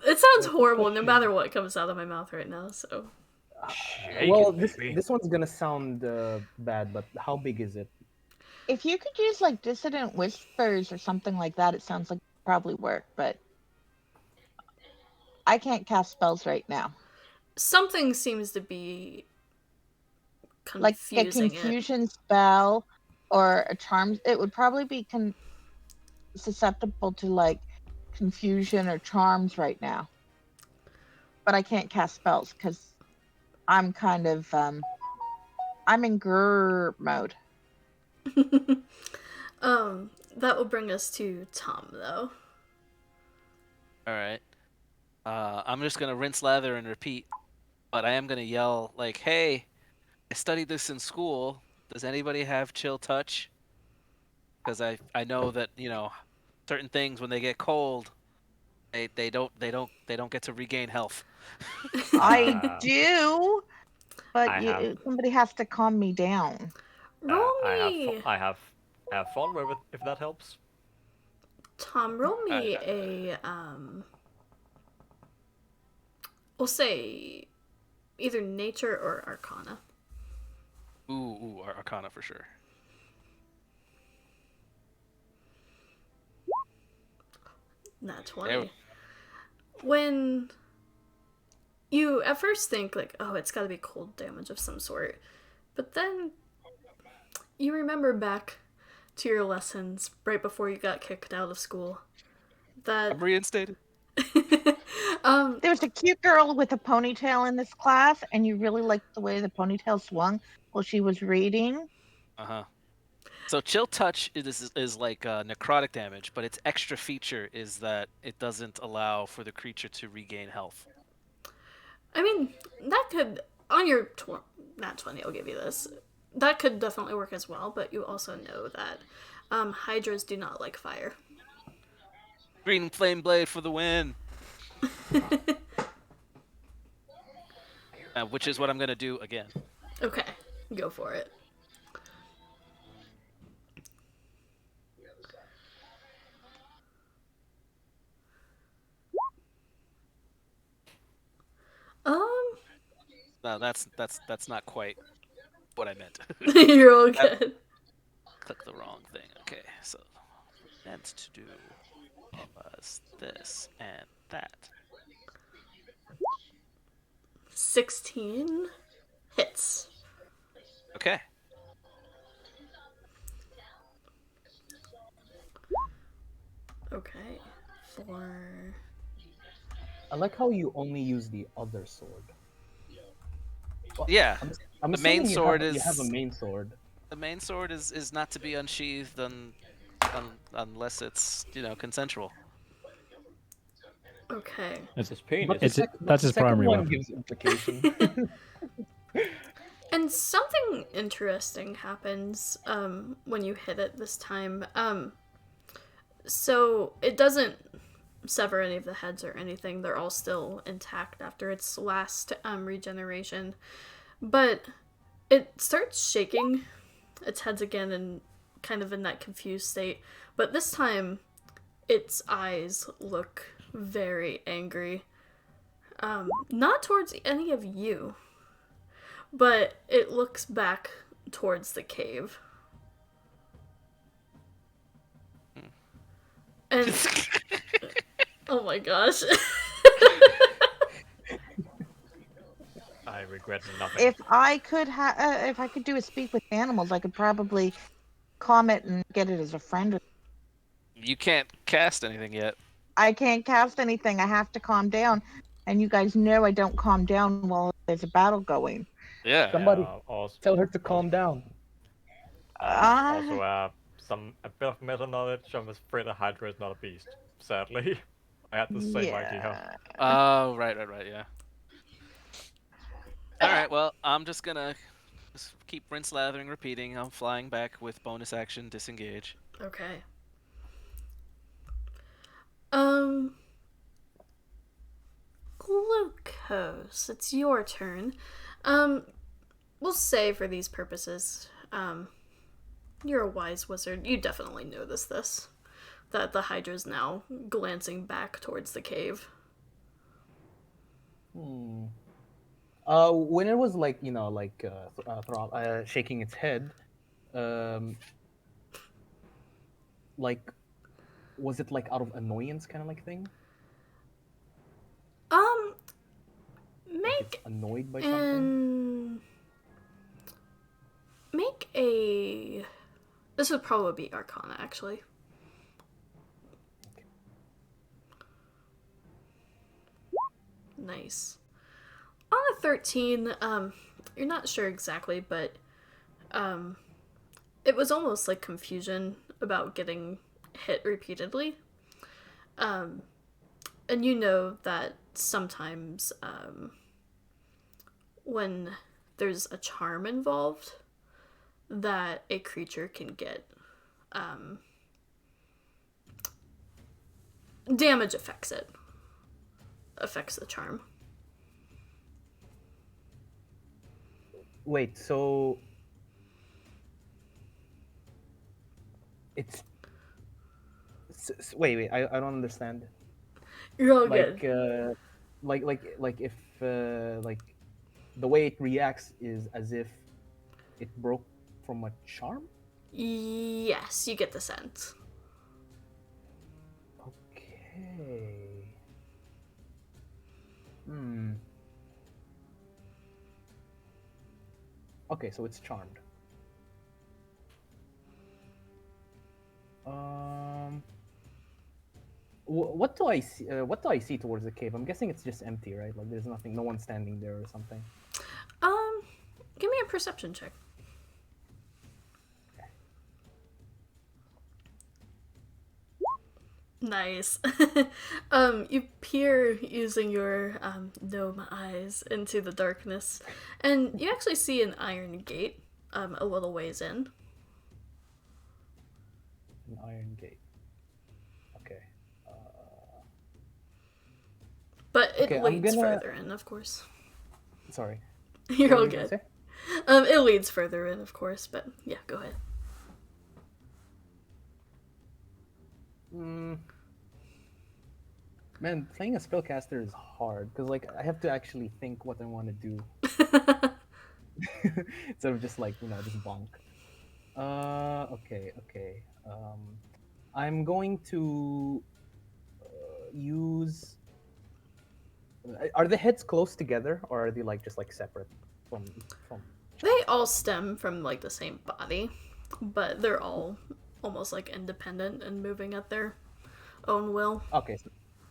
Speaker 1: It sounds horrible no matter what comes out of my mouth right now, so.
Speaker 5: Well,
Speaker 2: Shake it, baby.
Speaker 5: this one's gonna sound bad, but how big is it?
Speaker 3: If you could use like dissonant whispers or something like that, it sounds like it would probably work, but I can't cast spells right now.
Speaker 1: Something seems to be
Speaker 3: Like a
Speaker 1: confusing
Speaker 3: confusion spell or a charm, it would probably be susceptible to like confusion or charms right now. But I can't cast spells because I'm kind of I'm in grrr mode.
Speaker 1: it. That will bring us to Tom, though.
Speaker 4: All right. I'm just gonna rinse, lather, and repeat. But I am gonna yell like, "Hey, I studied this in school. Does anybody have chill touch? Because I know that certain things when they get cold, they don't get to regain health."
Speaker 3: I do, but
Speaker 2: I have
Speaker 3: somebody has to calm me down.
Speaker 1: Roll me,
Speaker 2: I have fun with it if that helps.
Speaker 1: Tom. Roll me a we'll say either nature or arcana.
Speaker 4: Ooh, Arcana for sure.
Speaker 1: Not 20. When you at first think like, oh, it's got to be cold damage of some sort, but then you remember back to your lessons right before you got kicked out of school. That
Speaker 4: I'm reinstated.
Speaker 3: There's a cute girl with a ponytail in this class, and you really liked the way the ponytail swung while she was reading.
Speaker 4: Uh-huh. So chill touch is like necrotic damage, but its extra feature is that it doesn't allow for the creature to regain health.
Speaker 1: I mean, that could on your not 20. I'll give you this. That could definitely work as well, but you also know that hydras do not like fire.
Speaker 4: Green flame blade for the win. Which is what I'm gonna do again.
Speaker 1: Okay, go for it.
Speaker 4: No, that's not quite what I meant.
Speaker 1: You're all good.
Speaker 4: Click the wrong thing. Okay, so meant to do was this and that.
Speaker 1: 16 hits.
Speaker 4: Okay.
Speaker 1: Okay, for
Speaker 5: I like how you only use the other sword. Well,
Speaker 4: Yeah.
Speaker 5: I'm
Speaker 4: The main
Speaker 5: assuming
Speaker 4: sword
Speaker 5: you have
Speaker 4: is-
Speaker 5: a main sword.
Speaker 4: The main sword is not to be unsheathed unless it's consensual.
Speaker 1: okay.
Speaker 2: It's his penis.
Speaker 6: That's his primary
Speaker 5: one
Speaker 6: weapon.
Speaker 5: gives implication.
Speaker 1: And something interesting happens when you hit it this time. So it doesn't sever any of the heads or anything. They're all still intact after its last regeneration. But it starts shaking its heads again and kind of in that confused state. But this time, its eyes look very angry. Not towards any of you, but it looks back towards the cave. And oh my gosh.
Speaker 2: I regret nothing.
Speaker 3: If I could do a speak with animals, I could probably calm it and get it as a friend.
Speaker 4: You can't cast anything yet.
Speaker 3: I can't cast anything. I have to calm down, and you guys know I don't calm down while there's a battle going.
Speaker 4: Yeah.
Speaker 5: Somebody
Speaker 2: Also,
Speaker 5: tell her to calm down.
Speaker 2: a bit of meta knowledge. I'm afraid a Hydra is not a beast. Sadly, I had the same idea.
Speaker 4: Oh, right, yeah. All right, well, I'm just gonna keep rinse, lathering, repeating. I'm flying back with bonus action disengage.
Speaker 1: Okay. Um, Glucose, it's your turn. We'll say for these purposes, you're a wise wizard. You definitely notice this. That the Hydra's now glancing back towards the cave.
Speaker 5: When it was like shaking its head, like, was it like out of annoyance kind of like thing? Like it's
Speaker 1: Make
Speaker 5: annoyed by something?
Speaker 1: an make a. This would probably be Arcana, actually. Nice. On a 13, you're not sure exactly, but it was almost like confusion about getting hit repeatedly. And you know that sometimes when there's a charm involved, that a creature can get damage affects the charm.
Speaker 5: Wait, so it's wait, I don't understand.
Speaker 1: You're all
Speaker 5: Like
Speaker 1: good.
Speaker 5: like if like the way it reacts is as if it broke from a charm?
Speaker 1: Yes, you get the sense.
Speaker 5: Okay. Okay, so it's charmed. What do I see? What do I see towards the cave? I'm guessing it's just empty, right? Like there's nothing, no one standing there or something.
Speaker 1: Give me a perception check.
Speaker 5: Okay.
Speaker 1: Nice. You peer using your gnome eyes into the darkness, and you actually see an iron gate a little ways in.
Speaker 5: An iron gate. Okay.
Speaker 1: But it
Speaker 5: Okay, I'm
Speaker 1: leads
Speaker 5: gonna-
Speaker 1: further in, of course.
Speaker 5: Sorry.
Speaker 1: You're
Speaker 5: What
Speaker 1: all
Speaker 5: were you gonna
Speaker 1: good.
Speaker 5: say?
Speaker 1: It leads further in, of course, but yeah, go ahead.
Speaker 5: Man, playing a spellcaster is hard because like I have to actually think what I want to do instead of just like just bonk. Okay. I'm going to use. Are the heads close together, or are they like just like separate from?
Speaker 1: They all stem from like the same body, but they're all almost like independent and moving at their own will.
Speaker 5: Okay,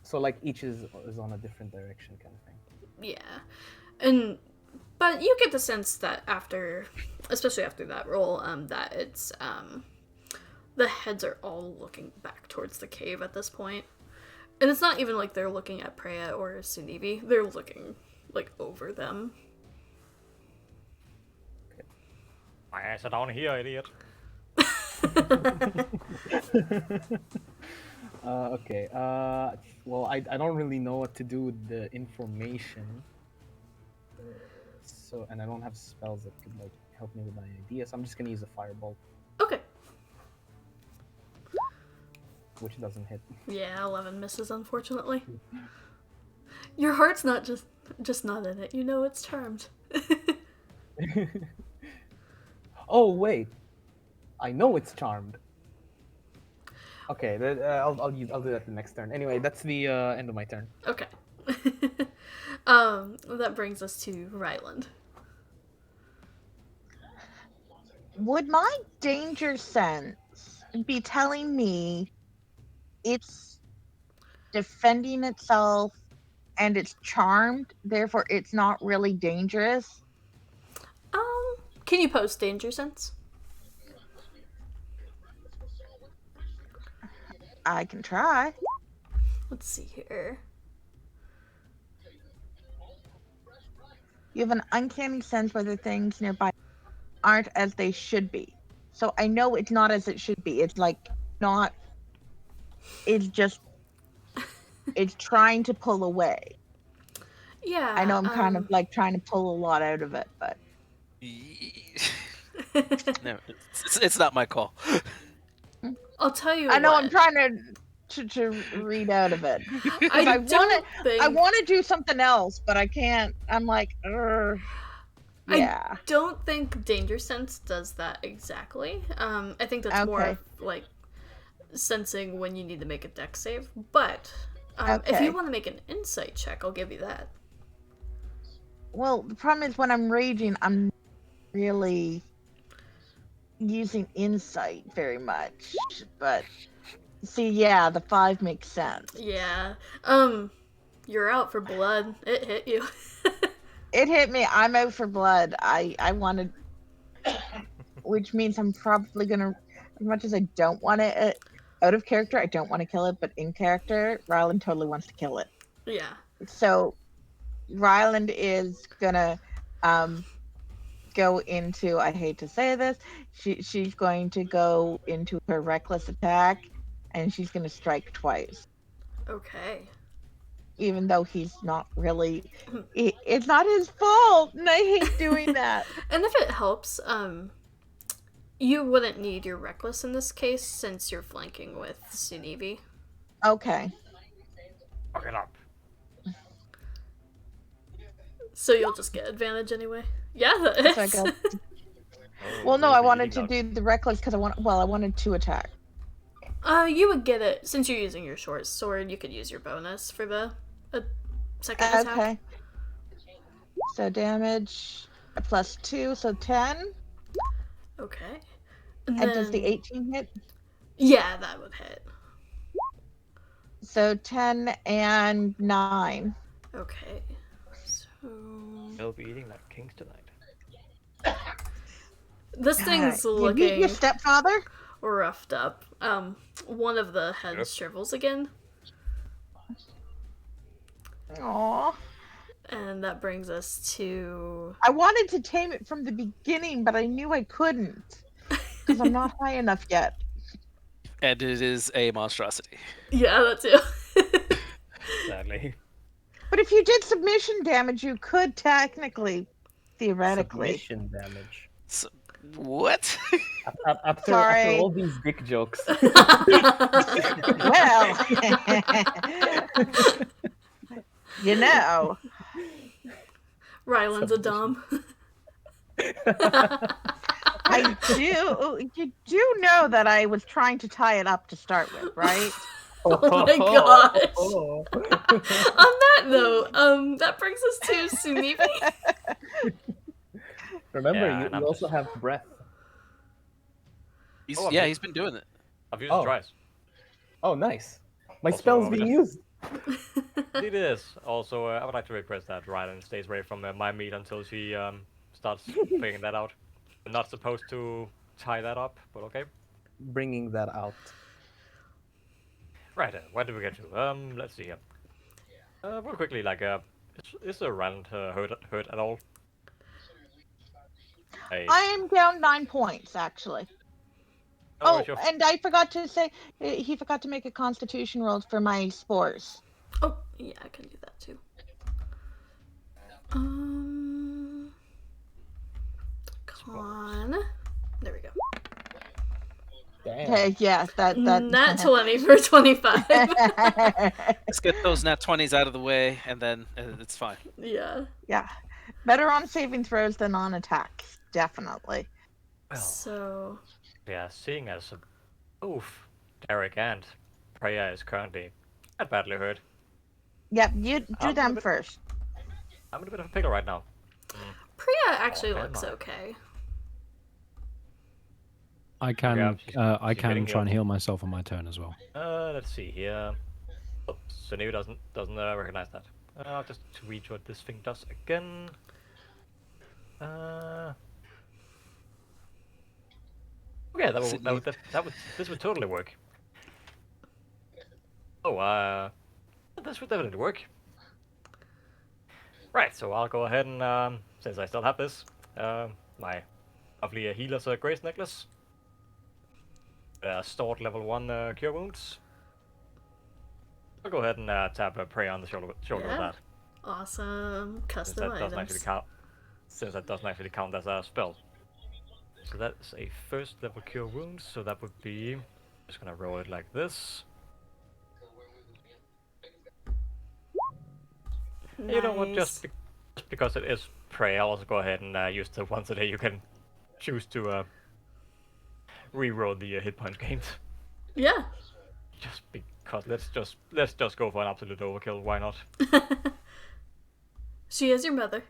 Speaker 5: so like each is on a different direction, kind of thing.
Speaker 1: Yeah, but you get the sense that especially after that roll, that it's the heads are all looking back towards the cave at this point, and it's not even like they're looking at Preya or Sunivi. They're looking like over them.
Speaker 2: My ass down here, idiot.
Speaker 5: Okay. Well, I don't really know what to do with the information. So, and I don't have spells that could like help me with my idea. So I'm just gonna use a firebolt,
Speaker 1: Okay.
Speaker 5: which doesn't hit.
Speaker 1: Yeah, 11 misses, unfortunately. Your heart's not just not in it. You know it's charmed.
Speaker 5: Oh wait, I know it's charmed. Okay, I'll do that the next turn. Anyway, that's the end of my turn.
Speaker 1: Okay. That brings us to Ryland.
Speaker 3: Would my danger sense be telling me it's defending itself and it's charmed, therefore it's not really dangerous?
Speaker 1: Can you post danger sense?
Speaker 3: I can try.
Speaker 1: Let's see here.
Speaker 3: You have an uncanny sense whether things nearby aren't as they should be. So I know it's not as it should be. It's like not. It's just it's trying to pull away.
Speaker 1: Yeah.
Speaker 3: I know I'm kind of like trying to pull a lot out of it, but
Speaker 4: No, it's not my call.
Speaker 1: I'll tell you
Speaker 3: I know
Speaker 1: what.
Speaker 3: I'm trying to read out of it because
Speaker 1: I don't think
Speaker 3: I want to do something else, but I can't. I'm like, yeah.
Speaker 1: I don't think Danger Sense does that exactly. I think that's more
Speaker 3: Okay.
Speaker 1: of like sensing when you need to make a deck save. But if
Speaker 3: Okay.
Speaker 1: you want to make an insight check, I'll give you that.
Speaker 3: Well, the problem is when I'm raging, I'm really using insight very much. But see, yeah, the 5 makes sense.
Speaker 1: Yeah. You're out for blood. It hit you.
Speaker 3: It hit me. I'm out for blood. I wanted, which means I'm probably gonna, as much as I don't want it out of character, I don't want to kill it, but in character, Ryland totally wants to kill it.
Speaker 1: Yeah.
Speaker 3: So Ryland is gonna go into, I hate to say this, she's going to go into her reckless attack and she's going to strike twice.
Speaker 1: Okay.
Speaker 3: Even though he's not really, it's not his fault, and I hate doing that.
Speaker 1: And if it helps, you wouldn't need your reckless in this case since you're flanking with Sunevi.
Speaker 3: Okay.
Speaker 2: Fuck it up.
Speaker 1: So you'll just get advantage anyway. Yeah, that is.
Speaker 3: So I got,
Speaker 2: Oh,
Speaker 3: well, no,
Speaker 2: really
Speaker 3: I wanted
Speaker 2: eating
Speaker 3: to
Speaker 2: out.
Speaker 3: do the reckless because I wanted to attack.
Speaker 1: You would get it since you're using your short sword. You could use your bonus for the second attack.
Speaker 3: Okay. So damage +2, so 10.
Speaker 1: Okay.
Speaker 3: And does the 18 hit?
Speaker 1: Yeah, that would hit.
Speaker 3: So 10 and 9.
Speaker 1: Okay. So
Speaker 2: We'll be eating like kings tonight.
Speaker 1: this thing's
Speaker 3: You beat
Speaker 1: looking
Speaker 3: your stepfather?
Speaker 1: roughed up. One of the heads shrivels again,
Speaker 3: Aww.
Speaker 1: and that brings us to.
Speaker 3: I wanted to tame it from the beginning, but I knew I couldn't because I'm not high enough yet.
Speaker 4: And it is a monstrosity.
Speaker 1: Yeah, that too.
Speaker 2: Sadly.
Speaker 3: But if you did submission damage, you could technically, theoretically.
Speaker 5: Submission damage.
Speaker 4: So, what?
Speaker 5: After
Speaker 3: Sorry.
Speaker 5: all these dick jokes.
Speaker 3: Well, you know,
Speaker 1: Ryland's a dom.
Speaker 3: I do. You do know that I was trying to tie it up to start with, right?
Speaker 1: Oh my gosh.
Speaker 5: Oh.
Speaker 1: On that note, that brings us to Sunevi.
Speaker 5: Remember,
Speaker 2: Yeah,
Speaker 5: you
Speaker 2: and I'm
Speaker 5: also
Speaker 2: just-
Speaker 5: have breath.
Speaker 4: He's,
Speaker 2: Oh,
Speaker 4: yeah,
Speaker 2: okay.
Speaker 4: he's been doing it.
Speaker 2: I've used
Speaker 5: Oh.
Speaker 2: it twice.
Speaker 5: Oh, nice. My
Speaker 2: Also,
Speaker 5: spell's being used.
Speaker 2: It is. Also, I would like to request that Rylan stays away from my meat until she starts figuring that out. I'm not supposed to tie that up, but okay.
Speaker 5: Bringing that out.
Speaker 2: Right, where did we get to? Let's see here. Real quickly, like, is the Ryland hurt at all? Hey.
Speaker 3: I am down 9 points, actually.
Speaker 2: Oh,
Speaker 3: Oh,
Speaker 2: it's your-
Speaker 3: and I forgot to say, he forgot to make a constitution roll for my spores.
Speaker 1: Oh, yeah, I can do that too. Con. There we go.
Speaker 5: Damn.
Speaker 3: Yeah, that.
Speaker 1: Nat 20 for 25.
Speaker 4: Let's get those nat 20s out of the way, and then it's fine.
Speaker 1: Yeah.
Speaker 3: Yeah. Better on saving throws than on attacks, definitely.
Speaker 2: Well,
Speaker 1: So.
Speaker 2: yeah, seeing as both Derek and Freya is currently not badly hurt,
Speaker 3: Yep, you do
Speaker 2: I'm
Speaker 3: them
Speaker 2: a bit-
Speaker 3: first.
Speaker 2: I'm in a bit of a pickle right now.
Speaker 1: Priya actually
Speaker 2: Okay,
Speaker 1: looks
Speaker 2: nice.
Speaker 1: okay.
Speaker 6: I can
Speaker 2: Yeah, she's
Speaker 6: I can
Speaker 2: getting
Speaker 6: try and
Speaker 2: healed.
Speaker 6: heal myself on my turn as well.
Speaker 2: Let's see here. Oh, Sunil doesn't recognize that. I'll just read what this thing does again. Okay, this would totally work. Oh, this would definitely work. Right, so I'll go ahead and since I still have this, my lovely healer's grace necklace. Stored level 1 cure wounds. I'll go ahead and tap a prey on the shoulder with
Speaker 1: Yeah.
Speaker 2: that.
Speaker 1: Awesome.
Speaker 2: Since
Speaker 1: Custom
Speaker 2: that doesn't actually
Speaker 1: items.
Speaker 2: count. Since that doesn't actually count as a spell. So that's a first level cure wounds. So that would be just gonna roll it like this.
Speaker 1: Nice.
Speaker 2: You know what? Just because it is prey, I'll also go ahead and use the once a day you can choose to re-roll the hit points gained.
Speaker 1: Yeah.
Speaker 2: Just because let's just go for an absolute overkill. Why not?
Speaker 1: She is your mother.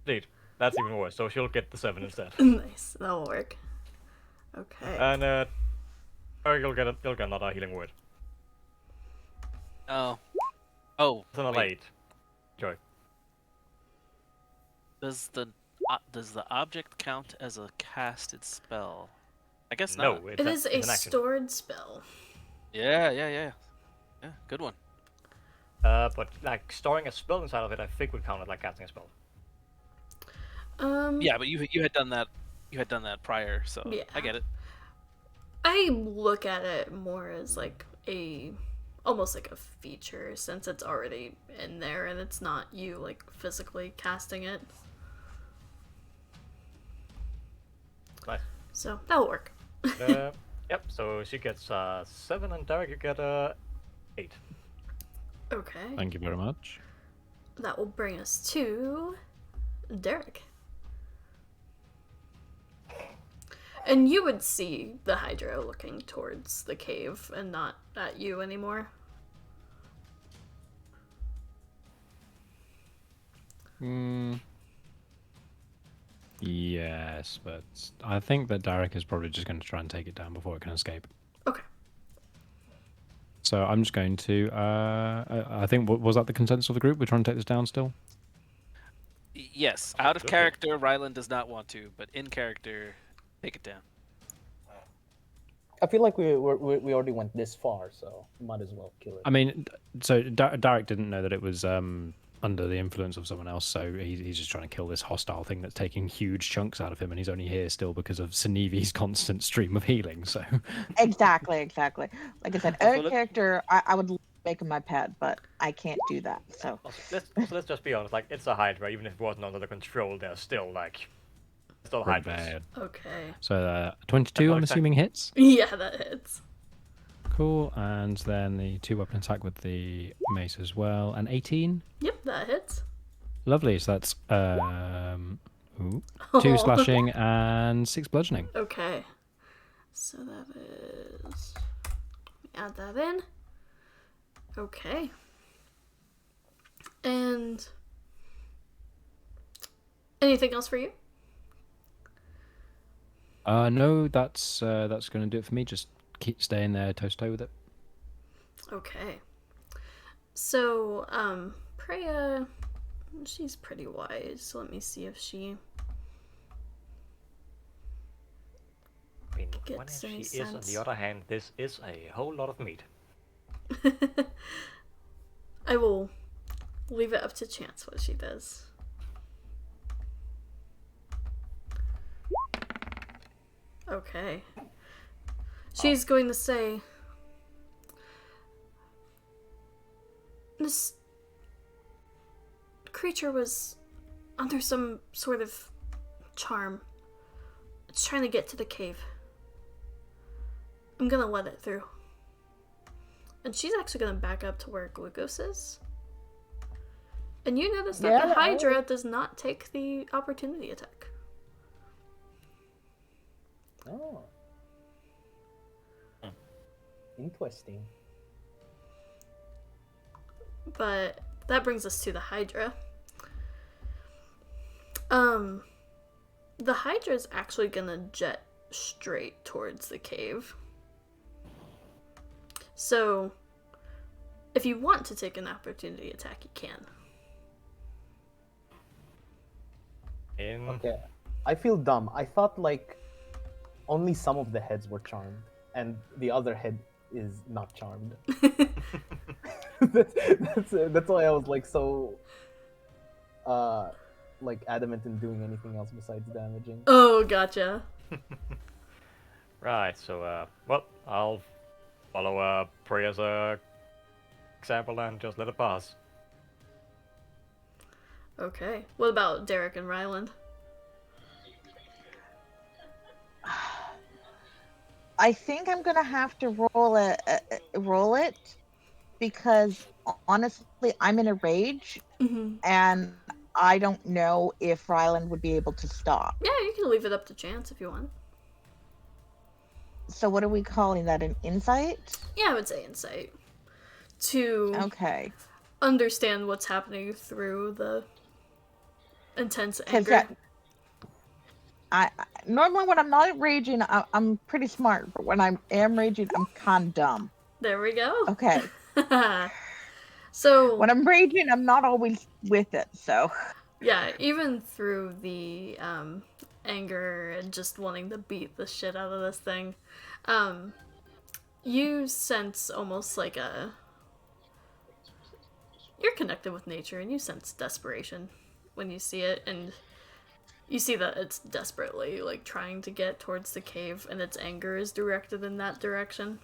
Speaker 2: Indeed, that's even worse. So she'll get the 7 instead.
Speaker 1: Nice. That'll work. Okay.
Speaker 2: And you'll get another healing word.
Speaker 4: Oh,
Speaker 2: It's another
Speaker 4: wait.
Speaker 2: 8. Joy.
Speaker 4: Does the object count as a casted spell? I guess
Speaker 2: No,
Speaker 4: not.
Speaker 2: it's
Speaker 1: It is a
Speaker 2: it's an action.
Speaker 1: stored spell.
Speaker 4: Yeah. Good one.
Speaker 2: But like storing a spell inside of it, I think would count as like casting a spell.
Speaker 4: Yeah, but you had done that. You had done that prior, so
Speaker 1: Yeah.
Speaker 4: I get it.
Speaker 1: I look at it more as like almost like a feature since it's already in there and it's not you like physically casting it.
Speaker 2: Nice.
Speaker 1: So that'll work.
Speaker 2: Yep. So she gets 7, and Derek, you get 8.
Speaker 1: Okay.
Speaker 6: Thank you very much.
Speaker 1: That will bring us to Derek. And you would see the Hydra looking towards the cave and not at you anymore.
Speaker 6: Yes, but I think that Derek is probably just going to try and take it down before it can escape.
Speaker 1: Okay.
Speaker 6: So I'm just going to. I think was that the consensus of the group? We're trying to take this down still.
Speaker 4: Yes, out of
Speaker 2: Absolutely.
Speaker 4: character, Rylan does not want to, but in character, take it down.
Speaker 5: I feel like we already went this far, so might as well kill it.
Speaker 6: I mean, so Derek didn't know that it was under the influence of someone else, so he's just trying to kill this hostile thing that's taking huge chunks out of him, and he's only here still because of Sinevi's constant stream of healing. So
Speaker 3: Exactly. Like I said,
Speaker 2: Also,
Speaker 3: a character, I would make him my pet, but I can't do that. So
Speaker 2: Also, let's just be honest. Like it's a Hydra. Even if it wasn't under the control, they're still still
Speaker 6: pretty
Speaker 2: Hydras.
Speaker 6: bad.
Speaker 1: Okay.
Speaker 6: So 22, I'm
Speaker 2: Exactly.
Speaker 6: assuming hits.
Speaker 1: Yeah, that hits.
Speaker 6: Cool, and then the 2-weapon attack with the mace as well, and 18.
Speaker 1: Yep, that hits.
Speaker 6: Lovely. So that's 2 slashing and 6 bludgeoning.
Speaker 1: Okay. So that is. Let me add that in. Okay. And. Anything else for you?
Speaker 6: No, that's going to do it for me. Just keep staying there toe to toe with it.
Speaker 1: Okay. So, Preya, she's pretty wise. So let me see if she
Speaker 2: I mean,
Speaker 1: Gets
Speaker 2: when she
Speaker 1: any
Speaker 2: is, on
Speaker 1: sense.
Speaker 2: the other hand, this is a whole lot of meat.
Speaker 1: I will leave it up to chance what she does. Okay. She's going to say, this creature was under some sort of charm. It's trying to get to the cave. I'm gonna let it through. And she's actually gonna back up to where Glucose is. And you notice that
Speaker 7: Yeah,
Speaker 1: the Hydra does not take the opportunity attack.
Speaker 5: Oh. Interesting.
Speaker 1: But that brings us to the Hydra. The Hydra is actually gonna jet straight towards the cave. So, if you want to take an opportunity attack, you can.
Speaker 5: Okay. I feel dumb. I thought like only some of the heads were charmed, and the other head is not charmed. That's why I was like so like adamant in doing anything else besides damaging.
Speaker 1: Oh, gotcha.
Speaker 2: Right, so, well, I'll follow Preya's example and just let it pass.
Speaker 1: Okay. What about Derek and Ryland?
Speaker 3: I think I'm gonna have to roll it because honestly, I'm in a rage
Speaker 1: Mm-hmm.
Speaker 3: and I don't know if Ryland would be able to stop.
Speaker 1: Yeah, you can leave it up to chance if you want.
Speaker 3: So what are we calling that? An insight?
Speaker 1: Yeah, I would say insight. To
Speaker 3: Okay.
Speaker 1: understand what's happening through the intense
Speaker 3: Because
Speaker 1: anger.
Speaker 3: normally when I'm not raging, I'm pretty smart, but when I am raging, I'm kind of dumb.
Speaker 1: There we go.
Speaker 3: Okay.
Speaker 1: So
Speaker 3: When I'm raging, I'm not always with it. So
Speaker 1: yeah, even through the anger and just wanting to beat the shit out of this thing, you sense almost like you're connected with nature and you sense desperation when you see it, and you see that it's desperately like trying to get towards the cave and its anger is directed in that direction.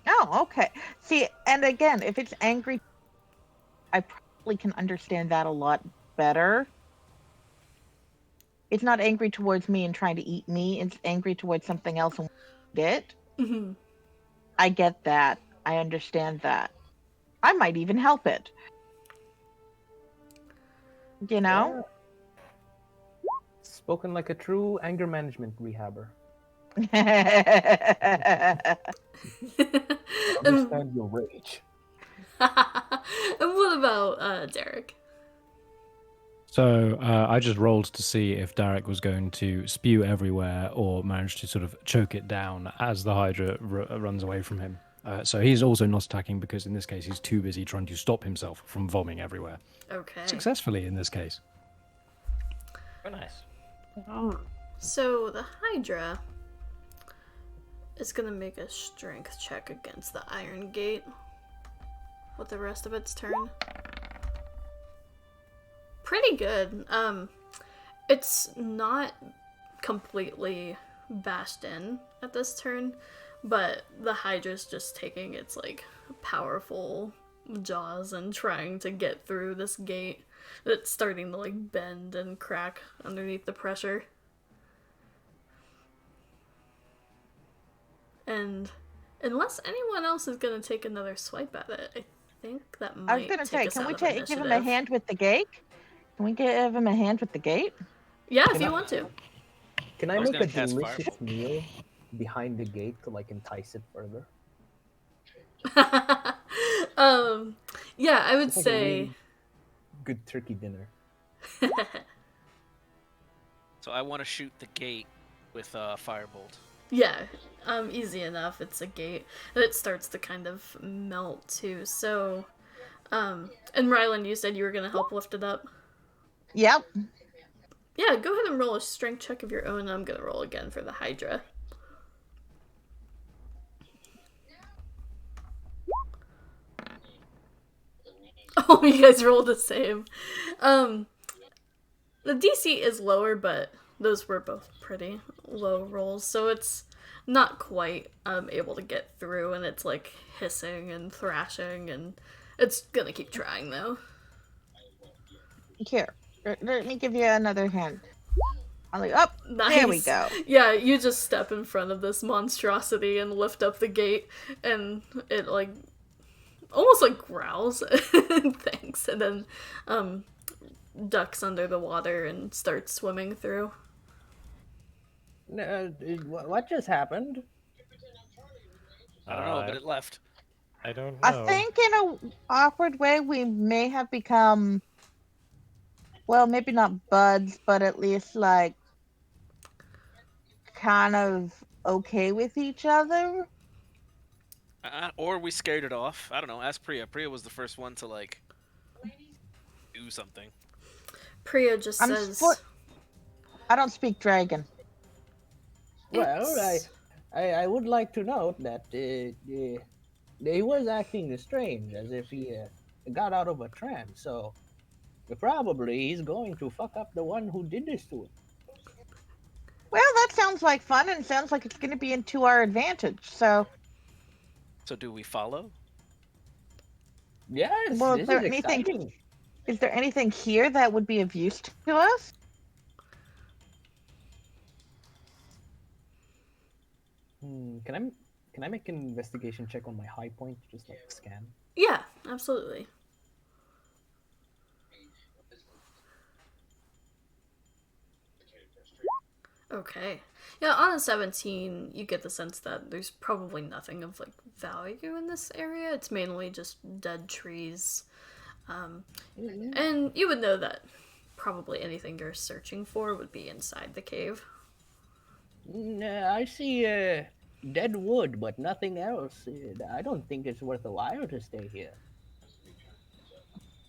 Speaker 3: oh, okay. See, and again, if it's angry, I probably can understand that a lot better. It's not angry towards me and trying to eat me. It's angry towards something else and eat it.
Speaker 1: Mm-hmm.
Speaker 3: I get that. I understand that. I might even help it. You know?
Speaker 5: Spoken like a true anger management rehabber.
Speaker 1: and,
Speaker 5: Understand your rage.
Speaker 1: and what about Derek?
Speaker 6: So I just rolled to see if Derek was going to spew everywhere or manage to sort of choke it down as the Hydra runs away from him. So he's also not attacking because in this case he's too busy trying to stop himself from vomiting everywhere.
Speaker 1: Okay.
Speaker 6: Successfully in this case.
Speaker 2: Very nice.
Speaker 1: So the Hydra is gonna make a strength check against the Iron Gate with the rest of its turn. Pretty good. It's not completely bashed in at this turn, but the Hydra's just taking its like powerful jaws and trying to get through this gate that's starting to like bend and crack underneath the pressure. And unless anyone else is gonna take another swipe at it, I think that might
Speaker 3: I was going to
Speaker 1: take
Speaker 3: say,
Speaker 1: us
Speaker 3: can
Speaker 1: out
Speaker 3: we
Speaker 1: of
Speaker 3: give him a
Speaker 1: initiative.
Speaker 3: hand with the gate? Can we give him a hand with the gate?
Speaker 1: Yeah, if
Speaker 5: Can
Speaker 1: you
Speaker 5: I-
Speaker 1: want to.
Speaker 5: Can
Speaker 4: I
Speaker 5: I
Speaker 4: was
Speaker 5: make a
Speaker 4: gonna cast
Speaker 5: delicious
Speaker 4: Fireball.
Speaker 5: meal behind the gate to like entice it further?
Speaker 1: Yeah, I would
Speaker 5: It's like a
Speaker 1: say
Speaker 5: really good turkey dinner.
Speaker 4: So I want to shoot the gate with firebolt.
Speaker 1: yeah, easy enough. It's a gate, and it starts to kind of melt too. So, and Ryland, you said you were gonna help lift it up.
Speaker 3: Yep.
Speaker 1: Yeah, go ahead and roll a strength check of your own. I'm gonna roll again for the Hydra. Oh, you guys rolled the same. The DC is lower, but those were both pretty low rolls, so it's not quite able to get through, and it's like hissing and thrashing, and it's gonna keep trying though.
Speaker 3: Here, let me give you another hand. I'm like, oh,
Speaker 1: Nice.
Speaker 3: there we go.
Speaker 1: Yeah, you just step in front of this monstrosity and lift up the gate, and it like almost like growls and thanks, and then ducks under the water and starts swimming through.
Speaker 7: What just happened?
Speaker 4: I don't know, but it left.
Speaker 2: I don't know.
Speaker 3: I think in a awkward way we may have become, well, maybe not buds, but at least like kind of okay with each other.
Speaker 4: Or we scared it off. I don't know. Ask Priya. Priya was the first one to like do something.
Speaker 1: Priya just
Speaker 3: I'm
Speaker 1: says,
Speaker 3: I don't speak dragon.
Speaker 7: Well,
Speaker 1: "It's
Speaker 7: I would like to note that he was acting strange, as if he got out of a trance. So probably he's going to fuck up the one who did this to him.
Speaker 3: Well, that sounds like fun, and sounds like it's going to be into our advantage. So
Speaker 4: So do we follow?
Speaker 7: Yes,
Speaker 3: Well,
Speaker 7: this
Speaker 3: is there
Speaker 7: is
Speaker 3: anything?
Speaker 7: exciting.
Speaker 3: Is there anything here that would be of use to us?
Speaker 5: Can I make an investigation check on my high point? Just like scan.
Speaker 1: Yeah, absolutely. Okay. Yeah, on a 17, you get the sense that there's probably nothing of like value in this area. It's mainly just dead trees. And you would know that probably anything you're searching for would be inside the cave.
Speaker 7: I see dead wood, but nothing else. I don't think it's worth a while to stay here.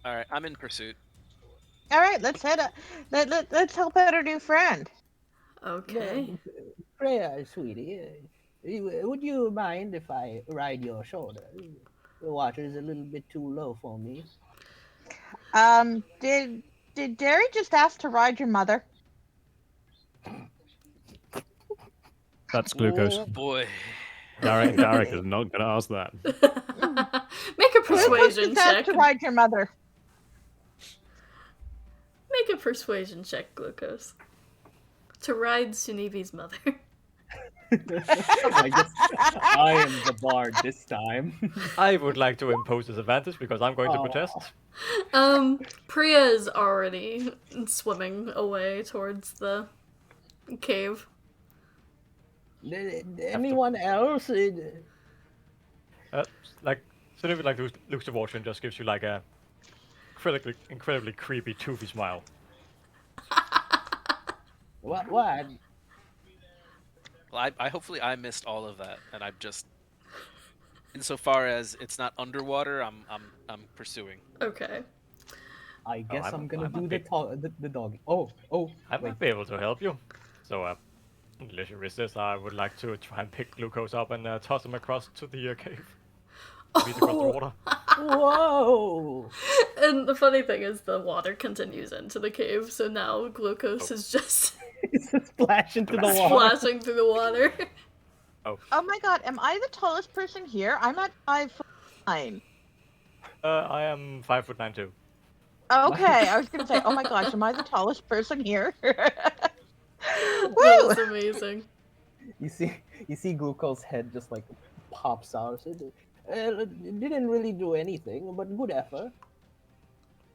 Speaker 4: All right, I'm in pursuit.
Speaker 3: All right, let's head up. Let's help out our new friend.
Speaker 1: Okay.
Speaker 7: Freya, sweetie, would you mind if I ride your shoulder? The water is a little bit too low for me.
Speaker 3: Did Derry just ask to ride your mother?
Speaker 6: That's glucose.
Speaker 4: Oh boy.
Speaker 6: Derek is not going to ask that.
Speaker 1: Make a
Speaker 3: Glucose
Speaker 1: persuasion
Speaker 3: just asked
Speaker 1: check.
Speaker 3: to ride your mother.
Speaker 1: Make a persuasion check, Glucose. To ride Sunibi's mother.
Speaker 5: I guess I am the bard this time.
Speaker 2: I would like to impose this advantage because I'm going to
Speaker 5: Aw.
Speaker 2: protest.
Speaker 1: Priya is already swimming away towards the cave.
Speaker 7: Anyone else?
Speaker 2: Like, sort of like looks towards you and just gives you like a incredibly creepy, toothy smile.
Speaker 7: What?
Speaker 4: Well, I hopefully I missed all of that, and I'm just, insofar as it's not underwater, I'm pursuing.
Speaker 1: Okay.
Speaker 5: I guess
Speaker 2: I'm-
Speaker 5: I'm gonna
Speaker 2: I'm a
Speaker 5: do
Speaker 2: bit-
Speaker 5: the dog. Oh,
Speaker 2: I
Speaker 5: wait.
Speaker 2: might be able to help you. So, unless you resist, I would like to try and pick Glucose up and toss him across to the cave. He's across the water.
Speaker 7: Whoa!
Speaker 1: And the funny thing is the water continues into the cave, so now Glucose is just
Speaker 5: It's a splash into the water.
Speaker 1: splashing through the water.
Speaker 3: Oh my god, am I the tallest person here? I'm at 5'9".
Speaker 2: I am 5'9" too.
Speaker 3: Okay, I was gonna say, oh my gosh, am I the tallest person here?
Speaker 1: That
Speaker 3: Woo!
Speaker 1: was amazing.
Speaker 5: You see Glucose's head just like pops out.
Speaker 7: It didn't really do anything, but good effort.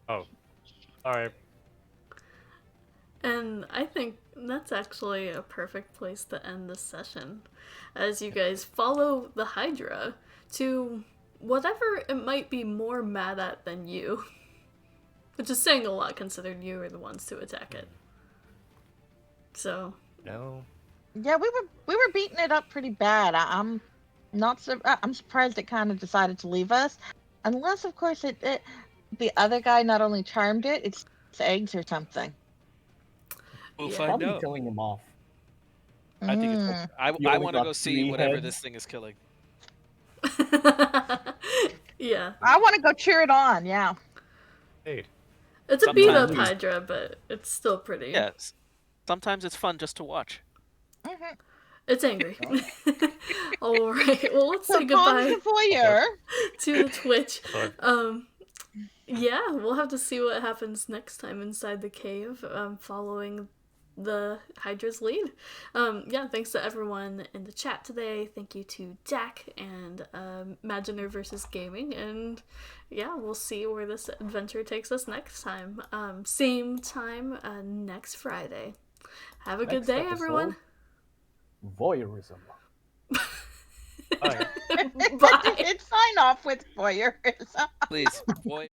Speaker 2: Oh, alright.
Speaker 1: And I think that's actually a perfect place to end this session. As you guys follow the Hydra to whatever it might be more mad at than you. Which is saying a lot considering you were the ones to attack it. So,
Speaker 2: No.
Speaker 3: Yeah, we were beating it up pretty bad. I'm not I'm surprised it kind of decided to leave us, unless of course the other guy not only charmed it's eggs or something.
Speaker 4: We'll
Speaker 1: Yeah.
Speaker 4: find
Speaker 5: Probably
Speaker 4: out.
Speaker 5: killing him off.
Speaker 4: I think it's.
Speaker 3: Mm.
Speaker 4: I
Speaker 5: You only
Speaker 4: want to
Speaker 5: got
Speaker 4: go see
Speaker 5: 3
Speaker 4: whatever
Speaker 5: heads.
Speaker 4: this thing is killing.
Speaker 1: yeah.
Speaker 3: I want to go cheer it on. Yeah.
Speaker 2: Wait.
Speaker 1: It's a beat up
Speaker 4: Sometimes-
Speaker 1: Hydra, but it's still pretty.
Speaker 4: Yes. Sometimes it's fun just to watch.
Speaker 3: Mhm.
Speaker 1: It's angry. Alright, well let's
Speaker 3: So
Speaker 1: say
Speaker 3: Tom's
Speaker 1: goodbye
Speaker 3: the voyeur.
Speaker 1: to the Twitch.
Speaker 2: Sorry.
Speaker 1: Yeah, we'll have to see what happens next time inside the cave, following the Hydra's lead. Yeah, thanks to everyone in the chat today. Thank you to Dak and Imaginer versus Gaming, and yeah, we'll see where this adventure takes us next time. Same time next Friday. Have a good
Speaker 5: Next
Speaker 1: day, everyone.
Speaker 5: Voyeurism.
Speaker 2: Alright.
Speaker 1: Bye.
Speaker 3: Sign off with voyeurism.
Speaker 4: Please, boy.